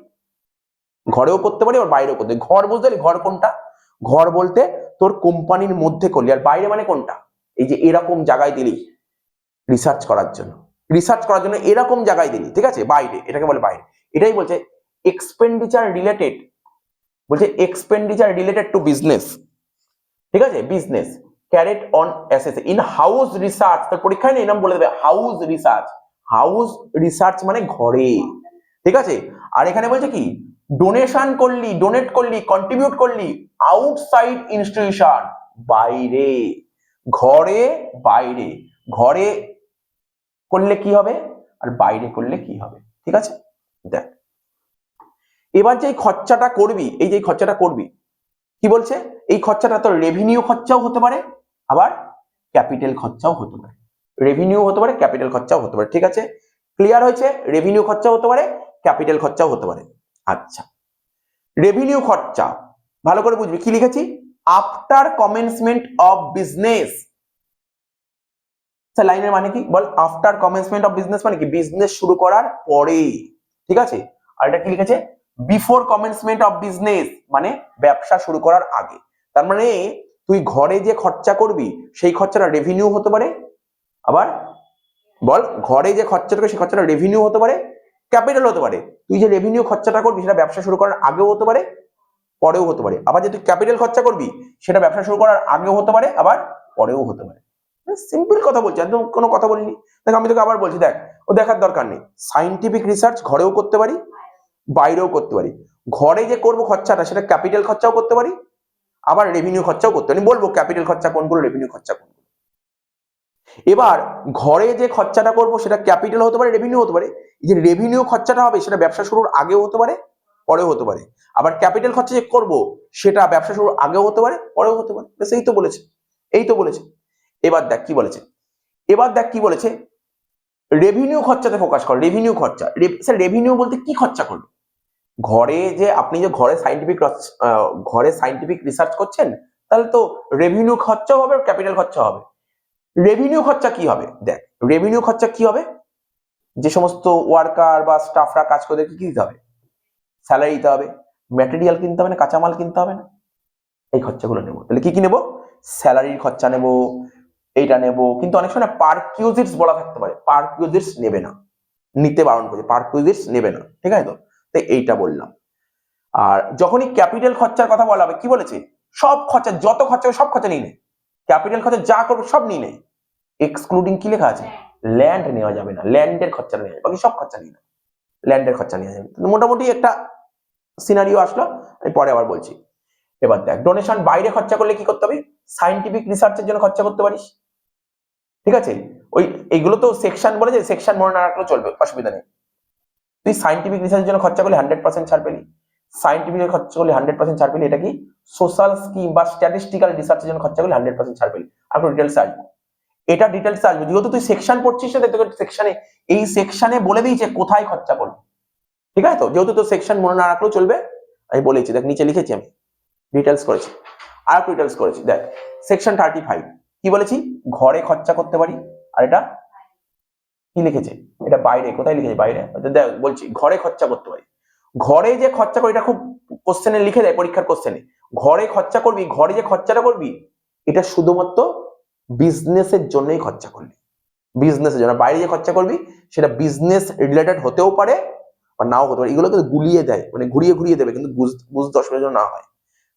ঘরেও করতে পারি আবার বাইরেও করতে পারি। ঘর বুঝতে পারি, ঘর কোনটা? ঘর বলতে তোর কোম্পানির মধ্যে করলি, আর বাইরে মানে কোনটা? এই যে এরকম জায়গায় দিলি রিসার্চ করার জন্য, রিসার্চ করার জন্য এরকম জায়গায় দিলি, ঠিক আছে, বাইরে, এটাকে বলে বাইরে। এটাই বলছে এক্সপেন্ডিচার রিলেটেড, বলছে এক্সপেন্ডিচার রিলেটেড টু বিজনেস, ঠিক আছে, business carried on assess in house research. তোর পরীক্ষায় নেই নাম বলে দেবে হাউস রিসার্চ, হাউস রিসার্চ মানে ঘরে, ঠিক আছে। আর এখানে বলছে কি ডোনেশন করলি, ডোনেট করলি, কন্ট্রিবিউট করলি আউটসাইড ইনস্টিটিউশন, বাইরে। ঘরে বাইরে, ঘরে করলে কি হবে আর বাইরে করলে কি হবে, ঠিক আছে। দেখ এবার যে খরচাটা করবি, এই যে খরচাটা করবি কি বলছে, এই খরচাটা তোর রেভিনিউ খরচাও হতে পারে, আবার ক্যাপিটাল খরচাও হতে পারে, রেভিনিউ হতে পারে, ক্যাপিটাল খরচাও হতে পারে, ঠিক আছে। ক্লিয়ার হয়েছে? রেভিনিউ খরচাও হতে পারে, ক্যাপিটাল খরচাও হতে পারে। আচ্ছা রেভিনিউ খরচা ভালো করে বুঝবি, কি লিখেছি, আফটার কমেন্সমেন্ট অফ বিজনেস। লাইনের মানে কি বল, আফটার কমেন্সমেন্ট অফ বিজনেস মানে কি, বিজনেস শুরু করার পরে, ঠিক আছে। আর এটা কি লিখেছে, বিফোর কমেন্সমেন্ট অফ বিজনেস মানে ব্যবসা শুরু করার আগে। তার মানে তুই ঘরে যে খরচা করবি সেই খরচাটা রেভিনিউ হতে পারে, আবার বল ঘরে যে খরচাটা করবি সেই খরচাটা রেভিনিউ হতে পারে, ক্যাপিটাল হতে পারে। তুই যে রেভিনিউ খরচাটা করবি সেটা ব্যবসা শুরু করার আগেও হতে পারে, পরেও হতে পারে। আবার যে তুই ক্যাপিটাল খরচা করবি সেটা ব্যবসা শুরু করার আগেও হতে পারে, আবার পরেও হতে পারে। সিম্পল কথা বলছি, একদম কোনো কথা বলিনি। দেখ আমি তোকে আবার বলছি, দেখ ও দেখার দরকার নেই। সাইন্টিফিক রিসার্চ ঘরেও করতে পারি, বাইরেও করতে পারি। ঘরে যে করবো খরচাটা সেটা ক্যাপিটাল খরচাও করতে পারি, আবার রেভিনিউ খরচাও করতে পারি। বলবো ক্যাপিটাল খরচা কোনগুলো, রেভিনিউ খরচা কোনগুলো। এবার ঘরে যে খরচাটা করবো সেটা ক্যাপিটাল হতে পারে, রেভিনিউ হতে পারে। যে রেভিনিউ খরচাটা হবে সেটা ব্যবসা শুরুর আগেও হতে পারে, পরেও হতে পারে। আবার ক্যাপিটাল খরচা যে করবো সেটা ব্যবসা শুরুর আগেও হতে পারে, পরেও হতে পারে। ব্যাস এই তো বলেছে, এই তো বলেছে। এবার দেখ কি বলেছে, এবার দেখ কি বলেছে, রেভিনিউ খরচাতে ফোকাস কর। রেভিনিউ খরচা, স্যার রেভিনিউ বলতে কি খরচা করবে? ঘরে যে আপনি যে ঘরে সাইন্টিফিক রিসার্চ করছেন, তাহলে তো রেভিনিউ খরচাও হবে, ক্যাপিটাল খরচা হবে। রেভিনিউ খরচা কি হবে? দেখ রেভিনিউ খরচা কি হবে, যে সমস্ত ওয়ার্কার বা স্টাফরা কাজ করে কি দিতে হবে, স্যালারি দিতে হবে, ম্যাটেরিয়াল কিনতে হবে না, কাঁচামাল কিনতে হবে না, এই খরচাগুলো নেবো। তাহলে কি কি নেবো? স্যালারির খরচা নেবো, এইটা নেবো। কিন্তু অনেক সময় পারকিউজিটস বলা থাকতে পারে, পারকিউজিটস নেবে না, নিতে বারণ করছে, পারকিউজিটস নেবে না, ঠিক আছে তো? তাই এইটা বললাম। আর যখনই ক্যাপিটাল খরচার কথা বলা হবে, কি বলেছে, সব খরচা, যত খরচা সব খরচা নিয়ে নে, ক্যাপিটাল খরচা যা করবে সব নিয়ে নে, এক্সক্লুডিং কি লেখা আছে, ল্যান্ড নেওয়া যাবে না, ল্যান্ডের খরচা নেওয়া যাবে, বাকি সব খরচা নিয়ে না, ল্যান্ডের খরচা নেওয়া যাবে। মোটামুটি একটা সিনারিও আসলো, আমি পরে আবার বলছি। এবার দেখ ডোনেশন বাইরে খরচা করলে কি করতে হবে, সাইন্টিফিক রিসার্চের জন্য খরচা করতে পারিস, ঠিক আছে? ওই এইগুলো তো সেকশন বলেছে, সেকশন মনে না রাখলেও চলবে, অসুবিধা নেই। তুই সাইন্টিফিক রিসার্চের জন্য খরচা করলে 100% ছাড় পেলি, সাইন্টিফিক খরচা করলে 100% ছাড় পেলি। এটা কি সোশ্যাল স্কিম বা স্ট্যাটিস্টিক্যাল রিসার্চের জন্য খরচা করলে 100% ছাড় পেলি। আর ডিটেলস আসবো, এটা ডিটেলস আসবে, যেহেতু তুই সেকশন পড়ছিস না, তোকে সেকশনে, এই সেকশনে বলে দিয়েছে কোথায় খরচা করবি, ঠিক আছে তো? যেহেতু তোর সেকশন মনে না রাখলেও চলবে, আমি বলেছি, দেখ নিচে লিখেছি, আমি ডিটেলস করেছি, আর ডিটেলস করেছি। দেখ সেকশন 35 কি বলেছি, ঘরে খরচা করতে পারি। আর এটা কি লিখেছে, এটা বাইরে, কোথায় লিখেছে, বাইরে। দেখ বলছি ঘরে খরচা করতে পারি। ঘরে যে খরচা করি, এটা খুব কোশ্চেনে লিখে দেয়, পরীক্ষার কোশ্চেনে। ঘরে খরচা করবি, ঘরে যে খরচাটা করবি এটা শুধুমাত্র বিজনেসের জন্যই খরচা করলি, বিজনেসের জন্য। বাইরে যে খরচা করবি সেটা বিজনেস রিলেটেড হতেও পারে বা নাও হতে পারে। এগুলো কিন্তু গুলিয়ে দেয়, মানে ঘুরিয়ে ঘুরিয়ে দেবে, কিন্তু বুঝতে অসুবিধার জন্য না হয়।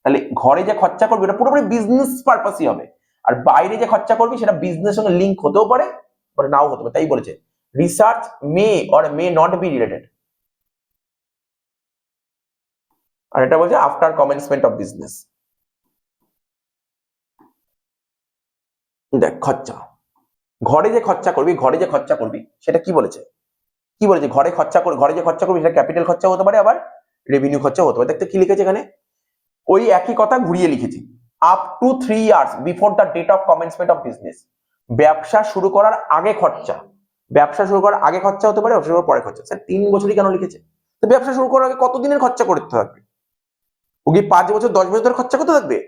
তাহলে ঘরে যে খরচা করবি এটা পুরোপুরি বিজনেস পারপাসই হবে, আর বাইরে যে খরচা করবি সেটা বিজনেস সঙ্গে লিঙ্ক হতেও পারে বা নাও হতে পারে। তাই বলেছে research may or may not be related. আর এটা বলছে আফটার কমেন্সমেন্ট অফ বিজনেস। দেখ খরচা, ঘরে যে খরচা করবি, ঘরে যে খরচা করবি সেটা কি বলেছে, কি বলেছে, ঘরে খরচা করে, ঘরে যে খরচা করবি সেটা ক্যাপিটাল খরচা হতে পারে, আবার রেভিনিউ খরচা হতে পারে। দেখতে কি লিখেছে এখানে, ওই একই কথা ঘুরিয়ে লিখেছি, up to 3 years before the date of commencement of business. ব্যবসা শুরু করার আগে খরচা, ব্যবসা শুরু করার আগে খরচা হতে পারে, ব্যবসা শুরু করার পরে খরচা। স্যার 3 বছরই কেন লিখেছে? তো ব্যবসা শুরু করার আগে কতদিনের খরচা করতে থাকবে? ও কি 5 বছর 10 বছর ধরে খরচা করতে থাকবে?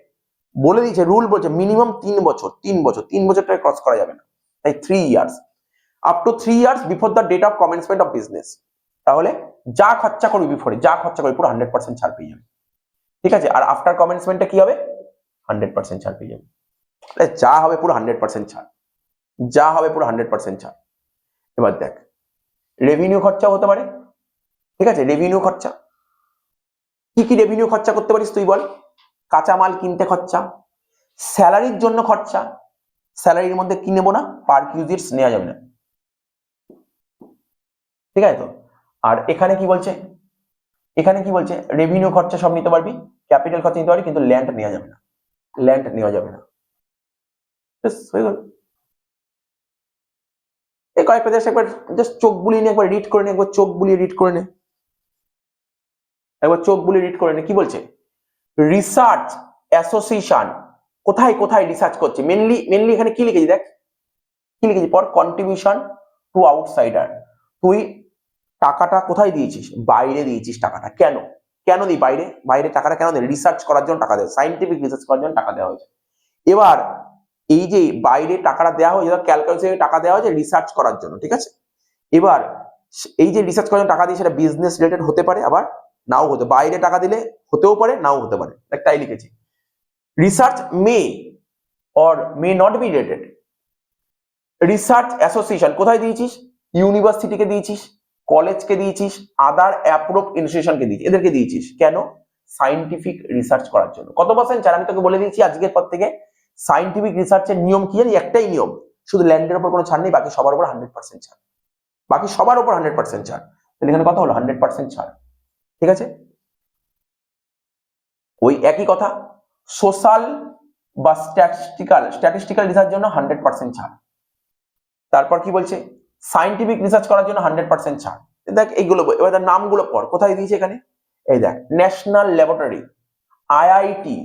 বলে দিয়েছে, রুল বলছে মিনিমাম 3 বছর, 3 বছর, 3 বছরটাকে ক্রস করা যাবে না। তাই 3 years, up to 3 years before the date of commencement of business. তাহলে যা খরচা করবি বিফোরে, যা খরচা করবি পুরো 100% ছাড় পেয়ে যাবে, ঠিক আছে? আর আফটার কমেন্সমেন্টে কি হবে, 100% ছাড় পেয়ে যাবে। যা হবে পুরো 100% ছাড়, যা হবে পুরো 100% ছাড়। এবার দেখ রেভিনিউ খরচা হতে পারে, ঠিক আছে? রেভিনিউ খরচা কি কি রেভিনিউ খরচা করতে পারিস তুই বল? কাঁচামাল কিনতে খরচা, স্যালারির জন্য খরচা, স্যালারির মধ্যে কি নেবো না, পারকিউজিটস নেওয়া যাবে না, ঠিক আছে তো? আর এখানে কি বলছে, এখানে কি বলছে, রেভিনিউ খরচা সব নিতে পারবি, ক্যাপিটাল খরচা নিতে পারবি, কিন্তু ল্যান্ড নেওয়া যাবে না, ল্যান্ড নেওয়া যাবে না। হয়ে গেল। এই কয়েকটা জাস্ট একবার জাস্ট চোখ বুলিয়ে নে, একবার রিড করে নে, একবার চোখ বুলিয়ে রিড করে নে, একবার চোখ বুলিয়ে রিড করে নে। কি বলছে, রিসার্চ অ্যাসোসিয়েশন কোথায় কোথায় রিসার্চ করছে, মেনলি এখানে কি লিখেছি দেখ, কি লিখেছি পর, কন্ট্রিবিউশন টু আউটসাইডার। তুই টাকাটা কোথায় দিয়েছিস, বাইরে দিয়েছিস টাকাটা। কেন, কেন দিই বাইরে, বাইরে টাকাটা কেন দেয়, রিসার্চ করার জন্য টাকা দেয়, সাইন্টিফিক রিসার্চ করার জন্য টাকা দেওয়া হয়েছে। এবার এই যে বাইরে টাকাটা দেওয়া হয়েছে, ক্যালকুলেশনে টাকা দেওয়া হয়েছে রিসার্চ করার জন্য, ঠিক আছে? এবার এই যে রিসার্চ করার জন্য টাকা দিয়ে সেটা বিজনেস রিলেটেড হতে পারে, আবার নাও হতে, বাইরে টাকা দিলে হতেও পারে, নাও হতে পারে। তাই লিখেছি research May or may not be rated. Research association কোথায় দিয়েছিস? ইউনিভার্সিটিকে দিয়েছিস, কলেজকে দিয়েছিস, আদার অ্যাপ্রুভ ইনস্টিটিউশনকে দিয়েছিস, এদেরকে দিয়েছিস কেন? সায়েন্টিফিক রিসার্চ করার জন্য। কত পার্সেন্ট ছাড়? আমি তোকে বলে দিয়েছি আজকের পর থেকে সায়েন্টিফিক রিসার্চের নিয়ম কি জানি? একটাই নিয়ম, শুধু ল্যান্ডের উপর কোনো ছাড় নেই, বাকি সবার উপর 100% ছাড়, বাকি সবার উপর 100% ছাড়। তাহলে এখানে কথা হলো 100% ছাড়, ঠিক আছে? ওই একই কথা, সোশ্যাল বা স্ট্যাটিস্টিক্যাল রিসার্চ জন্য 100% ছাড়। তারপর কি বলছে? সায়েন্টিফিক রিসার্চ করার জন্য 100% ছাড়। দেখ এইগুলো, এবার তার নামগুলো পড়, কোথায় দিয়েছে এখানে? এই দেখ, national laboratory, IIT,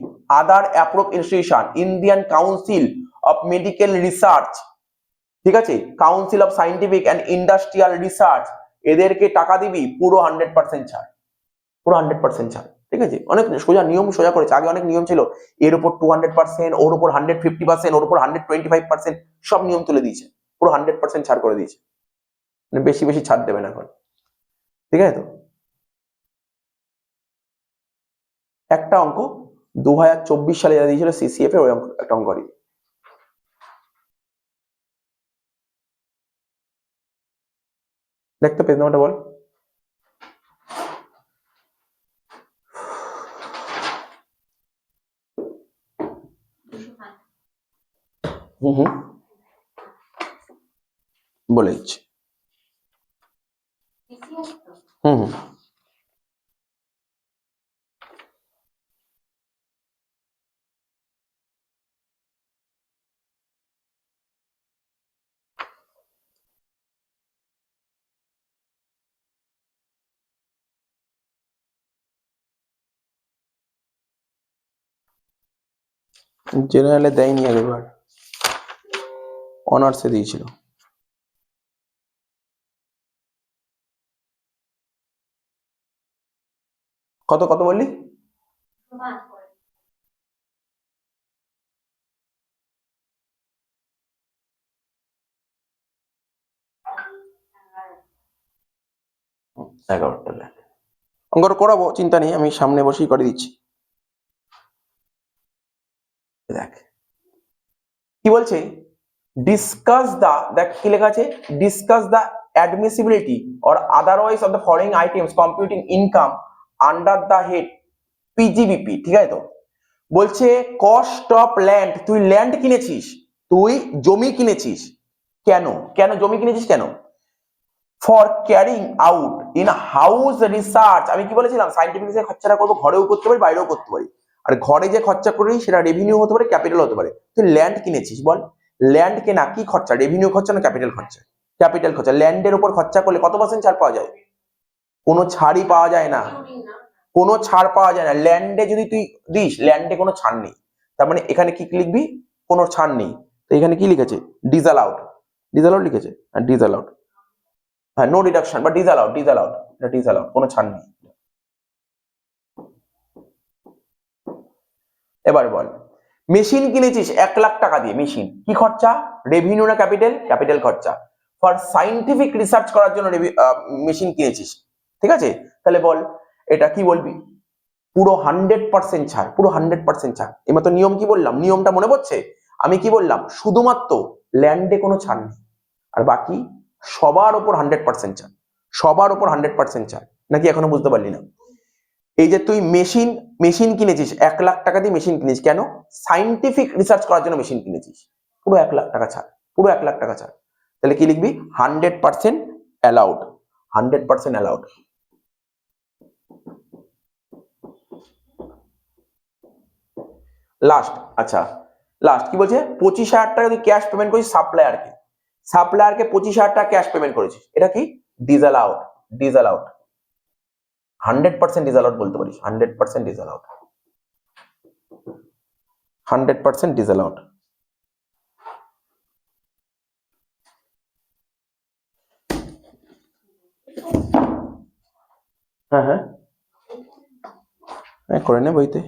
other approve institution, Indian council of medical research, ঠিক আছে, council of scientific and industrial research, এদেরকে টাকা দিবি, পুরো 100% ছাড়, পুরো 100% ছাড়, ঠিক আছে? অনেক সোজা নিয়ম, সোজা করেছে। আগে অনেক নিয়ম ছিল, এর উপর 200%, ওর উপর 150%, ওর উপর 125%, সব নিয়ম তুলে দিয়েছে, পুরো 100% ছাড় করে দিয়েছে, মানে বেশি বেশি ছাড় দেবে না এখন, ঠিক আছে? তো একটা অঙ্ক 2024 সালে যা দিয়েছিল সিসিএফ এ, ওই অঙ্ক একটা অঙ্ক করি। দেখতে পেজ নাম্বারটা বল। হুম, বলে দিচ্ছি। হুম, জেনারেলে দেয়নি, আগেরবার অনার্সে দিয়েছিল। কত কত বললি? এগারোটা। দেখ অঙ্কটা করাবো, চিন্তা নেই, আমি সামনে বসেই করে দিচ্ছি। দেখ কি বলছে, ডিসকাস দা, দেখ কি লেখা আছে, discuss the admissibility or otherwise of the following items computing income under the head PGBP, ঠিক আছে? তো বলছে কস্ট অফ ল্যান্ড, তুই ল্যান্ড কিনেছিস, তুই জমি কিনেছিস, কেন? কেন জমি কিনেছিস কেন? For carrying out in house research, আমি কি বলেছিলাম সাইন্টিফিক রিসার্চ খরচাটা করবো, ঘরেও করতে পারি বাইরেও করতে পারি, আর ঘরে যে খরচা করি সেটা রেভিনিউ হতে পারে, ক্যাপিটাল হতে পারে। তুই ল্যান্ড কিনেছিস, বল ল্যান্ড কেনা কি খরচা, রেভিনিউ খরচা না ক্যাপিটাল খরচা? ক্যাপিটাল খরচা। ল্যান্ডের উপর খরচা করলে কত পার্সেন্ট ছাড় পাওয়া যায়? কোনো ছাড়ই পাওয়া যায় না, কোনো ছাড় পাওয়া যায় না। ল্যান্ডে যদি তুই দিস, ল্যান্ডে কোনো ছাড় নেই, তার মানে এখানে কি লিখবি? কোনো ছাড় নেই। তো এখানে কি লিখেছে? ডিসঅ্যালাউড, ডিসঅ্যালাউড লিখেছে, হ্যাঁ ডিসঅ্যালাউড, হ্যাঁ নো ডিডাকশন বা ডিসঅ্যালাউড, ডিসঅ্যালাউড, এটা ডিসঅ্যালাউড, কোনো ছাড় নেই। এবার বল, মেশিন কিনেছিস 1 লাখ টাকা দিয়ে, মেশিন কি খরচা? রেভিনিউ না ক্যাপিটাল? ক্যাপিটাল খরচা। ফর সায়েন্টিফিক রিসার্চ করার জন্য মেশিন কিনেছিস, ঠিক আছে? তাহলে বল এটা কি বলবি? পুরো 100% ছাড়, পুরো 100% ছাড়। এবার তো নিয়ম কি বললাম, নিয়মটা মনে পড়ছে? আমি কি বললাম? শুধুমাত্র ল্যান্ডে কোনো ছাড় নেই, আর বাকি সবার উপর 100% ছাড়, সবার উপর 100% ছাড়। নাকি এখনো বুঝতে পারলি না? এই যে তুই মেশিন মেশিন কিনেছিস, 1 লাখ টাকা দিয়ে মেশিন কিনেছিস, কেন? সায়েন্টিফিক রিসার্চ করার জন্য মেশিন কিনেছিস, পুরো 1 লাখ টাকা ছাড়, পুরো 1 লাখ টাকা ছাড়। তাহলে কি লিখবি? 100% অ্যালাউড, 100% অ্যালাউড। লাস্ট, আচ্ছা লাস্ট কি বলছে, 25,000 টাকা তুই ক্যাশ পেমেন্ট করিস সাপ্লায়ারকে, সাপ্লায়ারকে 25,000 টাকা ক্যাশ পেমেন্ট করেছিস, এটা কি? ডিসঅ্যালাউড, ডিসঅ্যালাউড, 100% ডিসঅ্যালাউড বলতে পারিস, 100% ডিসঅ্যালাউড, 100% ডিসঅ্যালাউড। হ্যাঁ হ্যাঁ, করে নে বইতে।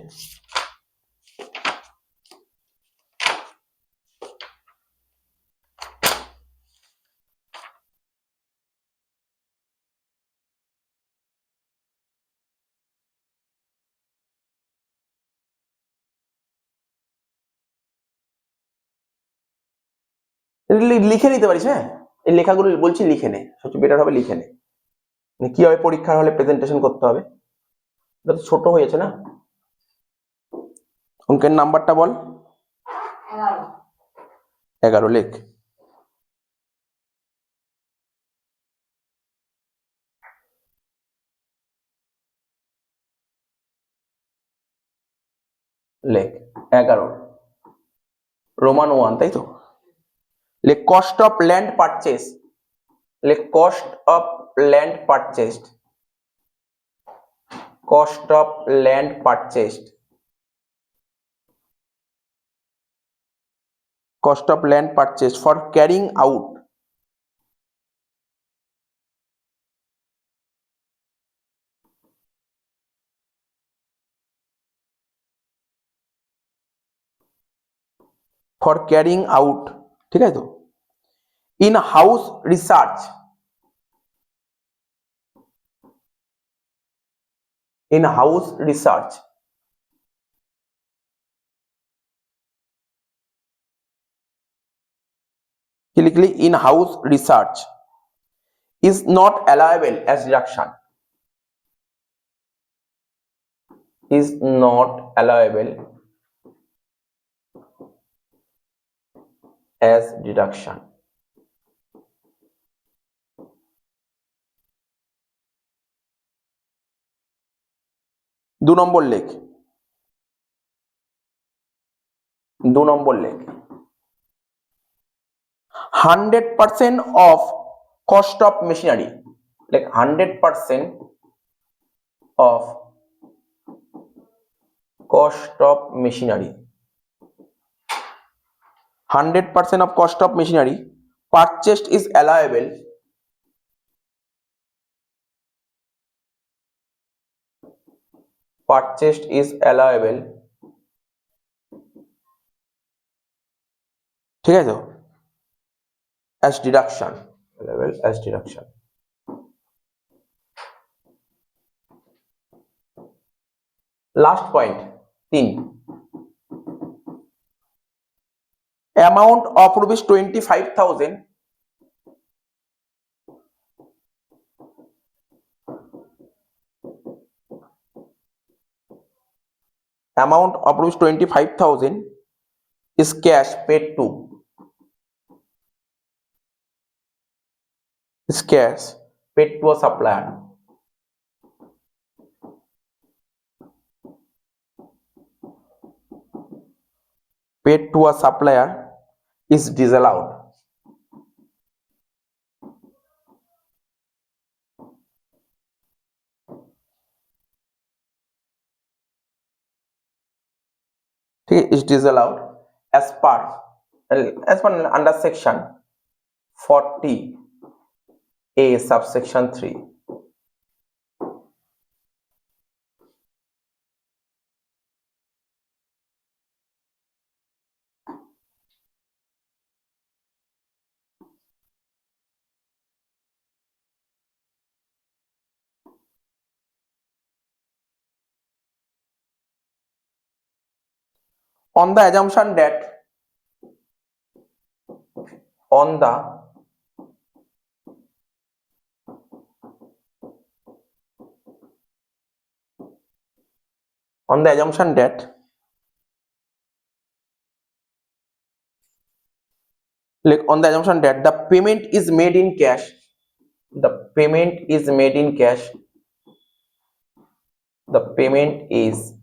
লিখে নিতে পারিস, হ্যাঁ এই লেখাগুলো বলছি লিখে নে, সবচেয়ে বেটার হবে লিখে নে, কি হবে পরীক্ষার হলে প্রেজেন্টেশন করতে হবে, এটা তো ছোট হয়েছে না। অঙ্কের নাম্বারটা বল। 11 লেখ। লেখ 11 রোমান 1, তাই তো। লেখ কস্ট অফ ল্যান্ড পারচেস, লেখ cost of land purchased, cost of land purchased, cost of land purchase for carrying out ঠিক আছে তো। in house research, in house research, কি লিখলি, in house research is not allowable as deduction, is not allowable as deduction। দু নম্বর লেখ, 100% of cost of machinery, like 100% of cost of machinery, 100% of cost of machinery purchased is allowable, purchased is allowable, ঠিক আছে, as deduction, allowable as deduction। Last point 3, amount of rupees 25,000 amount of rupees 25,000 is cash paid to, is cash paid to a supplier, paid to a supplier is disallowed। ठीक है, is disallowed as per under section 40A subsection 3। on the assumption that, on the assumption that like on the assumption that the payment is made in cash, the payment is made in cash, the payment is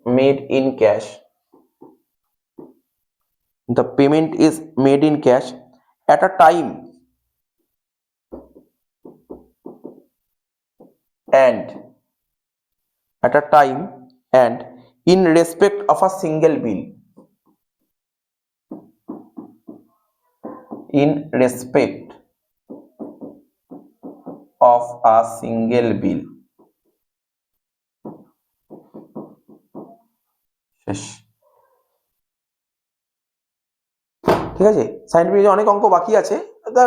made in cash, the payment is made in cash at a time and in respect of a single bill, in respect of a single bill। শেষ, ঠিক আছে। Scientific অনেক অঙ্ক বাকি আছে,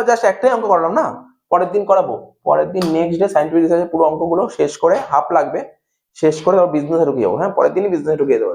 just একটাই অঙ্ক করালাম না, পরের দিন করাবো, পরের দিন নেক্সট ডে সায়েন্টিফিক রিসার্চের পুরো অঙ্কগুলো শেষ করে, হাফ লাগবে, শেষ করে বিজনেসে ঢুকে যাবো, হ্যাঁ পরের দিনই বিজনেসে ঢুকিয়ে দেবো।